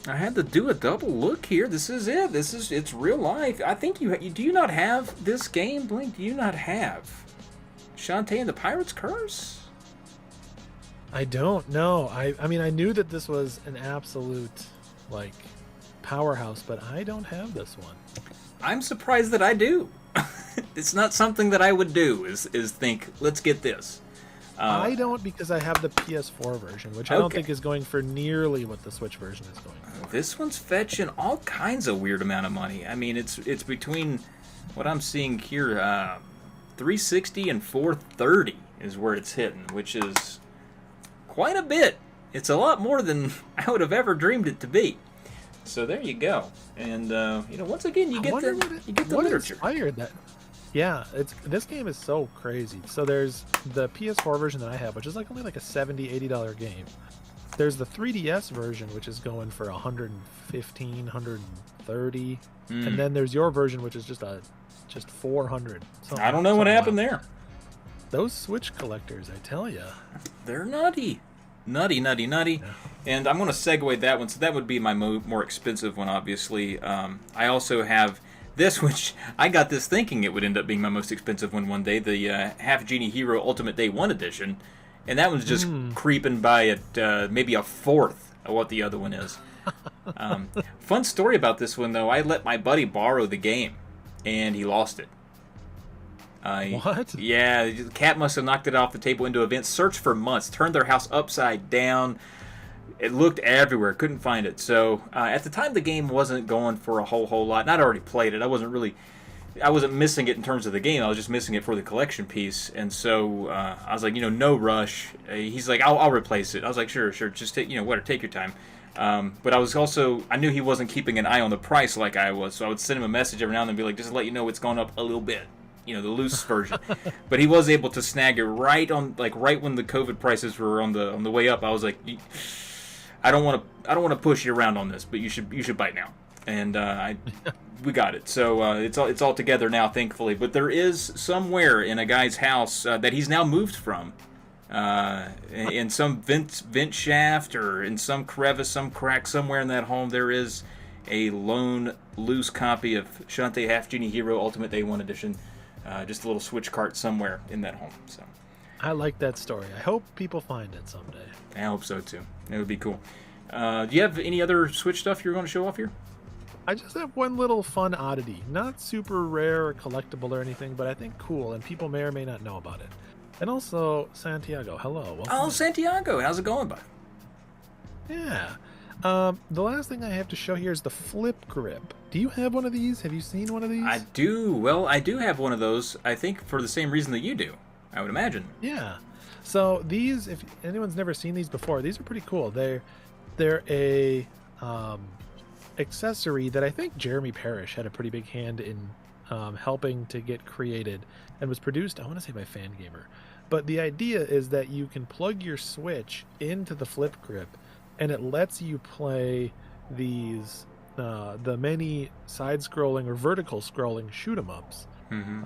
I had to do a double look here. This is it. It's real life. I think you do you not have this game, Blink? Do you not have Shantae and the Pirate's Curse? I don't know. I mean, I knew that this was an absolute, like, powerhouse, but I don't have this one. I'm surprised that I do. It's not something that I would do, is think, let's get this. I don't, because I have the PS4 version, which I don't think is going for nearly what the Switch version is going for. This one's fetching all kinds of weird amount of money. I mean, it's between what I'm seeing here, $360 and $430 is where it's hitting, which is quite a bit. It's a lot more than I would have ever dreamed it to be. So there you go. And you know, once again, you get the literature. Inspired that? Yeah, this game is so crazy. So there's the PS4 version that I have, which is like only like a $70, $80 game. There's the 3DS version, which is going for $115, $130, and then there's your version, which is just $400. I don't know what happened there. Those Switch collectors, I tell ya, they're nutty. Yeah. And I'm going to segue that one. So that would be my more expensive one, obviously. I also have this, which I got this thinking it would end up being my most expensive one day, the Half Genie Hero Ultimate Day 1 edition. And that one's just creeping by at maybe a fourth of what the other one is. Fun story about this one, though. I let my buddy borrow the game, and he lost it. What? Yeah, the cat must have knocked it off the table into events. Searched for months, turned their house upside down. It looked everywhere, couldn't find it. So at the time, the game wasn't going for a whole lot. And I'd already played it. I wasn't missing it in terms of the game. I was just missing it for the collection piece. And so I was like, no rush. He's like, I'll replace it. I was like, sure, just take your time. But I knew he wasn't keeping an eye on the price like I was. So I would send him a message every now and then, and be like, just to let you know, it's gone up a little bit. The loose version. But he was able to snag it right when the COVID prices were on the way up. I was like, I don't want to push you around on this, but you should bite now. And we got it. So it's all together now, thankfully. But there is somewhere in a guy's house that he's now moved from, in some vent shaft or in some crevice, some crack somewhere in that home, there is a lone loose copy of Shantae Half Genie Hero Ultimate Day 1 Edition. Just a little Switch cart somewhere in that home. So, I like that story. I hope people find it someday. I hope so too. It would be cool. Do you have any other Switch stuff you're going to show off here? I just have one little fun oddity. Not super rare or collectible or anything, but I think cool, and people may or may not know about it. And also, Santiago, hello. Oh, Santiago. How's it going, bud? Yeah. The last thing I have to show here is the flip grip. Do you have one of these? Have you seen one of these? I do. Well, I do have one of those. I think for the same reason that you do. I would imagine. Yeah. So these, if anyone's never seen these before, these are pretty cool. They're a accessory that I think Jeremy Parrish had a pretty big hand in helping to get created, and was produced, I want to say, by Fangamer. But the idea is that you can plug your Switch into the flip grip, and it lets you play these the many side-scrolling or vertical-scrolling shoot-'em-ups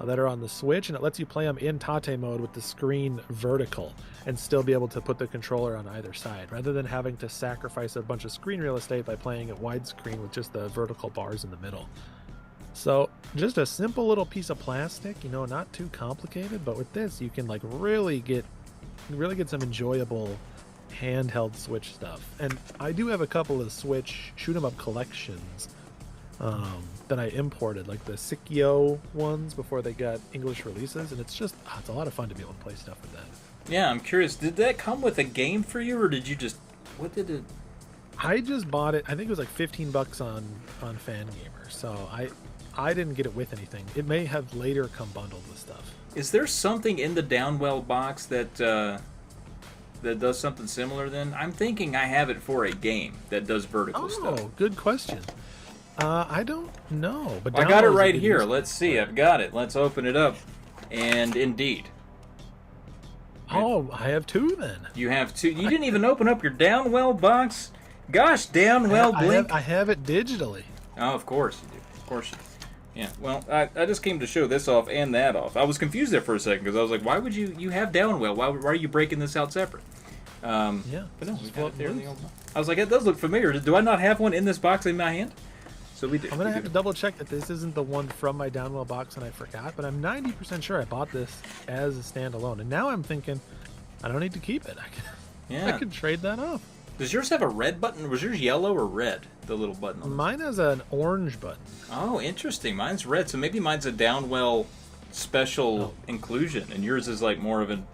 that are on the Switch, and it lets you play them in Tate mode with the screen vertical and still be able to put the controller on either side, rather than having to sacrifice a bunch of screen real estate by playing it widescreen with just the vertical bars in the middle. So just a simple little piece of plastic, not too complicated, but with this you can like really get some enjoyable handheld Switch stuff. And I do have a couple of Switch shoot 'em up collections that I imported, like the Sikyo ones before they got English releases, and it's a lot of fun to be able to play stuff with that. Yeah, I'm curious, did that come with a game for you, or did you just, what did it? I just bought it, I think it was like $15 on Fangamer, so I didn't get it with anything. It may have later come bundled with stuff. Is there something in the Downwell box that does something similar then? I'm thinking I have it for a game that does vertical stuff. Oh, good question. I don't know. But I got it right here. Let's see. I've got it. Let's open it up. And indeed. Oh, I have two then. You have two. You didn't even open up your Downwell box? Gosh, Downwell Blink. I have it digitally. Oh, of course you do. Of course you do. Yeah, well, I just came to show this off and that off. I was confused there for a second because I was like, why would you have Downwell? Why are you breaking this out separate? Yeah. But no, we've got it there in the old box. I was like, it does look familiar. Do I not have one in this box in my hand? So we do. I'm going to have to double check that this isn't the one from my Downwell box and I forgot, but I'm 90% sure I bought this as a standalone. And now I'm thinking, I don't need to keep it. I can trade that off. Does yours have a red button? Was yours yellow or red, the little button? Mine has an orange button. Oh, interesting. Mine's red, so maybe mine's a Downwell special inclusion, and yours is like more of an,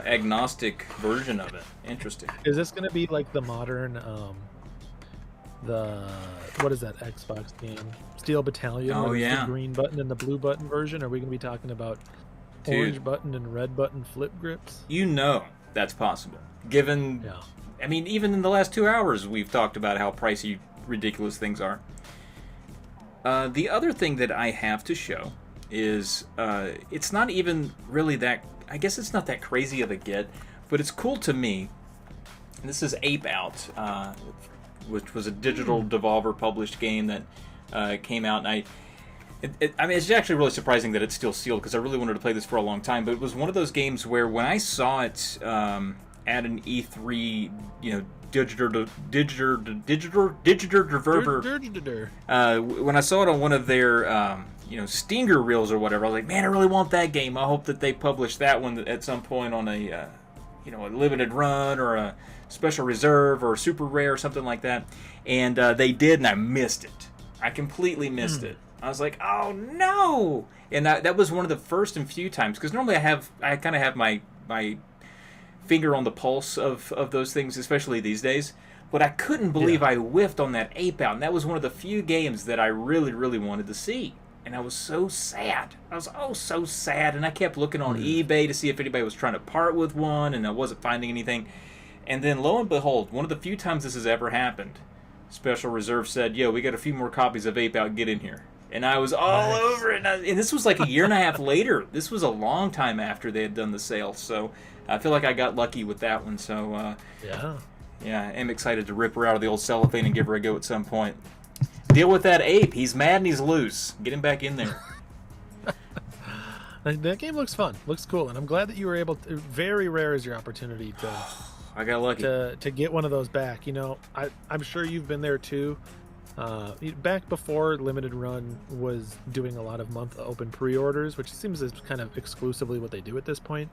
agnostic version of it. Interesting. Is this going to be like the modern, what is that Xbox game? Steel Battalion? Oh, yeah. The green button and the blue button version? Are we going to be talking about orange button and red button flip grips? That's possible. Given, I mean, even in the last 2 hours, we've talked about how pricey, ridiculous things are. The other thing that I have to show is, it's not even really that, I guess it's not that crazy of a get, but it's cool to me. This is Ape Out, which was a digital Devolver published game that came out, and I mean, it's actually really surprising that it's still sealed because I really wanted to play this for a long time. But it was one of those games where when I saw it at an E3, digital when I saw it on one of their Stinger reels or whatever, I was like, man, I really want that game. I hope that they publish that one at some point on a a limited run or a special reserve or a super rare or something like that. And they did, and I missed it. I completely missed it. I was like, oh no! And that was one of the first and few times, because normally I kind of have my finger on the pulse of those things, especially these days. But I couldn't believe I whiffed on that Ape Out, and that was one of the few games that I really, really wanted to see. And I was so sad. I was so sad, and I kept looking on eBay to see if anybody was trying to part with one, and I wasn't finding anything. And then, lo and behold, one of the few times this has ever happened, Special Reserve said, yo, we got a few more copies of Ape Out, get in here. And I was all over it. And this was like a year and a half later. This was a long time after they had done the sale. So I feel like I got lucky with that one. So, yeah, I'm excited to rip her out of the old cellophane and give her a go at some point. Deal with that ape. He's mad and he's loose. Get him back in there. That game looks fun. Looks cool. And I'm glad that you were able to. Very rare is your opportunity to. I got lucky. To get one of those back. I'm sure you've been there too. Back before Limited Run was doing a lot of month open pre-orders, which seems is kind of exclusively what they do at this point.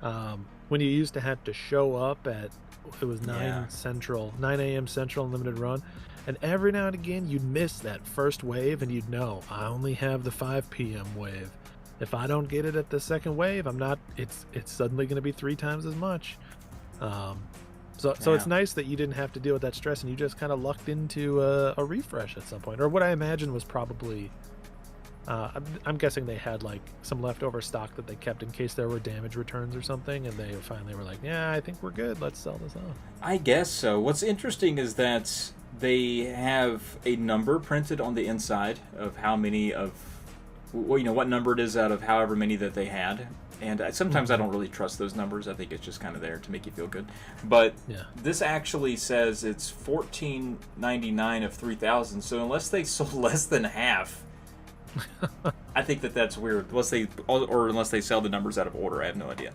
When you used to have to show up at, it was 9 a.m. Central in Limited Run, and every now and again you'd miss that first wave, and you'd know, I only have the 5 p.m. wave. If I don't get it at the second wave, it's suddenly going to be 3 times as much. So it's nice that you didn't have to deal with that stress and you just kind of lucked into a refresh at some point, or what I imagine was probably. I'm guessing they had like some leftover stock that they kept in case there were damage returns or something, and they finally were like, "Yeah, I think we're good. Let's sell this off." I guess so. What's interesting is that they have a number printed on the inside of how many of, what number it is out of however many that they had. And sometimes I don't really trust those numbers. I think it's just kind of there to make you feel good. But this actually says it's $14.99 of 3,000. So unless they sold less than half. I think that's weird. Unless they sell the numbers out of order, I have no idea.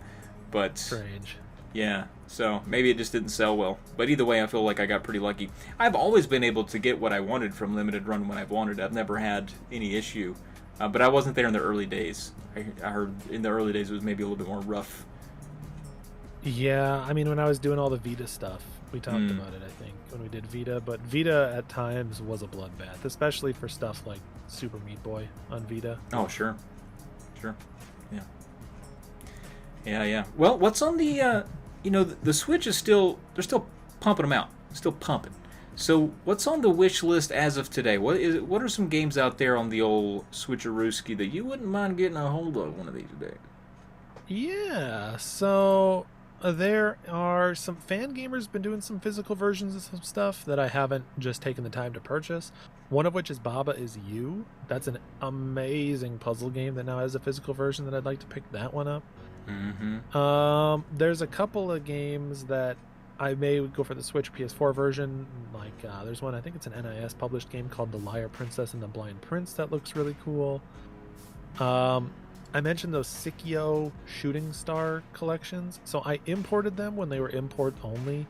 But strange. Yeah, so maybe it just didn't sell well. But either way, I feel like I got pretty lucky. I've always been able to get what I wanted from Limited Run when I've wanted. I've never had any issue. But I wasn't there in the early days. I heard in the early days it was maybe a little bit more rough. Yeah, I mean, when I was doing all the Vita stuff, we talked about it, I think, when we did Vita. But Vita at times was a bloodbath, especially for stuff like Super Meat Boy on Vita. Oh, sure. Yeah. Well, what's on the the Switch is they're still pumping them out, still pumping. So what's on the wish list as of today? What are some games out there on the old Switcherooski that you wouldn't mind getting a hold of one of these days? Yeah, so there are some fan gamers been doing some physical versions of some stuff that I haven't just taken the time to purchase. One of which is Baba Is You. That's an amazing puzzle game that now has a physical version that I'd like to pick that one up. There's a couple of games that I may go for the Switch PS4 version. Like there's one, I think it's an NIS published game called The Liar Princess and the Blind Prince that looks really cool. I mentioned those Sikio Shooting Star collections. So I imported them when they were import only,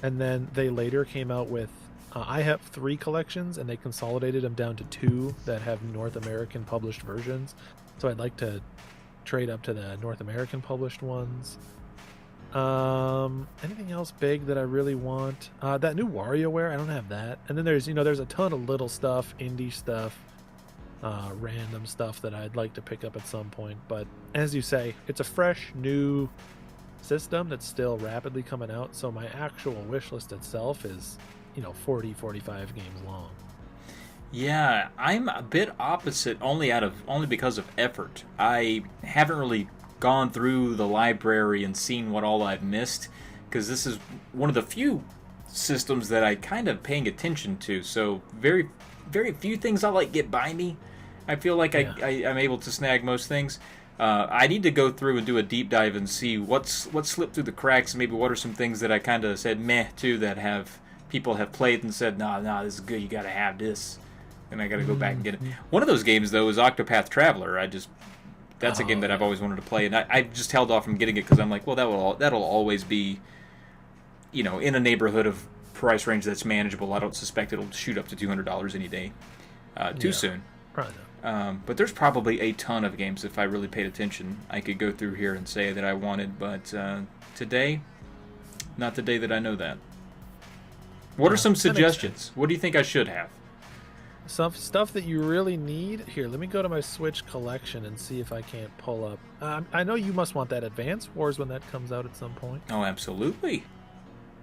and then they later came out with I have 3 collections, and they consolidated them down to 2 that have North American published versions. So I'd like to trade up to the North American published ones. Anything else big that I really want? That new WarioWare, I don't have that. And then there's a ton of little stuff, indie stuff, random stuff that I'd like to pick up at some point. But as you say, it's a fresh new system that's still rapidly coming out, so my actual wish list itself is 40-45 games long. Yeah, I'm a bit opposite only because of effort. I haven't really gone through the library and seen what all I've missed, because this is one of the few systems that I kind of paying attention to. So very, very few things I like get by me. I feel like I'm able to snag most things. I need to go through and do a deep dive and see what's slipped through the cracks, and maybe what are some things that I kind of said meh to that people have played and said, nah, this is good, you got to have this. And I got to go back and get it. One of those games, though, is Octopath Traveler. That's a game that I've always wanted to play, and I just held off from getting it because I'm like, well, that'll always be, in a neighborhood of price range that's manageable. I don't suspect it'll shoot up to $200 any day too soon. Probably not. But there's probably a ton of games, if I really paid attention, I could go through here and say that I wanted, but today, not the day that I know that. What are some suggestions? What do you think I should have? Some stuff that you really need. Here, let me go to my Switch collection and see if I can't pull up. I know you must want that Advance Wars when that comes out at some point. Oh, absolutely.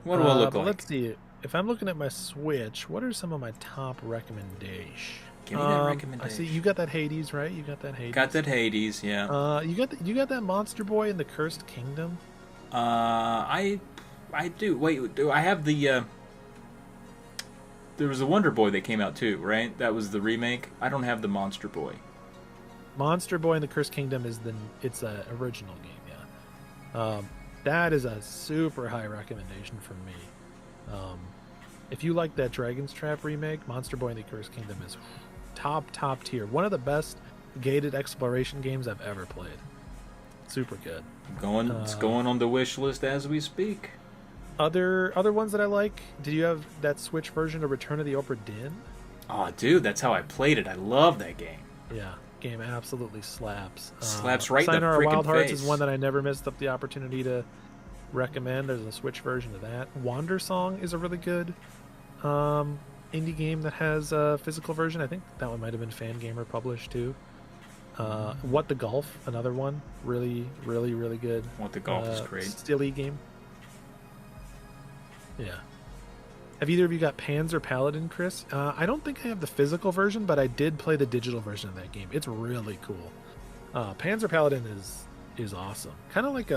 What do I look like? Let's see. If I'm looking at my Switch, what are some of my top recommendations? Give me that recommendation. I see you got that Hades, right? You got that Hades. Got that Hades, yeah. You got that Monster Boy in the Cursed Kingdom. I do. Wait, do I have the? There was a Wonder Boy that came out too, right? That was the remake. I don't have the Monster Boy. Monster Boy in the Cursed Kingdom it's a original game, yeah. That is a super high recommendation from me. If you like that Dragon's Trap remake, Monster Boy in the Cursed Kingdom is top tier. One of the best gated exploration games I've ever played. Super good. It's going on the wish list as we speak. Other ones that I like. Did you have that Switch version of Return of the Obra Dinn? Oh, dude, that's how I played it. I love that game. Yeah, game absolutely slaps. Slaps right in the Sayonara freaking Wild Hearts face. is one that I never missed up the opportunity to recommend. There's a Switch version of that. Wander Song is a really good indie game that has a physical version. I think that one might have been Fangamer published too. What the Golf, another one, really, really, really good. What the Golf is great. Silly game. Yeah. Have either of you got Panzer Paladin, Chris? I don't think I have the physical version, but I did play the digital version of that game. It's really cool. Panzer Paladin is awesome. Kind of like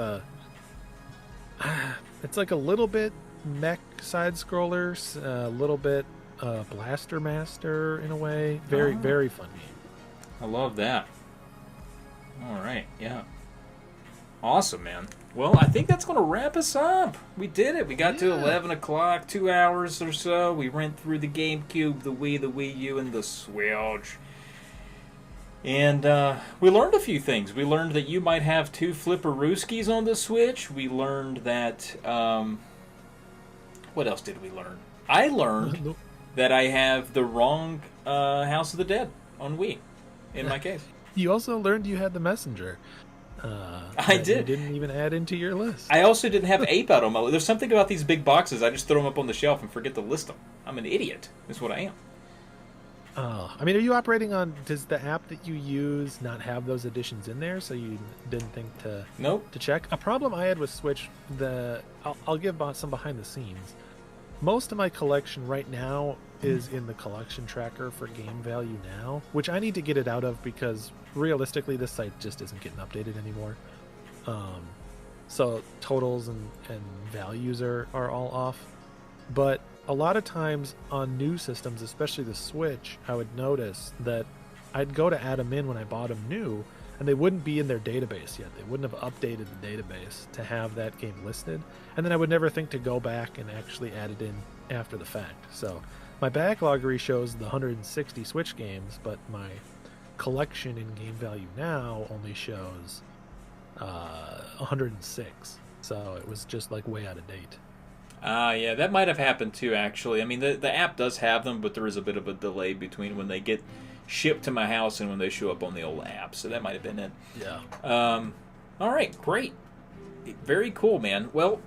it's like a little bit mech side scrollers, a little bit Blaster Master in a way. Very, very fun game. I love that. All right, yeah. Awesome, man. Well, I think that's going to wrap us up. We did it. We got to 11 o'clock, 2 hours or so. We went through the GameCube, the Wii, the Wii U, and the Switch. And we learned a few things. We learned that you might have 2 Flipperooskies on the Switch. We learned that... what else did we learn? I learned that I have the wrong House of the Dead on Wii, in my case. You also learned you had the Messenger. I did. You didn't even add into your list. I also didn't have Ape Out on my list. There's something about these big boxes. I just throw them up on the shelf and forget to list them. I'm an idiot. That's what I am. Oh, I mean, are you operating on... Does the app that you use not have those additions in there, so you didn't think to to check? A problem I had with Switch, I'll give some behind the scenes. Most of my collection right now is in the collection tracker for Game Value Now, which I need to get it out of because realistically this site just isn't getting updated anymore. So totals and values are all off. But a lot of times on new systems, especially the Switch, I would notice that I'd go to add them in when I bought them new, and they wouldn't be in their database yet. They wouldn't have updated the database to have that game listed. And then I would never think to go back and actually add it in after the fact. So my backlog shows the 160 Switch games, but my collection in Game Value Now only shows 106. So it was just like way out of date. Yeah, that might have happened too, actually. I mean, the app does have them, but there is a bit of a delay between when they get shipped to my house and when they show up on the old app. So that might have been it. Yeah. All right, great. Very cool, man. Well,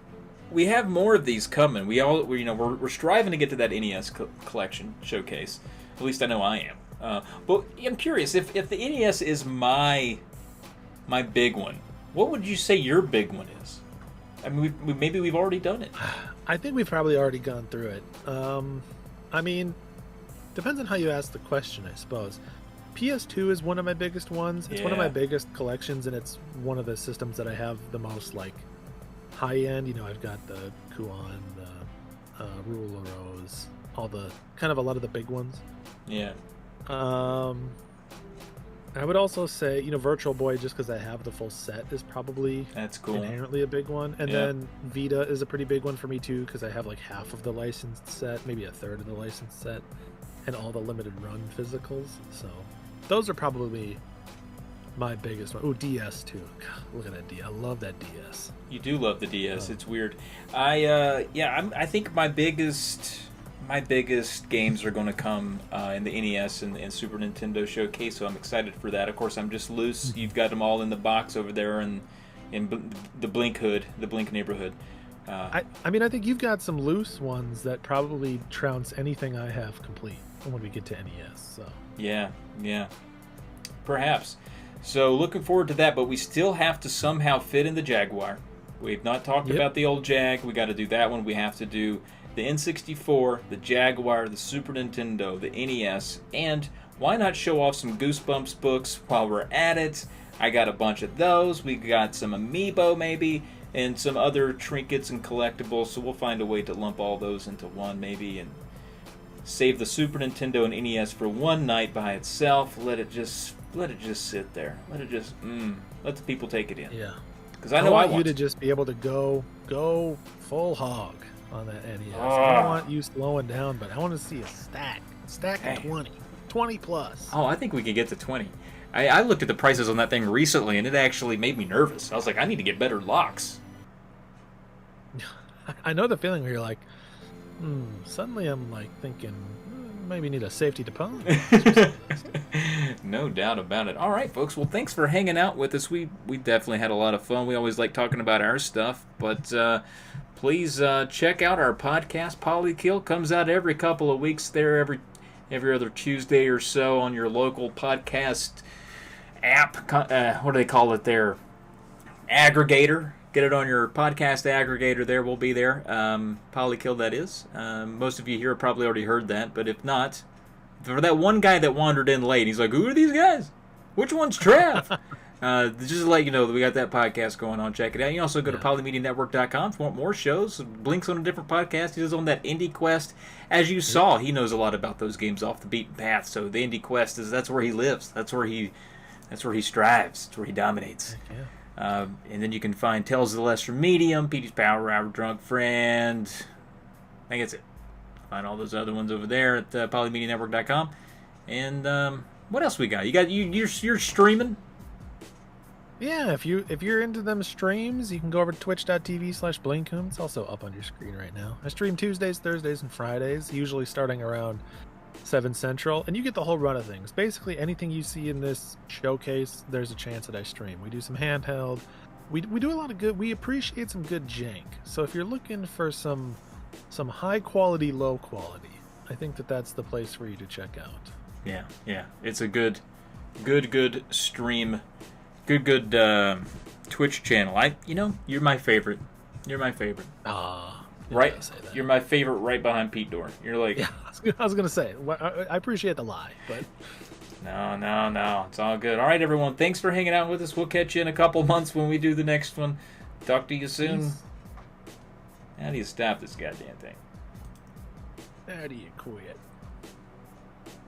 we have more of these coming. We're striving to get to that NES collection showcase. At least I know I am. But I'm curious, if the NES is my big one, what would you say your big one is? I mean, maybe we've already done it. I think we've probably already gone through it. I mean, depends on how you ask the question, I suppose. PS2 is one of my biggest ones. It's one of my biggest collections, and it's one of the systems that I have the most, like, high-end. You know, I've got the Kuon, the Rule of Rose, all the, kind of a lot of the big ones. Yeah. I would also say, you know, Virtual Boy, just because I have the full set, is probably that's cool. Inherently a big one. And then Vita is a pretty big one for me, too, because I have like half of the licensed set, maybe a third of the licensed set, and all the limited run physicals. So those are probably my biggest one. Oh, DS, too. God, look at that DS. I love that DS. You do love the DS. It's weird. I think my biggest games are going to come in the NES and Super Nintendo showcase, so I'm excited for that. Of course, I'm just loose. You've got them all in the box over there in the Blink neighborhood. I mean, I think you've got some loose ones that probably trounce anything I have complete when we get to NES. So yeah, perhaps. So looking forward to that, but we still have to somehow fit in the Jaguar. We've not talked about the old Jag. We got to do that one. We have to do the N64, the Jaguar, the Super Nintendo, the NES, and why not show off some Goosebumps books while we're at it? I got a bunch of those. We got some Amiibo maybe, and some other trinkets and collectibles, so we'll find a way to lump all those into one maybe and save the Super Nintendo and NES for one night by itself. Let it just sit there. Let the people take it in. Yeah. Because I know I want you to just be able to go full hog on that NES. I don't want you slowing down, but I want to see a stack of 20 plus. Oh, I think we could get to 20. I looked at the prices on that thing recently, and it actually made me nervous. I was like, I need to get better locks. I know the feeling where you're like, suddenly I'm like thinking, maybe need a safety deposit. No doubt about it. All right, folks. Well, thanks for hanging out with us. We definitely had a lot of fun. We always like talking about our stuff, but please check out our podcast. Polykill comes out every couple of weeks. There, every other Tuesday or so on your local podcast app. What do they call it there? Aggregator. Get it on your podcast aggregator there. We'll be there. Polykill, that is. Most of you here have probably already heard that, but if not, for that one guy that wandered in late, he's like, who are these guys? Which one's Trav? Just to let you know that we got that podcast going on. Check it out. You can also go to polymedianetwork.com if you want more shows. Links on a different podcast. He's on that Indie Quest. As you saw, he knows a lot about those games off the beaten path. So the Indie Quest that's where he lives. That's where he strives. That's where he dominates. Yeah. And then you can find Tales of the Lesser Medium, Petey's Power Hour, Drunk Friend. I think that's it. Find all those other ones over there at polymedianetwork.com. And what else we got? You're streaming. Yeah, if you're into them streams, you can go over to twitch.tv/Blinkhoom. It's also up on your screen right now. I stream Tuesdays, Thursdays, and Fridays, usually starting around 7 Central, and you get the whole run of things. Basically, anything you see in this showcase, there's a chance that I stream. We do some handheld. We do a lot of good. We appreciate some good jank. So if you're looking for some high quality, low quality, I think that's the place for you to check out. Yeah. It's a good stream. Good Twitch channel. You're my favorite. Right? You're my favorite right behind Pete Dorn. You're like... Yeah, I was going to say, I appreciate the lie, but... No. It's all good. All right, everyone. Thanks for hanging out with us. We'll catch you in a couple months when we do the next one. Talk to you soon. Peace. How do you stop this goddamn thing? How do you quit?